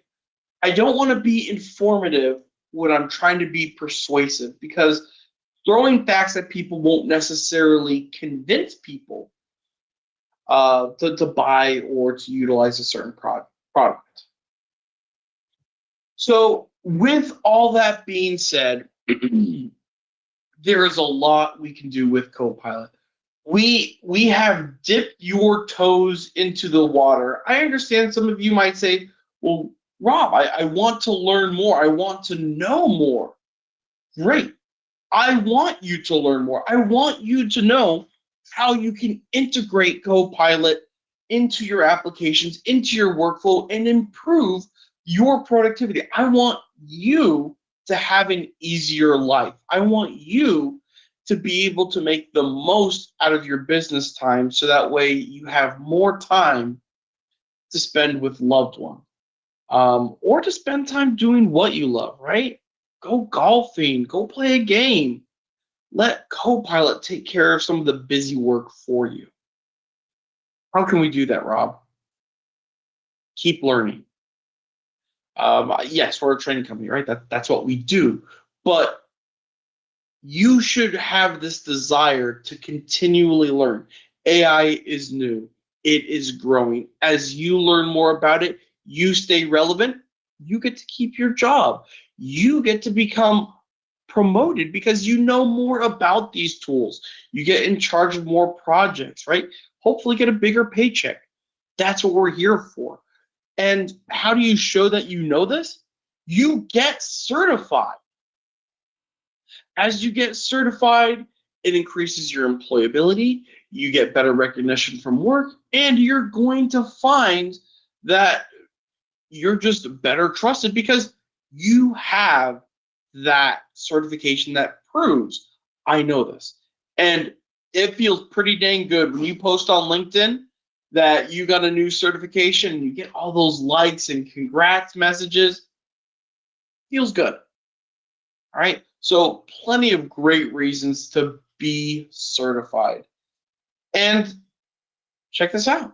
I don't want to be informative when I'm trying to be persuasive, because throwing facts at people won't necessarily convince people to buy or to utilize a certain product. So, with all that being said, there is a lot we can do with Copilot. We have dipped your toes into the water. I understand some of you might say, well, Rob, I want to learn more. I want to know more. Great. I want you to learn more. I want you to know how you can integrate Copilot into your applications, into your workflow, and improve your productivity. I want you to have an easier life. I want you to be able to make the most out of your business time, so that way you have more time to spend with loved ones, or to spend time doing what you love, right? Go golfing, go play a game. Let Copilot take care of some of the busy work for you. How can we do that, Rob? Keep learning. Yes, we're a training company, right? That's what we do. But you should have this desire to continually learn. AI is new. It is growing. As you learn more about it, you stay relevant. You get to keep your job. You get to become promoted because you know more about these tools. You get in charge of more projects, right? Hopefully get a bigger paycheck. That's what we're here for. And how do you show that you know this? You get certified. As you get certified, it increases your employability, you get better recognition from work, and you're going to find that you're just better trusted because you have that certification that proves I know this. And it feels pretty dang good when you post on LinkedIn that you got a new certification and you get all those likes and congrats messages. Feels good. All right. So, plenty of great reasons to be certified. And check this out.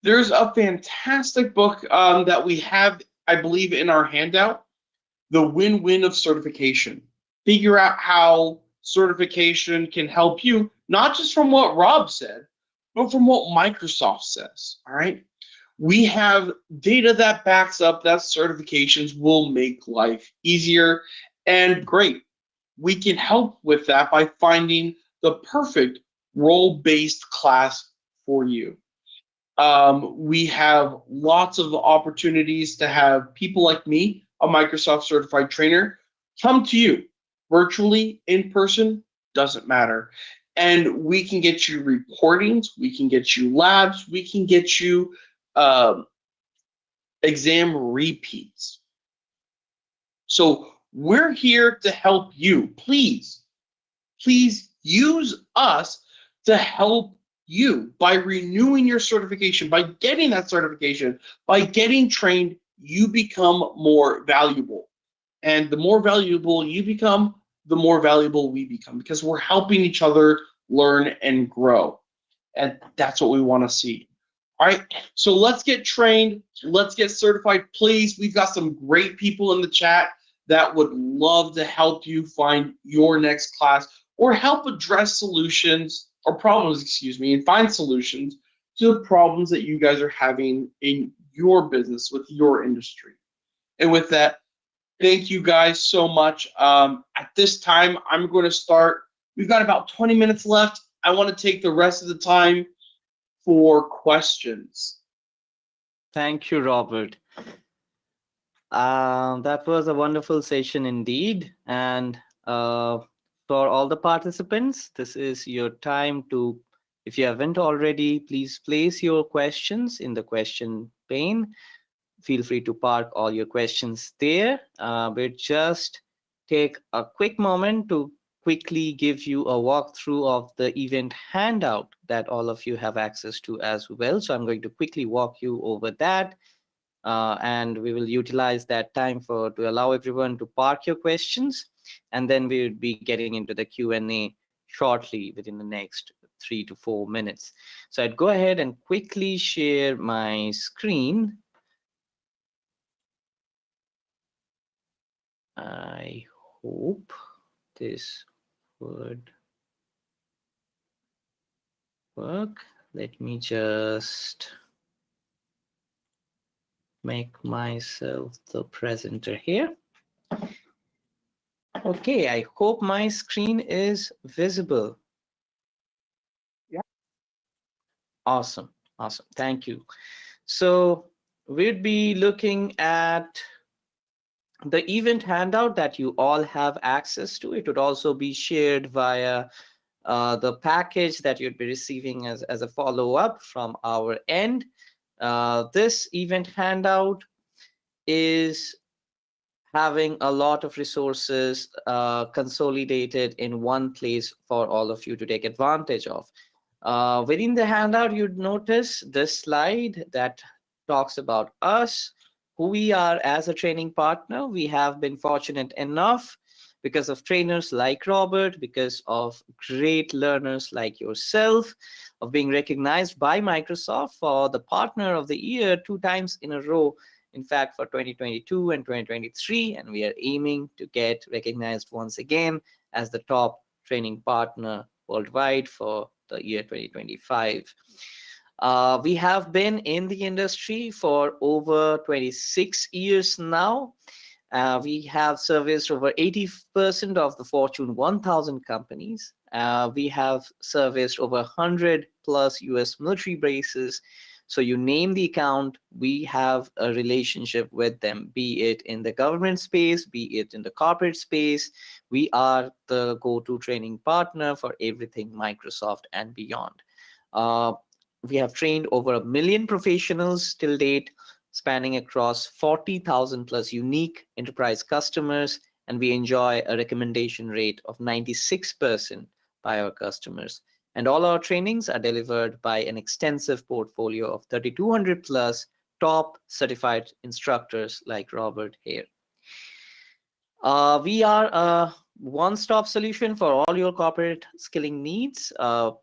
There's a fantastic book that we have, I believe, in our handout, The Win-Win of Certification. Figure out how certification can help you, not just from what Rob said, but from what Microsoft says. All right. We have data that backs up that certifications will make life easier and great. We can help with that by finding the perfect role-based class for you. We have lots of opportunities to have people like me, a Microsoft certified trainer, come to you virtually, in person, doesn't matter. And we can get you reportings, we can get you labs, we can get you um, exam repeats. So we're here to help you. Please use us to help you by renewing your certification, by getting that certification, by getting trained. You become more valuable. And the more valuable you become, the more valuable we become, because we're helping each other learn and grow. And that's what we want to see. All right, so let's get trained. Let's get certified, please. We've got some great people in the chat that would love to help you find your next class or help address solutions or problems, excuse me, and find solutions to the problems that you guys are having in your business with your industry. And with that, thank you guys so much. At this time, I'm going to start. We've got about 20 minutes left. I want to take the rest of the time for questions. Thank you, Robert. That was a wonderful session indeed. And for all the participants, this is your time to, if you haven't already, please place your questions in the question pane. feel free to park all your questions there. We'll just take a quick moment to quickly give you a walkthrough of the event handout that all of you have access to as well. So I'm going to quickly walk you over that, and we will utilize that time to allow everyone to park your questions, and then we will be getting into the Q&A shortly within the next 3 to 4 minutes. So I'd go ahead and quickly share my screen. I hope this would work. Let me just make myself the presenter here. Okay, I hope my screen is visible. Yeah. Awesome, awesome, thank you. So we'd be looking at the event handout that you all have access to. It would also be shared via the package that you'd be receiving as a follow-up from our end. This event handout is having a lot of resources consolidated in one place for all of you to take advantage of. Within the handout, you'd notice this slide that talks about us, who we are as a training partner. We have been fortunate enough because of trainers like Robert, because of great learners like yourself, of being recognized by Microsoft for the Partner of the Year 2 times in a row. In fact, for 2022 and 2023, and we are aiming to get recognized once again as the top training partner worldwide for the year 2025. We have been in the industry for over 26 years now. We have serviced over 80% of the Fortune 1000 companies. We have serviced over 100 plus US military bases. So you name the account, we have a relationship with them, be it in the government space, be it in the corporate space. We are the go-to training partner for everything Microsoft and beyond. We have trained over 1 million professionals till date, spanning across 40,000 plus unique enterprise customers, and we enjoy a recommendation rate of 96% by our customers. And all our trainings are delivered by an extensive portfolio of 3,200 plus top certified instructors like Robert here. We are a one-stop solution for all your corporate skilling needs,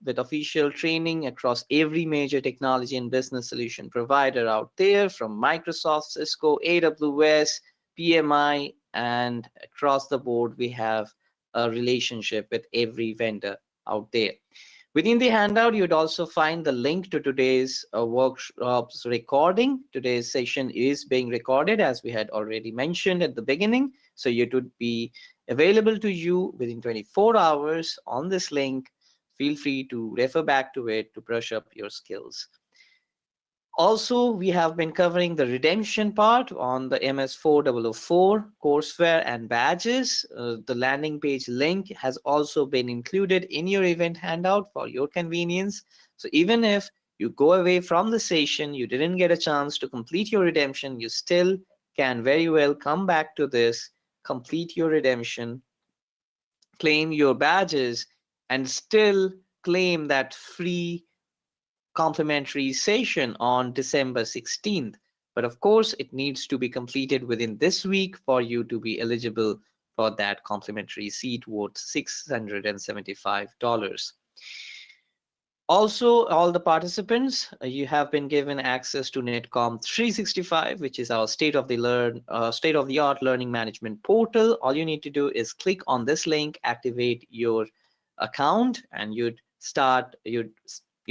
with official training across every major technology and business solution provider out there, from Microsoft, Cisco, AWS, PMI, and across the board, we have a relationship with every vendor out there. Within the handout, you'd also find the link to today's workshop's recording. Today's session is being recorded, as we had already mentioned at the beginning. So it would be available to you within 24 hours on this link. Feel free to refer back to it to brush up your skills. Also, we have been covering the redemption part on the MS4004 courseware and badges. The landing page link has also been included in your event handout for your convenience. So even if you go away from the session, you didn't get a chance to complete your redemption, you still can very well come back to this, complete your redemption, claim your badges, and still claim that free complimentary session on December 16th. But of course, it needs to be completed within this week for you to be eligible for that complimentary seat worth $675. Also, all the participants, you have been given access to Netcom 365, which is our state-of-the-art learning management portal. All you need to do is click on this link, activate your account, and you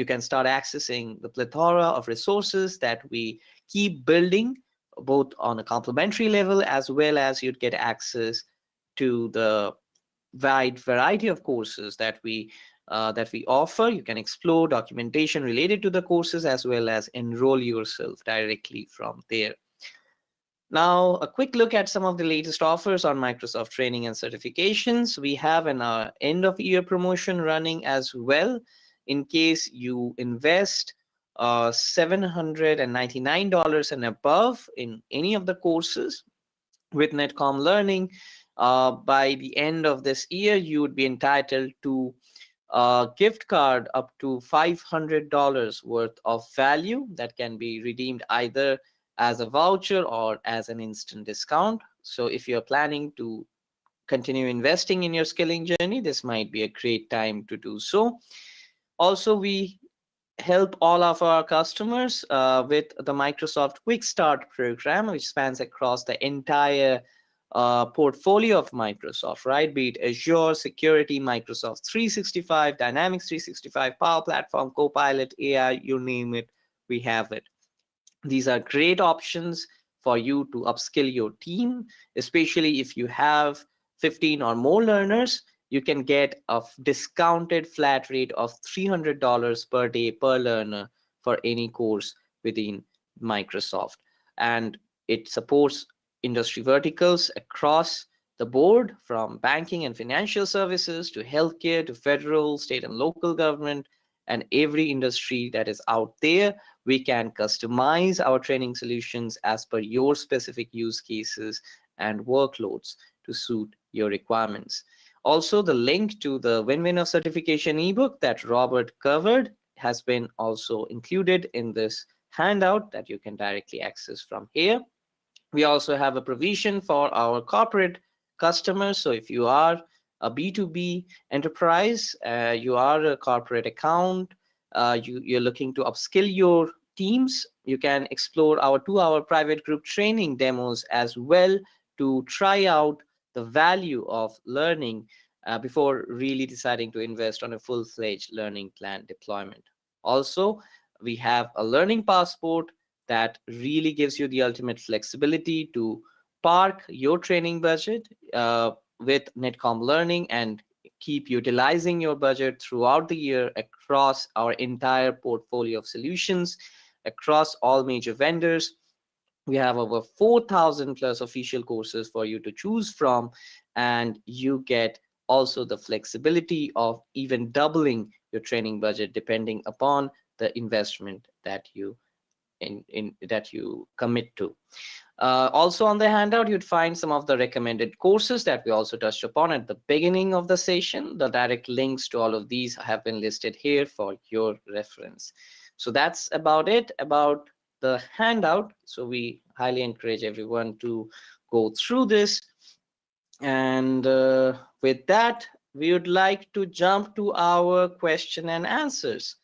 can start accessing the plethora of resources that we keep building, both on a complimentary level, as well as you'd get access to the wide variety of courses that we offer. You can explore documentation related to the courses, as well as enroll yourself directly from there. Now, a quick look at some of the latest offers on Microsoft training and certifications. We have an end of year promotion running as well. In case you invest $799 and above in any of the courses with Netcom Learning, by the end of this year, you would be entitled to a gift card up to $500 worth of value that can be redeemed either as a voucher or as an instant discount. So if you're planning to continue investing in your skilling journey, this might be a great time to do so. Also, we help all of our customers with the Microsoft Quick Start program, which spans across the entire portfolio of Microsoft, right? Be it Azure, Security, Microsoft 365, Dynamics 365, Power Platform, Copilot, AI, you name it, we have it. These are great options for you to upskill your team, especially if you have 15 or more learners. You can get a discounted flat rate of $300 per day per learner for any course within Microsoft. And it supports industry verticals across the board, from banking and financial services to healthcare to federal, state, and local government, and every industry that is out there. We can customize our training solutions as per your specific use cases and workloads to suit your requirements. Also, the link to the Win-Win of Certification ebook that Robert covered has been also included in this handout that you can directly access from here. We also have a provision for our corporate customers. So if you are a B2B enterprise, you are a corporate account, you're looking to upskill your teams, you can explore our 2-hour private group training demos as well to try out the value of learning before really deciding to invest on a full-fledged learning plan deployment. Also, we have a learning passport that really gives you the ultimate flexibility to park your training budget with Netcom Learning and keep utilizing your budget throughout the year across our entire portfolio of solutions, across all major vendors. We have over 4,000 plus official courses for you to choose from, and you get also the flexibility of even doubling your training budget depending upon the investment that you that you commit to. Also on the handout, you'd find some of the recommended courses that we also touched upon at the beginning of the session. The direct links to all of these have been listed here for your reference. So that's about it about the handout. So we highly encourage everyone to go through this. And with that, we would like to jump to our question and answers.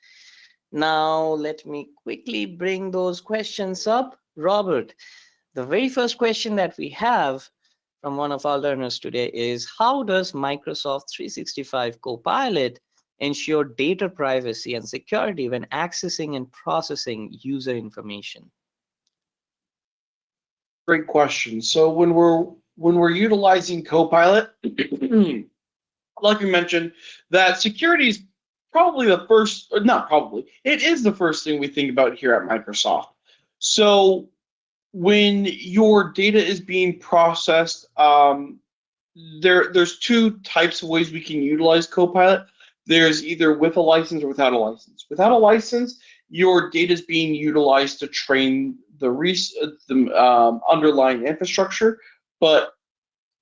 Now, let me quickly bring those questions up. Robert, the very first question that we have from one of our learners today is, how does Microsoft 365 Copilot ensure data privacy and security when accessing and processing user information? Great question. So when we're utilizing Copilot, like we mentioned, that security is probably the first, or not probably, it is the first thing we think about here at Microsoft. So when your data is being processed, there's two types of ways we can utilize Copilot. There's either with a license or without a license. Without a license, your data is being utilized to train the underlying infrastructure, but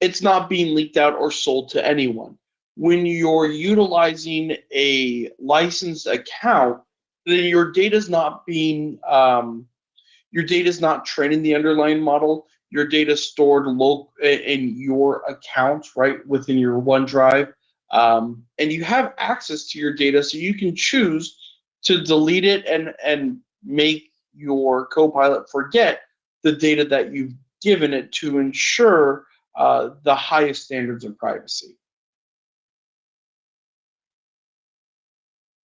it's not being leaked out or sold to anyone. When you're utilizing a licensed account, then your data is not being training the underlying model. Your data is stored in your account, right, within your OneDrive, and you have access to your data, so you can choose to delete it and make your Copilot forget the data that you've given it to ensure the highest standards of privacy.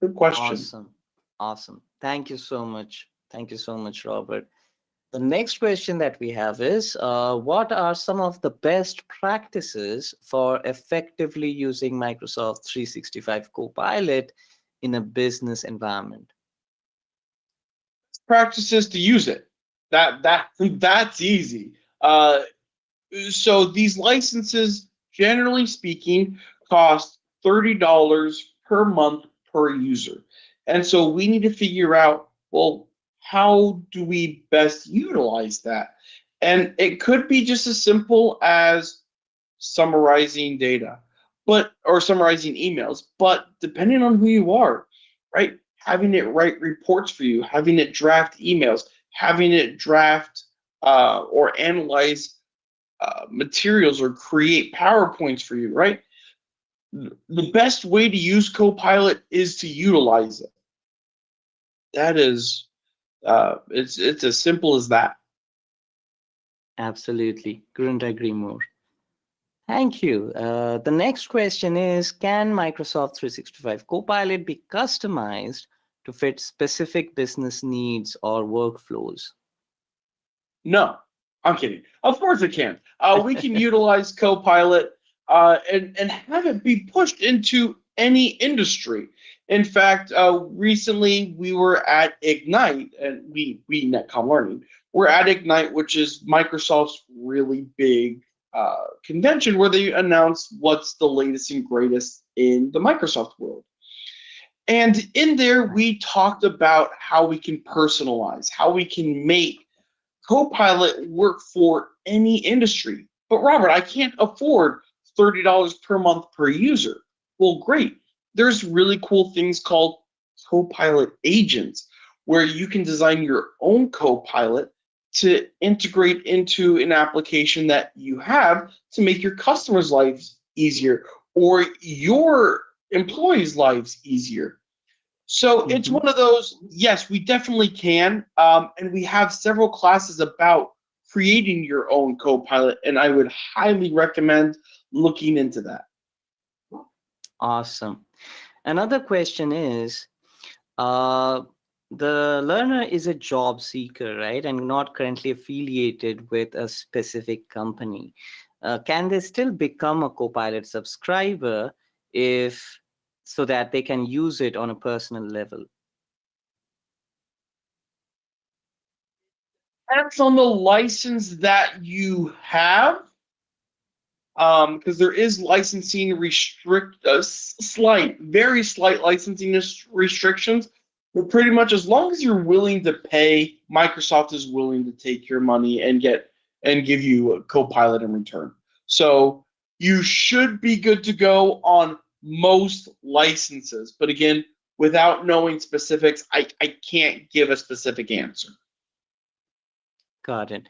Good question. Awesome. Thank you so much. Thank you so much, Robert. The next question that we have is, what are some of the best practices for effectively using Microsoft 365 Copilot in a business environment? Practices to use it. That's easy. So these licenses, generally speaking, cost $30 per month per user. And so we need to figure out Well, how do we best utilize that? And it could be just as simple as summarizing data, but or summarizing emails, but depending on who you are, right? Having it write reports for you, having it draft emails, having it draft or analyze materials or create PowerPoints for you, right? The best way to use Copilot is to utilize it. That is, it's as simple as that. Absolutely. Couldn't agree more. Thank you. The next question is, can Microsoft 365 Copilot be customized to fit specific business needs or workflows? No, I'm kidding. Of course it can. We can utilize Copilot and have it be pushed into any industry. In fact, recently we were at Ignite, and we Netcom Learning. We're at Ignite, which is Microsoft's really big convention where they announce what's the latest and greatest in the Microsoft world. And in there, we talked about how we can personalize, how we can make Copilot work for any industry. But Robert, I can't afford $30 per month per user. Well, great. There's really cool things called Copilot agents where you can design your own Copilot to integrate into an application that you have to make your customers' lives easier or your employees' lives easier. So it's Mhm. one of those, yes, we definitely can. And we have several classes about creating your own Copilot, and I would highly recommend looking into that. Awesome. Another question is, uh, the learner is a job seeker, right, and not currently affiliated with a specific company. Can they still become a Copilot subscriber if so that they can use it on a personal level? That's on the license that you have, because there is licensing very slight licensing restrictions. But pretty much as long as you're willing to pay, Microsoft is willing to take your money and give you a Copilot in return. So you should be good to go on most licenses. But again, without knowing specifics, I can't give a specific answer. Got it.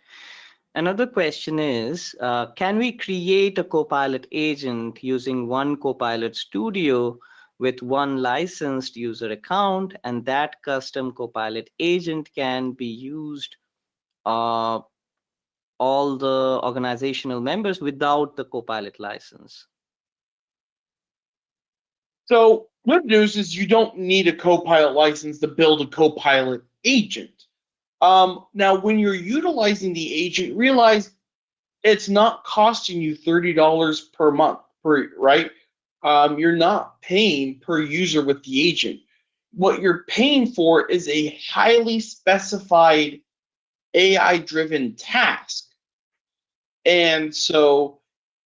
Another question is, can we create a Copilot agent using one Copilot Studio with one licensed user account, and that custom Copilot agent can be used uh, all the organizational members without the Copilot license? So good news is you don't need a Copilot license to build a Copilot agent. Now, when you're utilizing the agent, realize it's not costing you $30 per month, right? You're not paying per user with the agent. What you're paying for is a highly specified AI-driven task. And so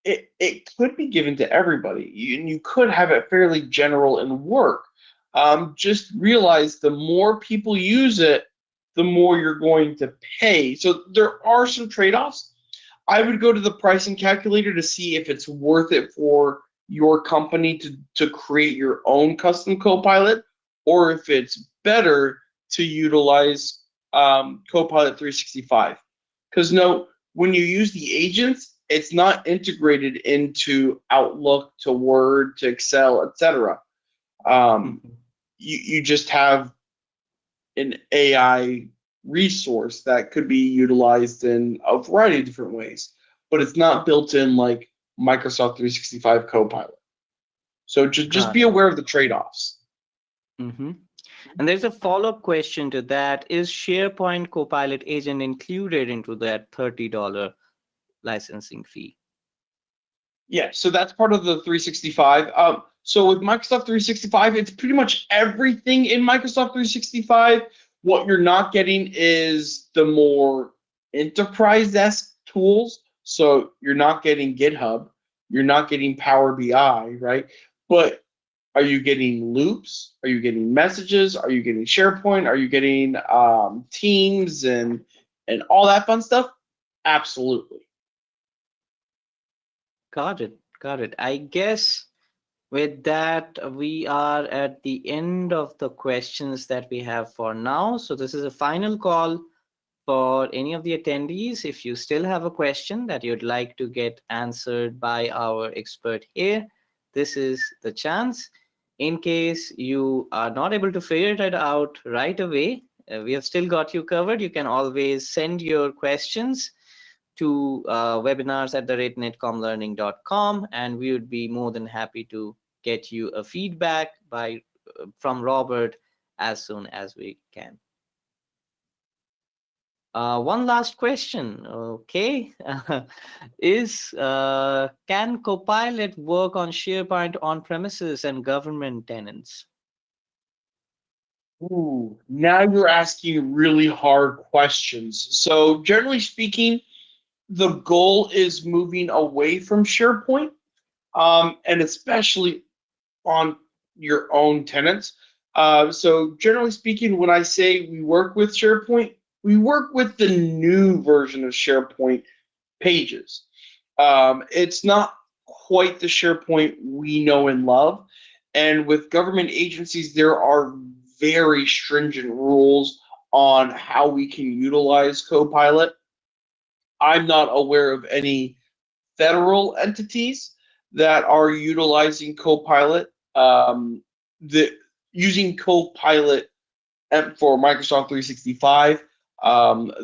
it could be given to everybody. You could have it fairly general and work. Just realize the more people use it, the more you're going to pay. So there are some trade-offs. I would go to the pricing calculator to see if it's worth it for your company to create your own custom Copilot, or if it's better to utilize Copilot 365. Because no, when you use the agents, it's not integrated into Outlook, to Word, to Excel, etc. Um, Mhm. you just have an AI resource that could be utilized in a variety of different ways, but it's not built in like Microsoft 365 Copilot. So just Got be it. aware of the trade-offs. Mhm. And there's a follow-up question to that. Is SharePoint Copilot agent included into that $30 licensing fee? Yeah, so that's part of the 365. So with Microsoft 365, it's pretty much everything in Microsoft 365. What you're not getting is the more enterprise-esque tools. So you're not getting GitHub, you're not getting Power BI, right? But Are you getting loops? Are you getting messages? Are you getting SharePoint? Are you getting Teams and all that fun stuff? Absolutely. Got it. Got it. I guess with that, we are at the end of the questions that we have for now. So this is a final call for any of the attendees. If you still have a question that you'd like to get answered by our expert here, this is the chance. In case you are not able to figure it out right away, we have still got you covered. You can always send your questions to webinars@netcomlearning.com, and we would be more than happy to get you a feedback from Robert as soon as we can. One last question. Okay, can Copilot work on SharePoint on premises and government tenants? Ooh, now you're asking really hard questions. So generally speaking, the goal is moving away from SharePoint, and especially on your own tenants. So generally speaking, when I say we work with SharePoint, we work with the new version of SharePoint pages. It's not quite the SharePoint we know and love. And with government agencies, there are very stringent rules on how we can utilize Copilot. I'm not aware of any federal entities that are utilizing Copilot. The using Copilot for Microsoft 365.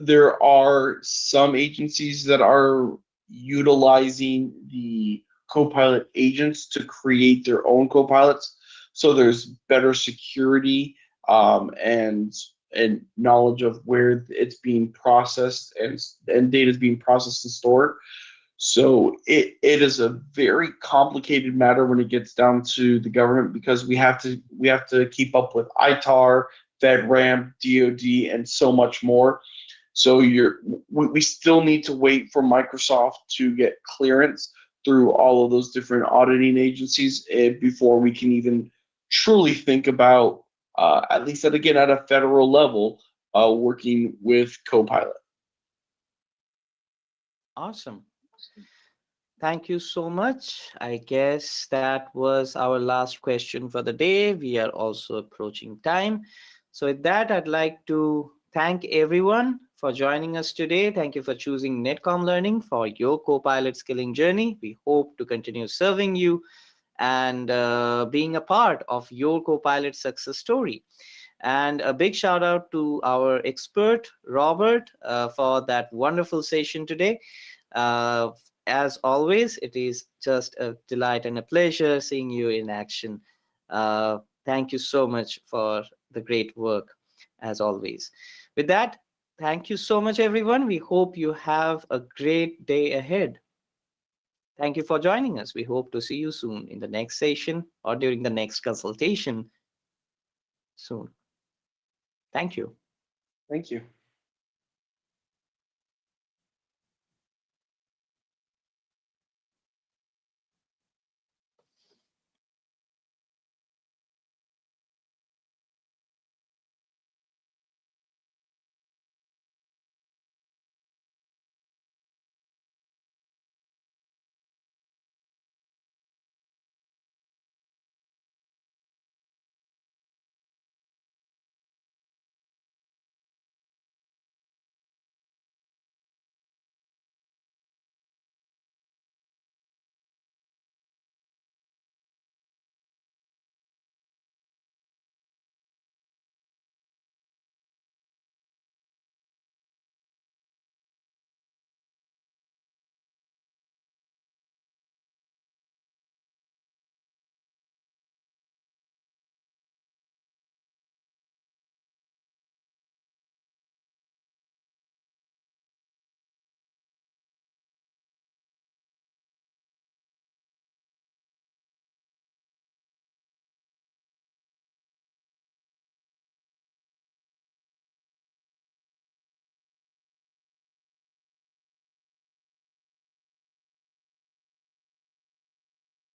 There are some agencies that are utilizing the Copilot agents to create their own Copilots. So there's better security and knowledge of where it's being processed and data is being processed and stored. So it is a very complicated matter when it gets down to the government because we have to keep up with ITAR, FedRAMP, DoD, and so much more. So we still need to wait for Microsoft to get clearance through all of those different auditing agencies before we can even truly think about, at least at a federal level, working with Copilot. Awesome. Thank you so much. I guess that was our last question for the day. We are also approaching time. So with that, I'd like to thank everyone for joining us today. Thank you for choosing Netcom Learning for your Copilot skilling journey. We hope to continue serving you and being a part of your Copilot success story. And a big shout out to our expert, Robert, for that wonderful session today. Uh, as always, it is just a delight and a pleasure seeing you in action. Thank you so much for the great work, as always. With that, thank you so much, everyone. We hope you have a great day ahead. Thank you for joining us. We hope to see you soon in the next session or during the next consultation soon. Thank you. Thank you.